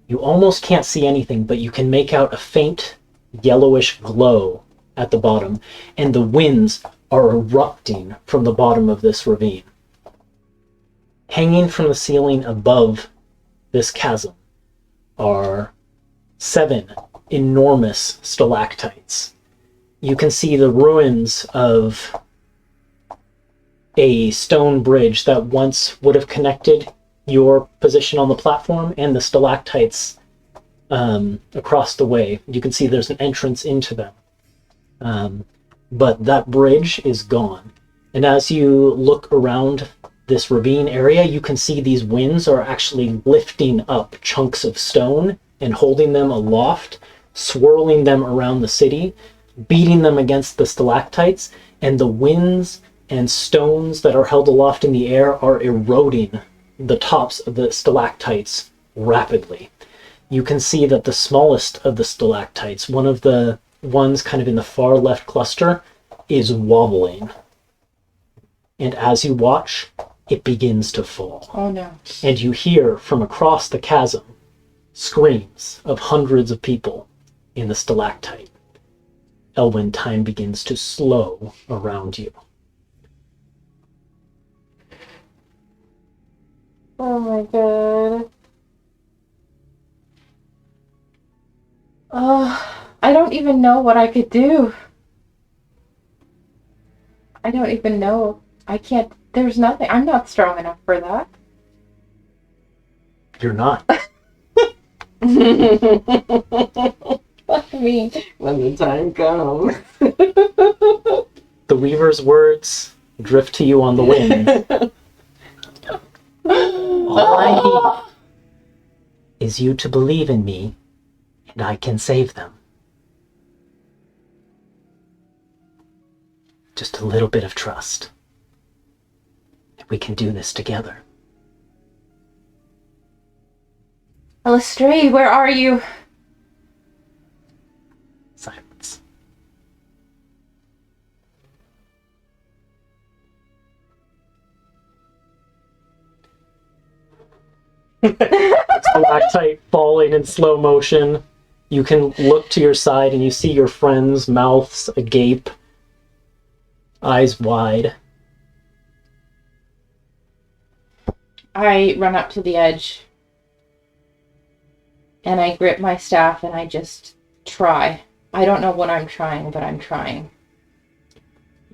you almost can't see anything, but you can make out a faint yellowish glow at the bottom, and the winds are erupting from the bottom of this ravine. Hanging from the ceiling above this chasm are 7 enormous stalactites. You can see the ruins of a stone bridge that once would have connected your position on the platform and the stalactites across the way. You can see there's an entrance into them. But that bridge is gone. And as you look around this ravine area, you can see these winds are actually lifting up chunks of stone and holding them aloft, swirling them around the city, beating them against the stalactites, and the winds and stones that are held aloft in the air are eroding the tops of the stalactites rapidly. You can see that the smallest of the stalactites, one of the ones kind of in the far left cluster is wobbling. And as you watch, it begins to fall. Oh no. And you hear from across the chasm screams of hundreds of people in the stalactite. Elwyn, time begins to slow around you. Oh my god. I don't even know what I could do. I don't even know. I can't. There's nothing. I'm not strong enough for that. You're not. Fuck me. When the time comes. The Weaver's words drift to you on the wind. All I need is you to believe in me, and I can save them. Just a little bit of trust. And we can do this together. Alestray, where are you? Silence. Stalactite falling in slow motion. You can look to your side and you see your friends' mouths agape, eyes wide. I run up to the edge and I grip my staff and I just try. I don't know what I'm trying, but I'm trying.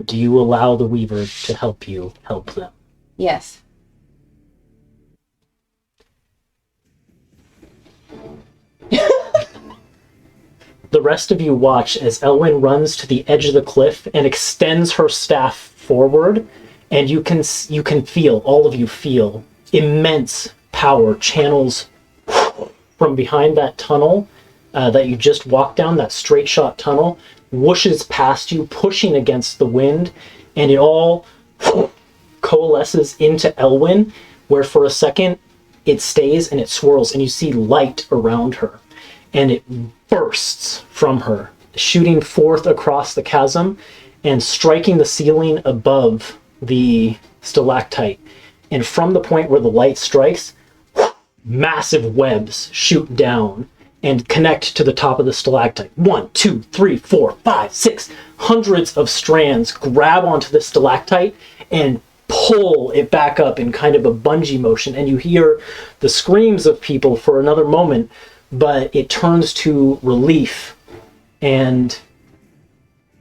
Do you allow the Weaver to help you help them? Yes. The rest of you watch as Elwyn runs to the edge of the cliff and extends her staff forward, and you can feel, all of you feel, immense power channels from behind that tunnel that you just walked down, that straight shot tunnel, whooshes past you, pushing against the wind, and it all coalesces into Elwyn, where for a second it stays and it swirls, and you see light around her, and it bursts from her, shooting forth across the chasm and striking the ceiling above the stalactite. And from the point where the light strikes, massive webs shoot down and connect to the top of the stalactite. 1, 2, 3, 4, 5, 6. Hundreds of strands grab onto the stalactite and pull it back up in kind of a bungee motion. And you hear the screams of people for another moment, but it turns to relief and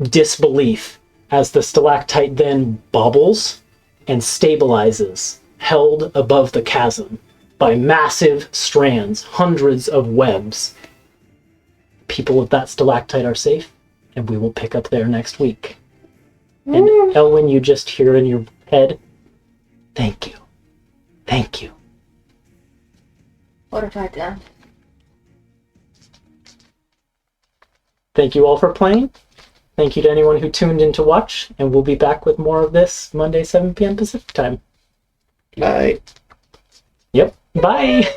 disbelief as the stalactite then bobbles and stabilizes, held above the chasm by massive strands, hundreds of webs. People of that stalactite are safe, and we will pick up there next week. And Elwyn, you just hear in your head, thank you. Thank you. What have I done? Thank you all for playing. Thank you to anyone who tuned in to watch, and we'll be back with more of this Monday, 7 p.m. Pacific time. Night. Yep. Bye.